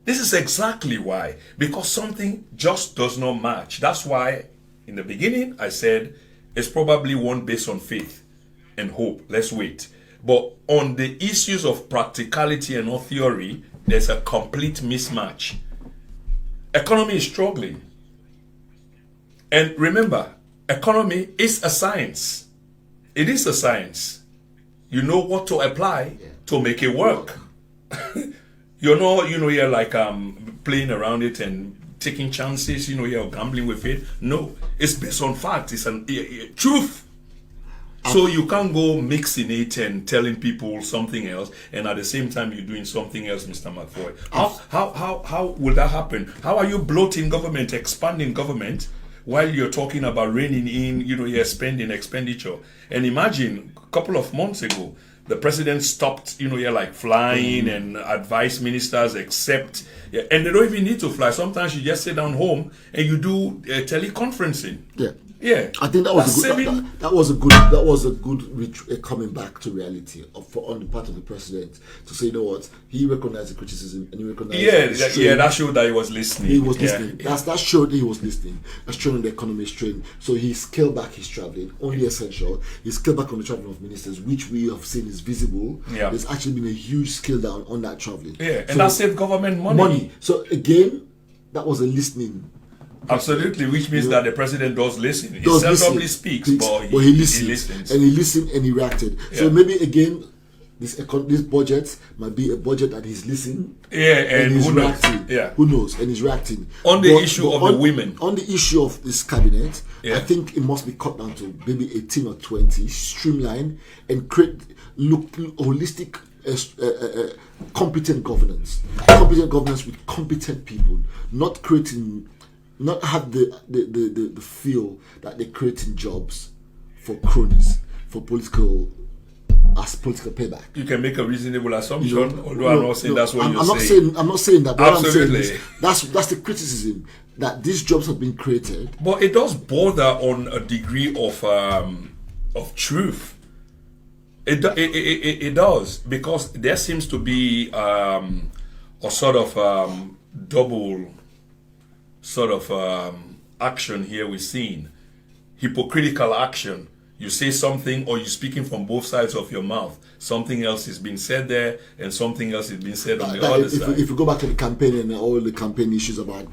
This is exactly why, because something just does not match. That's why in the beginning I said it's probably one based on faith and hope. Let's wait. But on the issues of practicality and not theory, there's a complete mismatch. Economy is struggling. And remember, economy is a science. It is a science. You know what to apply to make it work. You're like playing around it and taking chances, you're gambling with it. No, it's based on fact. It's truth. So you can't go mixing it and telling people something else, and at the same time you're doing something else, Mr. MacFoy. How will that happen? How are you bloating government, expanding government, while you're talking about reining in, you're spending expenditure? And imagine a couple of months ago, the president stopped, flying and advised ministers and they don't even need to fly. Sometimes you just sit down home and you do teleconferencing. Yeah, I think that was a good coming back to reality on the part of the president to say, what, he recognized the criticism and he recognized that showed that he was listening. He was listening. That showed that he was listening. That's showing the economy is strained. So he scaled back his traveling, only essential. He scaled back on the traveling of ministers, which we have seen is visible. Yeah. There's actually been a huge scale down on that traveling. Yeah, and that saved government money. So again, that was a listening. Absolutely, which means that the president does listen. He seldomly speaks, but he listens. And he listened and he reacted. So maybe again, this budget might be a budget that he's listening. And he's who reacting. knows? Who knows? And he's reacting. On the issue of the women. On the issue of this cabinet, I think it must be cut down to maybe 18 or 20, streamline and create holistic competent governance. Competent governance with competent people, not have the feel that they're creating jobs for cronies, for political payback. You can make a reasonable assumption, although I'm not saying that's what you're saying. I'm not saying that. But absolutely, I'm saying that's the criticism that these jobs have been created. But it does border on a degree of truth. It does, because there seems to be a sort of double action here we're seeing. Hypocritical action. You say something or you're speaking from both sides of your mouth. Something else is being said there and something else is being said on the other side. If you go back to the campaign and all the campaign issues about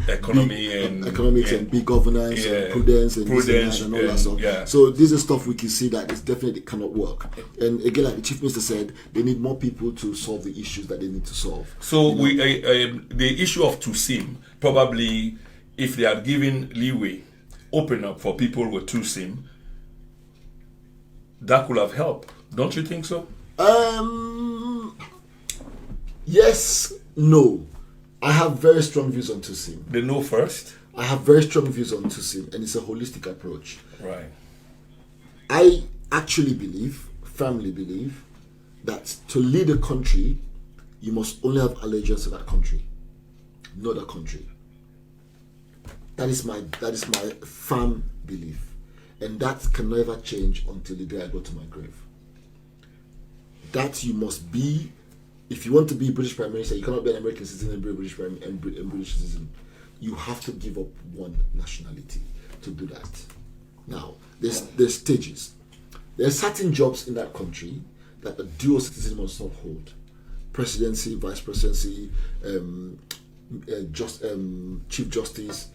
economics and big governance and prudence and all that stuff. Yeah. So this is stuff we can see that it definitely cannot work. And again, like the Chief Minister said, they need more people to solve the issues that they need to solve. So the issue of TUSIM, probably if they are given leeway, open up for people with TUSIM, that could have helped. Don't you think so? Yes, no. I have very strong views on TUSIM. The no first? I have very strong views on TUSIM, and it's a holistic approach. Right. I actually firmly believe, that to lead a country, you must only have allegiance to that country, not a country. That is my firm belief. And that can never change until the day I go to my grave. that you must be. If you want to be British Prime Minister, you cannot be an American citizen and be a British British citizen. You have to give up one nationality to do that. Now, there's stages. There are certain jobs in that country that a dual citizen must not hold. Presidency, vice presidency, chief justice,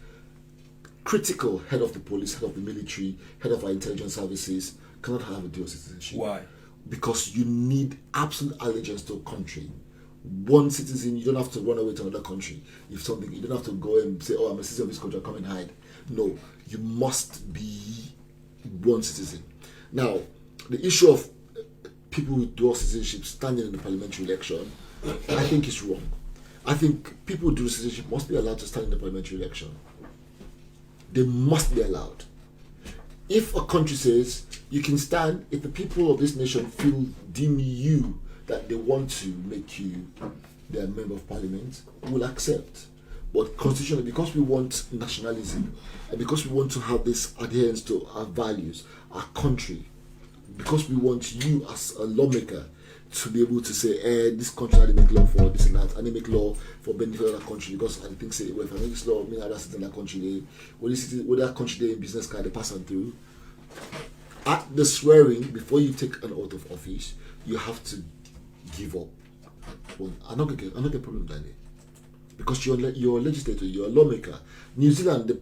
critical head of the police, head of the military, head of our intelligence services cannot have a dual citizenship. Why? Because you need absolute allegiance to a country. One citizen, you don't have to run away to another country. If something, you don't have to go and say, "Oh, I'm a citizen of this country, I'll come and hide." No, you must be one citizen. Now, the issue of people with dual citizenship standing in the parliamentary election, I think is wrong. I think people with dual citizenship must be allowed to stand in the parliamentary election. They must be allowed. If a country says you can stand, if the people of this nation deem you that they want to make you their member of parliament, will accept. But constitutionally, because we want nationalism and because we want to have this adherence to our values, our country, because we want you as a lawmaker to be able to say, this country I make law for this and that, and they make law for benefit of that country, because I think say, well, if I make this law, I mean other citizens in that country, with that country they in business card they pass on through. At the swearing, before you take an oath of office, you have to give up. Well, I'm not gonna get a problem with that. Because you're a legislator, you're a lawmaker. New Zealand, the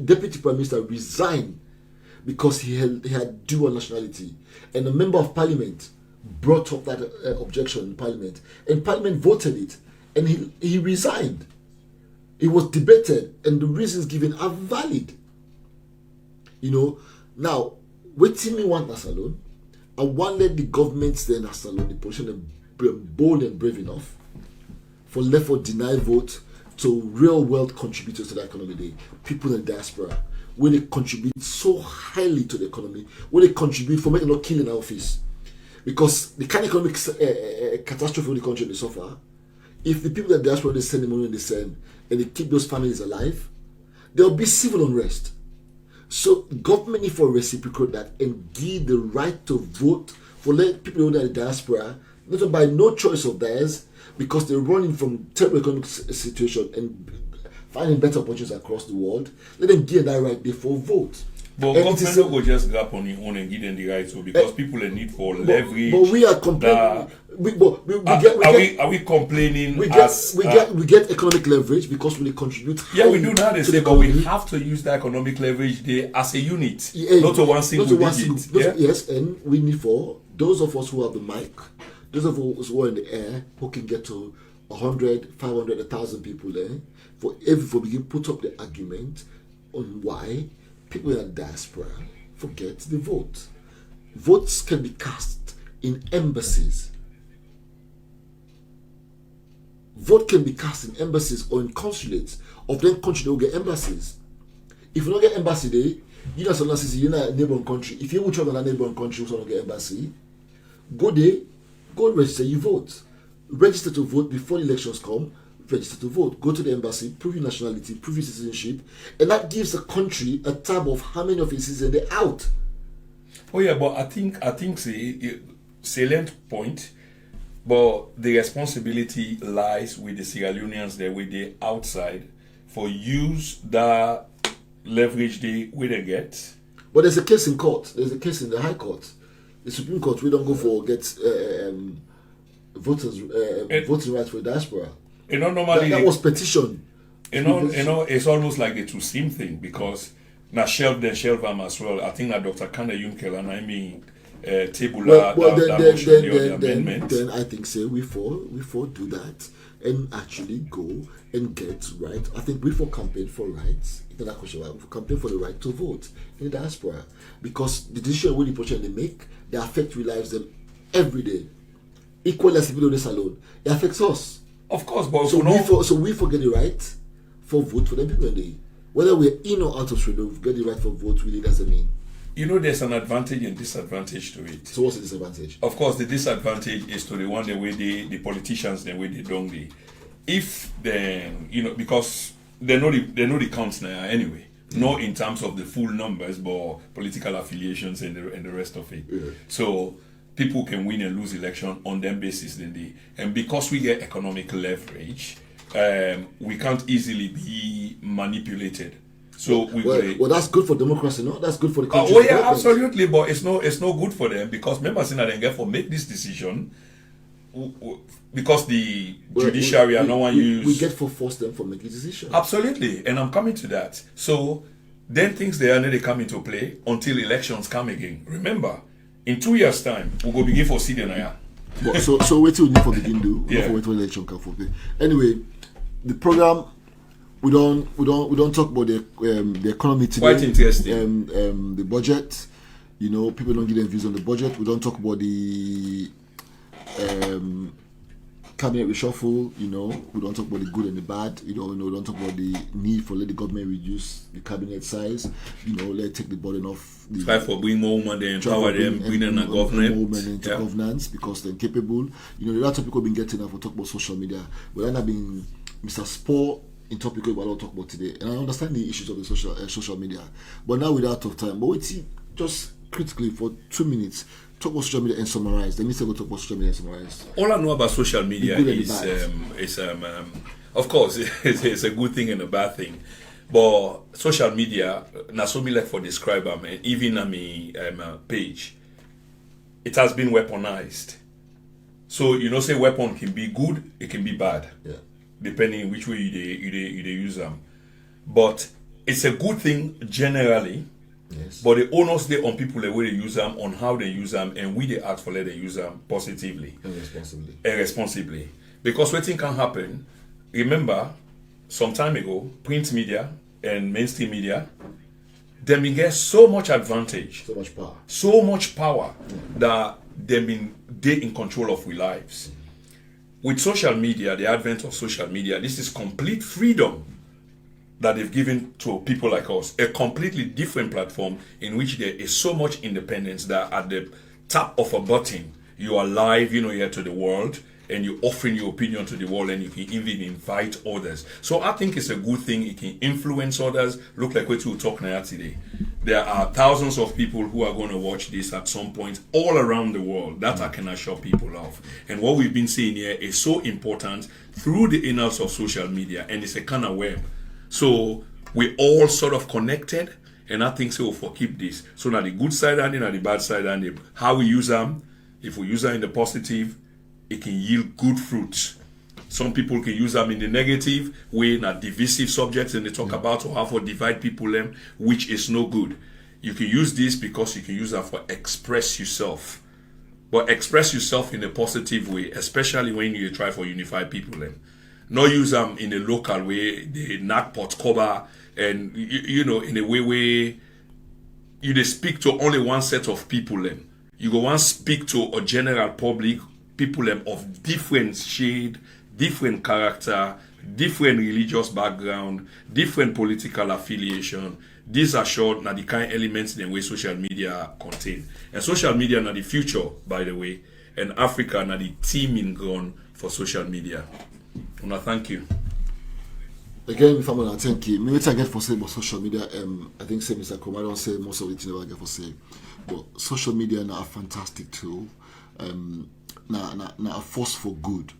deputy prime minister resigned because he had dual nationality, and a member of parliament brought up that objection in parliament, and parliament voted it, and he resigned. It was debated, and the reasons given are valid. Now, waiting me want SALONE, I wanted the government then SALONE, the position bold and brave enough for deny vote to real world contributors to the economy day, people in the diaspora, where they contribute so highly to the economy, where they contribute for making not killing our office. Because the kind of economic catastrophe in the country they suffer, if the people in the diaspora they send the money they send and they keep those families alive, there will be civil unrest. So government need to reciprocate that and give the right to vote for people in the diaspora, not by no choice of theirs, because they're running from terrible economic situation and finding better opportunities across the world. Let them give that right there for vote. But government will just grab on your own and give them the right to, because people in need for leverage. But we are complaining. Are we complaining? We get economic leverage because we contribute. Yeah, we do now. They say, but we have to use the economic leverage there as a unit, not to one single digit. Yes, and we need for those of us who have the mic, those of us who are in the air, who can get to 100, 500, 1,000 people there, for we put up the argument on why people in the diaspora forget the vote. Votes can be cast in embassies. Vote can be cast in embassies or in consulates of them country. They will get embassies. If you don't get embassy there, you're not in a neighboring country. If you will travel in a neighboring country who don't get embassy, go there, go register, you vote. Register to vote before the elections come. Register to vote. Go to the embassy, prove your nationality, prove your citizenship, and that gives the country a tab of how many of its citizens they're out. Oh yeah, but I think salient point. But the responsibility lies with the Sierra Leoneans there, with the outside, for use that leverage they get. But there's a case in court. There's a case in the High Court, the Supreme Court. We don't go for voting rights for diaspora. Normally that was petition. It's almost like the two-sim thing, because now shelve them as well. I think that Dr. Kanda Yunkel and I mean table amendment. Then I think we for do that and actually go and get right. I think we for campaign for rights. We for campaign for the right to vote in the diaspora, because the decision we they make, they affect lives them every day. Equally as people on the SALONE, it affects us. Of course, but we forget the right for vote for them people in the, whether we're in or out of Australia, we get the right for vote. Really doesn't mean. There's an advantage and disadvantage to it. So what's the disadvantage? Of course, the disadvantage is to the one the way the politicians the way they don't they. If then because they know the counts now anyway. Not in terms of the full numbers, but political affiliations and the rest of it. Yeah. So people can win and lose election on them basis, and because we get economic leverage, we can't easily be manipulated. So well, that's good for democracy, no? That's good for the country. Oh yeah, absolutely, but it's no good for them because members in that get for make this decision because the judiciary are no one use. We get for force them for making decision. Absolutely, and I'm coming to that. So then things they come into play until elections come again. Remember, in 2 years' time, we go begin for CDNIA. So wait till we need for begin do. Yeah. Wait till election come for play. Anyway, the program. We don't talk about the economy today. Quite interesting. The budget, you know, people don't give their views on the budget. We don't talk about the cabinet reshuffle. You know, we don't talk about the good and the bad. You know, we don't talk about the need for let the government reduce the cabinet size. You know, let take the burden off. Try for bring more women, they empower them, bring in a government. More women into governance because they're capable. You know, the lot of people have been getting up for talk about social media. Well, end up being Mr. Sport. In topic we will talk about today, and I understand the issues of the social media, but now we're out of time. But wait, just critically for 2 minutes, talk about social media and summarize. Let me say, go talk about social media and summarize. All I know about social media is of course, it's a good thing and a bad thing. But social media, now so me like for describe them, and even on my page, it has been weaponized. So you know, say weapon can be good, it can be bad. Yeah. Depending which way you use them. But it's a good thing generally. Yes. But the onus they on people the way they use them, on how they use them, and we they ask for let they use them positively and responsibly. Because what thing can happen, remember, some time ago, print media and mainstream media, they been get so much advantage, so much power that they in control of our lives. With social media, the advent of social media, this is complete freedom that they've given to people like us. A completely different platform in which there is so much independence that at the tap of a button, you are live, you know, here to the world, and you're offering your opinion to the world, and you can even invite others. So I think it's a good thing. It can influence others. Look like what we're talking about today. There are thousands of people who are going to watch this at some point all around the world. That I can assure people of. And what we've been saying here is so important through the innards of social media, and it's a kind of web. So we're all sort of connected, and I think so for keep this. So now the good side and the bad side and how we use them. If we use them in the positive, it can yield good fruits. Some people can use them in the negative way, not divisive subjects, and they talk about or how to divide people, which is no good. You can use this because you can use that for express yourself. But express yourself in a positive way, especially when you try for unify people. Not use them in a local way, the knock pot cover, and you know, in a way where you speak to only one set of people. You go and speak to a general public, people of different shade, different character, different religious background, different political affiliation. These are short now the kind of elements in the way social media contain. And social media now the future, by the way, and Africa now the teaming ground for social media. Una, thank you. Again, if I'm gonna thank you, maybe I get for say about social media. I think say Mr. Kroma, I don't say most of it I get for say, but social media now a fantastic tool. Now a force for good.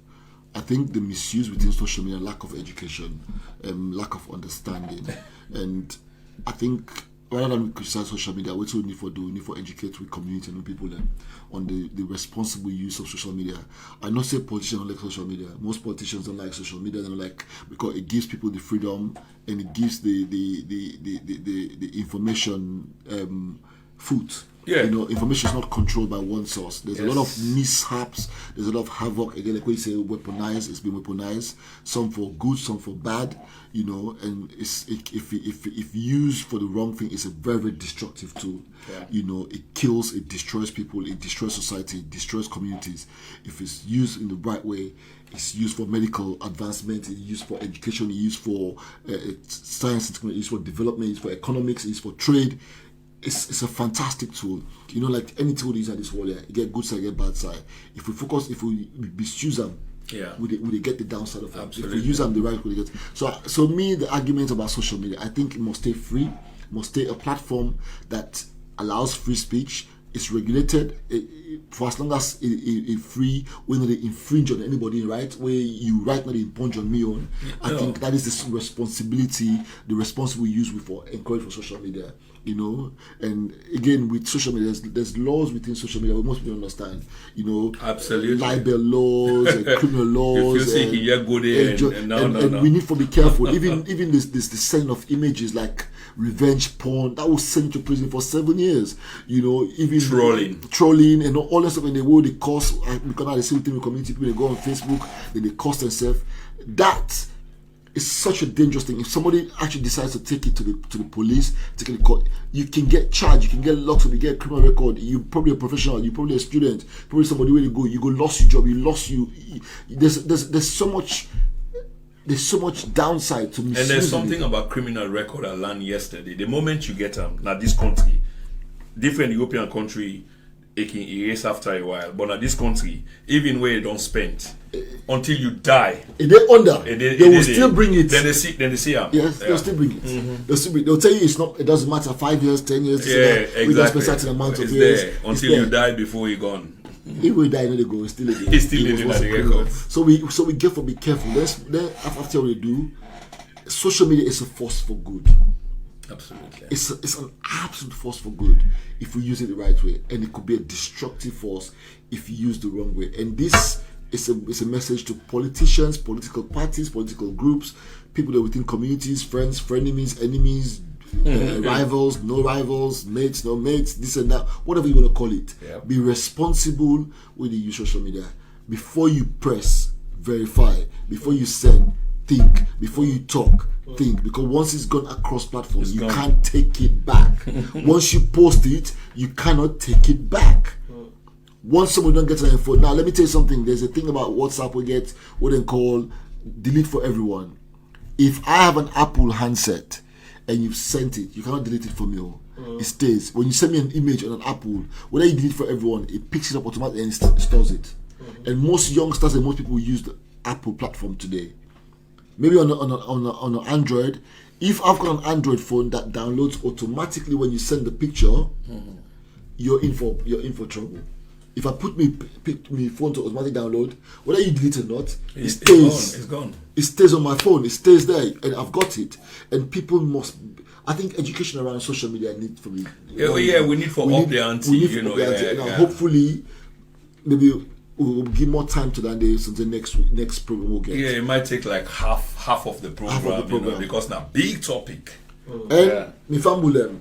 I think the misuse within social media, lack of education, lack of understanding, and I think rather than criticize social media, what we need for do, we need for educate with community and with people on the responsible use of social media. I not say politicians don't like social media. Most politicians don't like social media. They don't like because it gives people the freedom and it gives the information food. Yeah. You know, information is not controlled by one source. There's a lot of mishaps. There's a lot of havoc. Again, like what you say, weaponized. It's been weaponized. Some for good, some for bad. You know, and if used for the wrong thing, it's a very, very destructive tool. Yeah. You know, it kills, it destroys people, it destroys society, it destroys communities. If it's used in the right way, it's used for medical advancement, it's used for education, it's used for science, it's used for development, it's for economics, it's for trade. It's a fantastic tool. You know, like any tool is at this world, you get good side, you get bad side. If we misuse them, we get the downside of them. If we use them the right way, we get. So me, the argument about social media, I think it must stay free, must stay a platform that allows free speech. It's regulated. for as long as it free, when they infringe on anybody, right? Where you right now they impinge on me on, I think that is the responsibility, the responsible use we for encourage for social media. You know, and again with social media, there's laws within social media we most people understand. You know, absolutely, libel laws and criminal laws. If you think you go there, and we need to be careful. Even this the sending of images like revenge porn that will send you to prison for 7 years. You know, even trolling and all that stuff in the world they cost. Because now they see within the community, people they go on Facebook, they cost themselves. That is such a dangerous thing. If somebody actually decides to take it to the police, take it to court, you can get charged, you can get locked up, you get a criminal record. You're probably a professional, you're probably a student, probably somebody where you go lost your job, there's so much downside to misusing. And there's something about criminal record I learned yesterday. The moment you get them, now this country, different European country, it can erase after a while. But now this country, even where you don't spend until you die, they will still bring it. Then they see them. Yes, they'll still bring it. They'll tell you it doesn't matter 5 years, 10 years. Exactly. We don't spend certain amount of years there until you die before you're gone. If we die, they go. It's still again. It's still in the record. So we get to be careful. Then after what we do, social media is a force for good. Absolutely. It's an absolute force for good if we use it the right way, and it could be a destructive force if you use the wrong way. And this is a message to politicians, political parties, political groups, people that are within communities, friends, frenemies, enemies, rivals, no rivals, mates, no mates, this and that, whatever you want to call it. Yep. Be responsible when you use social media. Before you press, verify. Before you send, think. Before you talk, think. Because once it's gone across platforms, you can't take it back. Once you post it, you cannot take it back. Once someone don't get an info, now let me tell you something. There's a thing about WhatsApp we get what they call delete for everyone. If I have an Apple handset and you've sent it, you cannot delete it from you. It stays. When you send me an image on an Apple, whether you delete for everyone, it picks it up automatically and stores it. And most youngsters and most people use the Apple platform today. Maybe on an Android, if I've got an Android phone that downloads automatically when you send the picture, you're in for trouble. If I put my phone to automatic download, whether you delete it or not, it stays. It's gone. It stays on my phone. It stays there, and I've got it. And people must. I think education around social media need for me. We need for up the ante. Hopefully, maybe we'll give more time to that day since the next program we'll get. Yeah, it might take like half of the program, because now big topic. And me family.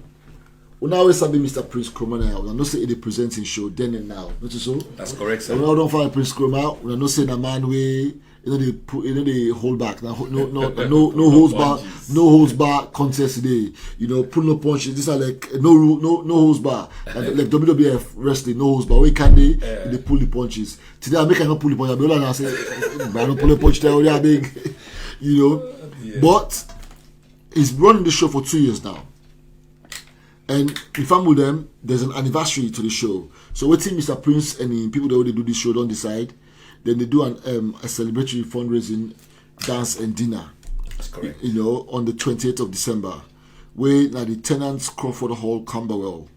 We now always have Mr. Prince Kroma now. We are not saying the presenting show then and now. Not so. That's correct, sir. We now don't find Prince Kroma. We are not saying a man way. They hold back. Now, no holds bar contest today. Pull no punches. These are like no holds bar. Like WWF wrestling, no holds bar. Where can they pull the punches? Today I make I not pull the punches. I be like I say, I don't pull the punch there. They big, But he's running the show for 2 years now. And if I'm with them, there's an anniversary to the show. So waiting Mr. Prince and the people that already do this show don't decide. Then they do a celebratory fundraising dance and dinner. That's correct. On the 28th of December. Where now the tenants Crawford Hall, Camberwell.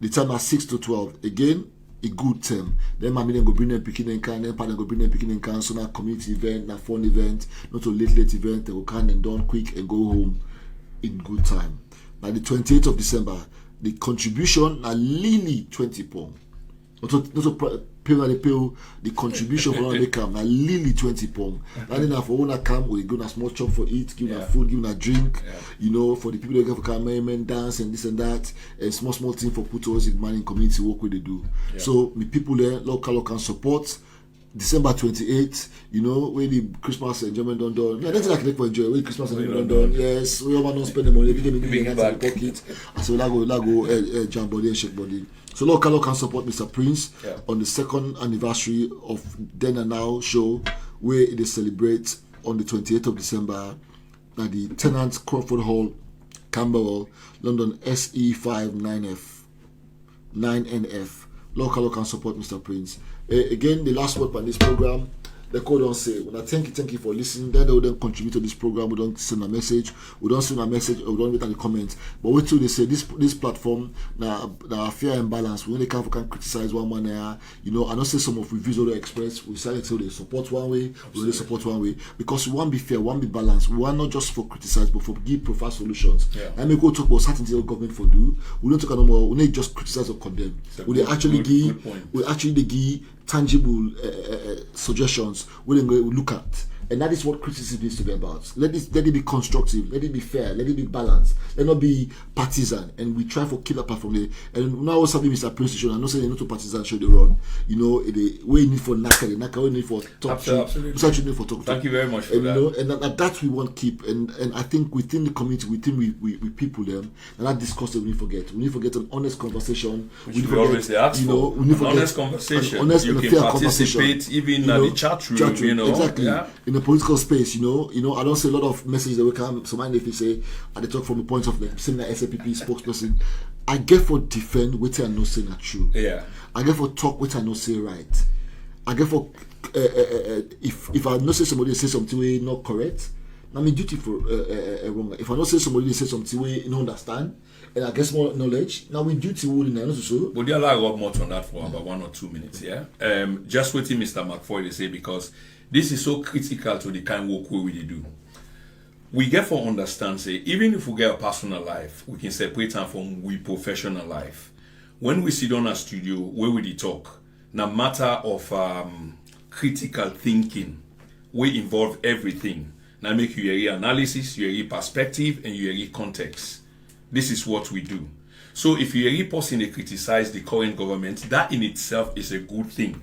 The time at 6 to 12. Again, a good time. Then mommy then go bring them picking and can, then partner go bring them picking and can. So now community event, now fun event, not a late event. They will come and done quick and go home in good time. By the 28th of December, the contribution are Lily 20 pounds. Not to pay the contribution for they come now Lily 20 pounds. And then for owner come, we give a small chop for it, give a food, give a drink. For the people that get for come merriment, dance and this and that, and small thing for put towards the money in community work where they do. Yeah. So the people there, local can support. December 28th, where the Christmas enjoyment done. Yeah, that's like for enjoy. Where Christmas enjoyment done. Yes, we all don't spend the money. We give them in the pocket. And so go jump body and shake body. So local can support Mr. Prince on the second anniversary of Then and Now show, where they celebrate on the 28th of December at the Tenants Crawford Hall, Camberwell, London SE5 9NF. Local can support Mr. Prince. Again, the last word on this program, the code don't say, when I thank you for listening. Then they will then contribute to this program. We don't send a message. We don't send a message. Or we don't write any comments. But wait till they say this platform now fair and balanced. We only can criticize one man there. You know, I don't say some of reviews or express. We say they support one way. We only support one way because we want to be fair, we want to be balanced. We want not just for criticize, but for give preferred solutions. Yeah. And we go talk about certain things the government for do. We don't talk no more. We don't just criticize or condemn. We actually give tangible suggestions we look at, and that is what criticism needs to be about. Let it be constructive, let it be fair, let it be balanced, let not be partisan. And we try for keep apart from it. And now what's happening, Mr. Prince, I know saying not to partisan show they run. You know, the way you need for naka, we need for talk. Absolutely. Need for talk. Thank you very much for that. You know, and that we want to keep. And I think within the community, within we people them, and that discourse that we need to forget. We need to get an honest conversation. Which we always ask for. We need an honest conversation. Honest you and can fair participate even in the chat room. You know, exactly. Yeah. In the political space, you know, I don't say a lot of messages that will come. So mind if you say, they talk from the point of like saying that SAPP spokesperson. I get for defend what I know say not true. Yeah. I get for talk what I know say right. I get for if I know say somebody say something way not correct, now me duty for wrong. If I know say somebody say something way you don't understand, and I guess more knowledge, now we duty will in so. But you allow up more on that for about 1 or 2 minutes, yeah. Just waiting, Mr. MacFoy, to say because this is so critical to the kind of work we really do. We get for understand, say, even if we get a personal life, we can separate them from we professional life. When we sit on a studio, where we talk, no matter of critical thinking, we involve everything. Now make you hear analysis, you hear perspective, and you hear context. This is what we do. So if you hear person they criticize the current government, that in itself is a good thing.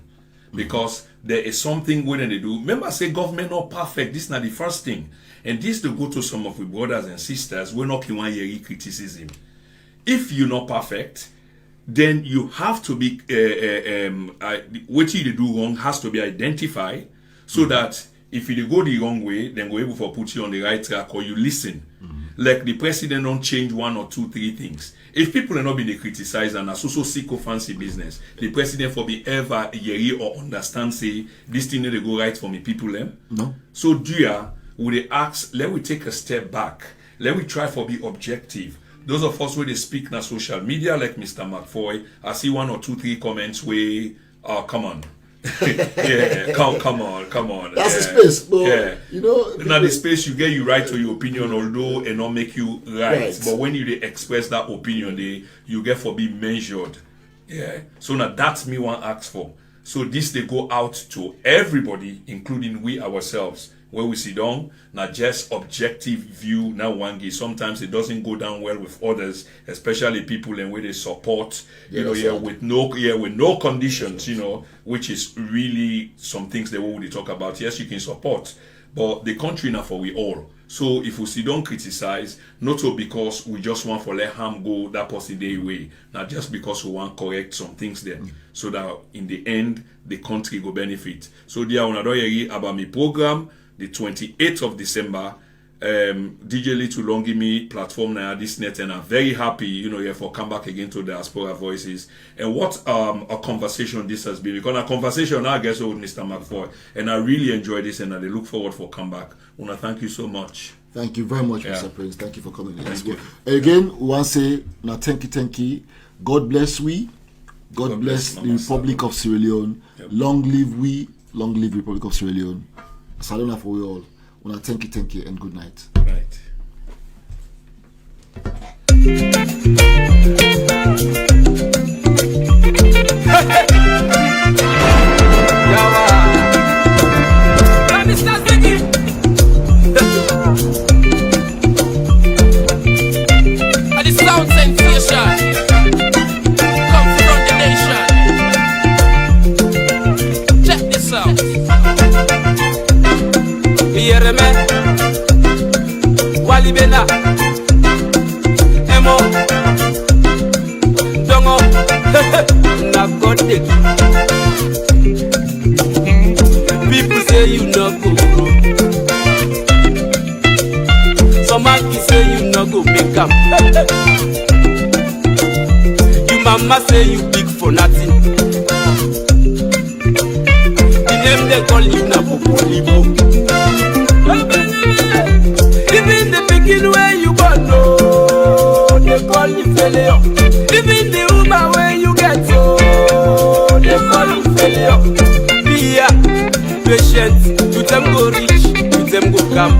Because there is something when they do. Remember, I say government not perfect. This is not the first thing. And this to go to some of our brothers and sisters, we're not going to criticism. If you're not perfect, then you have to be, what you do wrong has to be identified so that if you go the wrong way, then we're able to put you on the right track or you listen. Like the president don't change 1 or 2, 3 things. If people are not being criticized and are so sick of fancy business, the president for be ever hear or understand say this thing they go right for me people them. No. So would they ask, let we take a step back, let we try for be objective. Those of us where they speak na social media like Mr. MacFoy, I see 1 or 2, 3 comments where come on. Yeah, come on. That's the space, but you know. Now the space you get, you write to your opinion, although it not make you right. But when you express that opinion, you get for be measured. Yeah. So now that's me one ask for. So this they go out to everybody, including we ourselves. Where we sit down, not just objective view. Now one sometimes it doesn't go down well with others, especially people and where they support, with no conditions, which is really some things that we will talk about. Yes, you can support, but the country now for we all. So if we sit down criticize, not so because we just want to let harm go that person day way, not just because we want to correct some things there, so that in the end the country go benefit. So there I hear about my program. The 28th of December, DJ Little long give me platform now this net, and I'm very happy, for come back again to Diaspora Voices. And what a conversation this has been. Because a conversation I guess with Mr. MacFoy, and I really enjoy this, and I look forward for come back. I want to thank you so much. Thank you very much, Mr. Prince. Thank you for coming in. Thank you. Again, we want to say, now thank you. God bless we. God bless the Republic of Sierra Leone. Yep. Long live we. Long live the Republic of Sierra Leone. Salona for you all. Well, thank you, and good night. Good night. The sound sensation come from the nation. Check this out. Yereme Walibena Emo Dongo Nakoteki. People say you no go grow. Some monkey say you no go make up. You mama say you big for nothing. The name they call you na Popolibo. Even the picking where you born, no, they call you failure. Even the woman where you get, so they call you failure. Be patient, to them go reach, to them go come.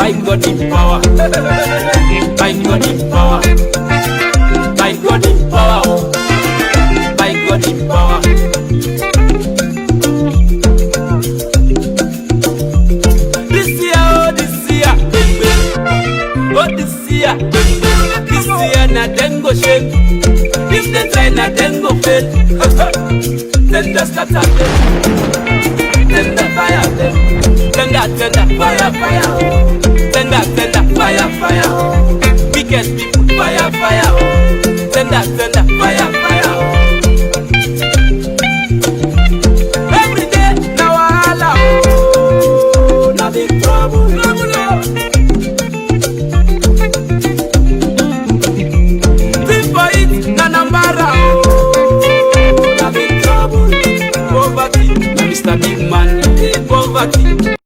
I got the power, I got the power, I got the power, I got the power. This year, this year, na then go shake. If they try, na then go fail. Then the scatter them, then the fire them, then the fire, fire. Tender, fire, fire. Wicked people, fire, fire. Tender, fire, fire. Every day, now I allow. Now big trouble, Think for it, na nambara. Now big trouble. Poverty, Mr. Big Man, poverty.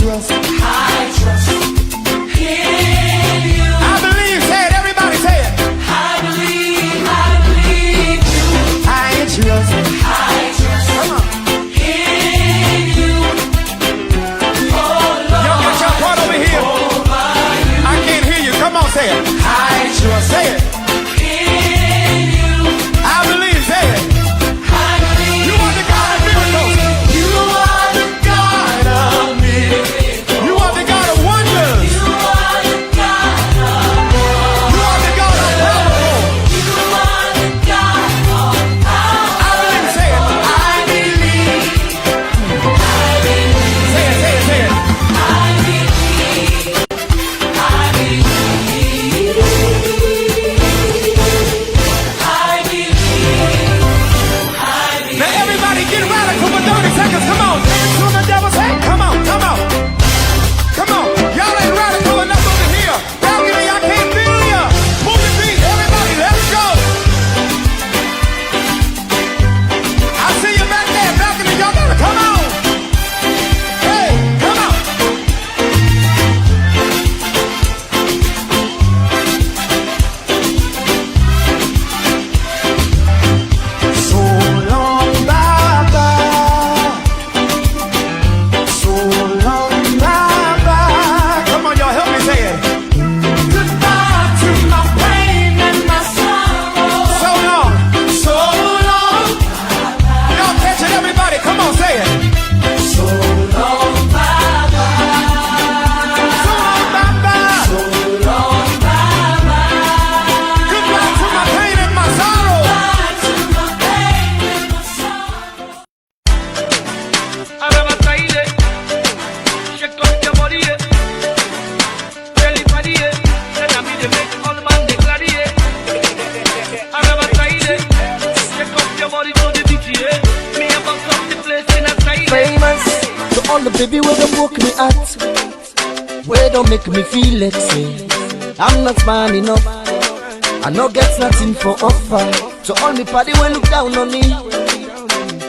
trust. I trust in you. I believe, say it, everybody say baby, where don't broke me at, where don't make me feel like say I'm not man enough, I no get nothing for offer. So all me party when look down on me,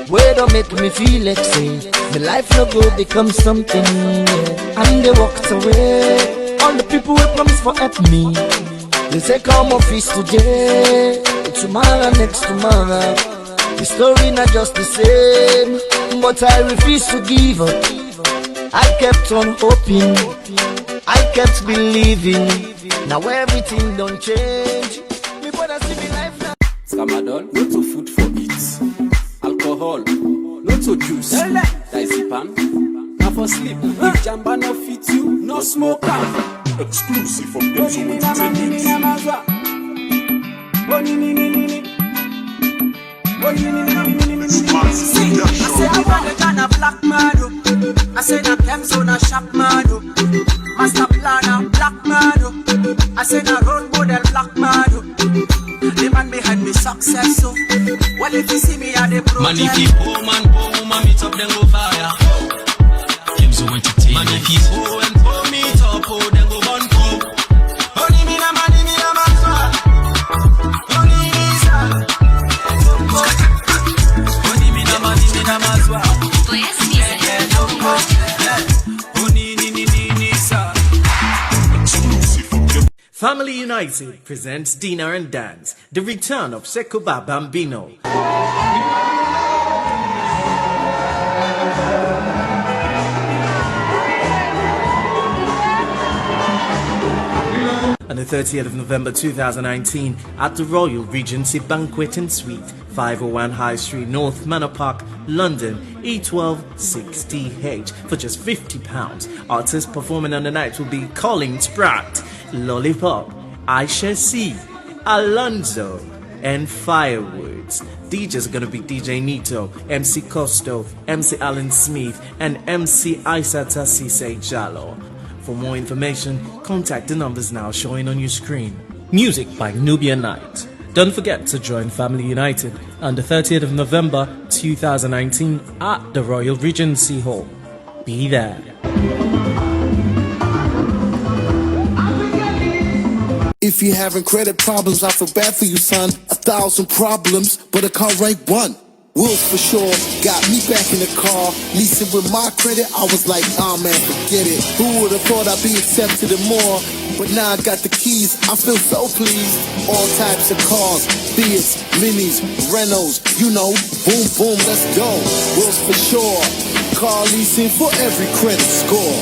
where don't make me feel like say my life no go become something, yeah. And they walked away. All the people who promise for help me, they say come office today, tomorrow, next tomorrow. The story not just the same, but I refuse to give up. I kept on hoping, I kept believing. Now everything don't change. Me brother see me life now. Scamadol, not to food for it. Alcohol, not to juice. Diazepam, not for sleep. If jamba no fit you, no smoke am. Exclusive from Enzo Entertainment. I say I want a Ghana black man. I say na Thames on a shop man. Master planner black man. I say na role model black man. The man behind me success. So well if you see me at the project. Man if you poor man, woman meet up then go fire. Enzo Entertainment. Man if you poor and poor meet up, then go burn poor. Only me na money, me na maswa. Only me sa. Family United presents Dinner and Dance, the return of Sekoba Bambino. On the 30th of November 2019 at the Royal Regency Banquet and Suite, 501 High Street, North Manor Park, London, E126DH for just £50. Artists performing on the night will be Colin Spratt, Lollipop, Aisha C, Alonzo, and Firewoods. DJs are going to be DJ Nito, MC Costo, MC Alan Smith, and MC Isata Sise Jalo. For more information, contact the numbers now showing on your screen. Music by Nubia Knight. Don't forget to join Family United on the 30th of November 2019 at the Royal Regency Hall. Be there. If you're having credit problems, I feel bad for you, son. 1,000 problems, but I can't rank one. Wills for sure got me back in the car. Leasing with my credit, I was like, oh man, forget it. Who would have thought I'd be accepted and more? But now I got the keys, I feel so pleased. All types of cars, Fiats, Minis, Renaults, you know, boom, boom, let's go. Wills for sure, car leasing for every credit score.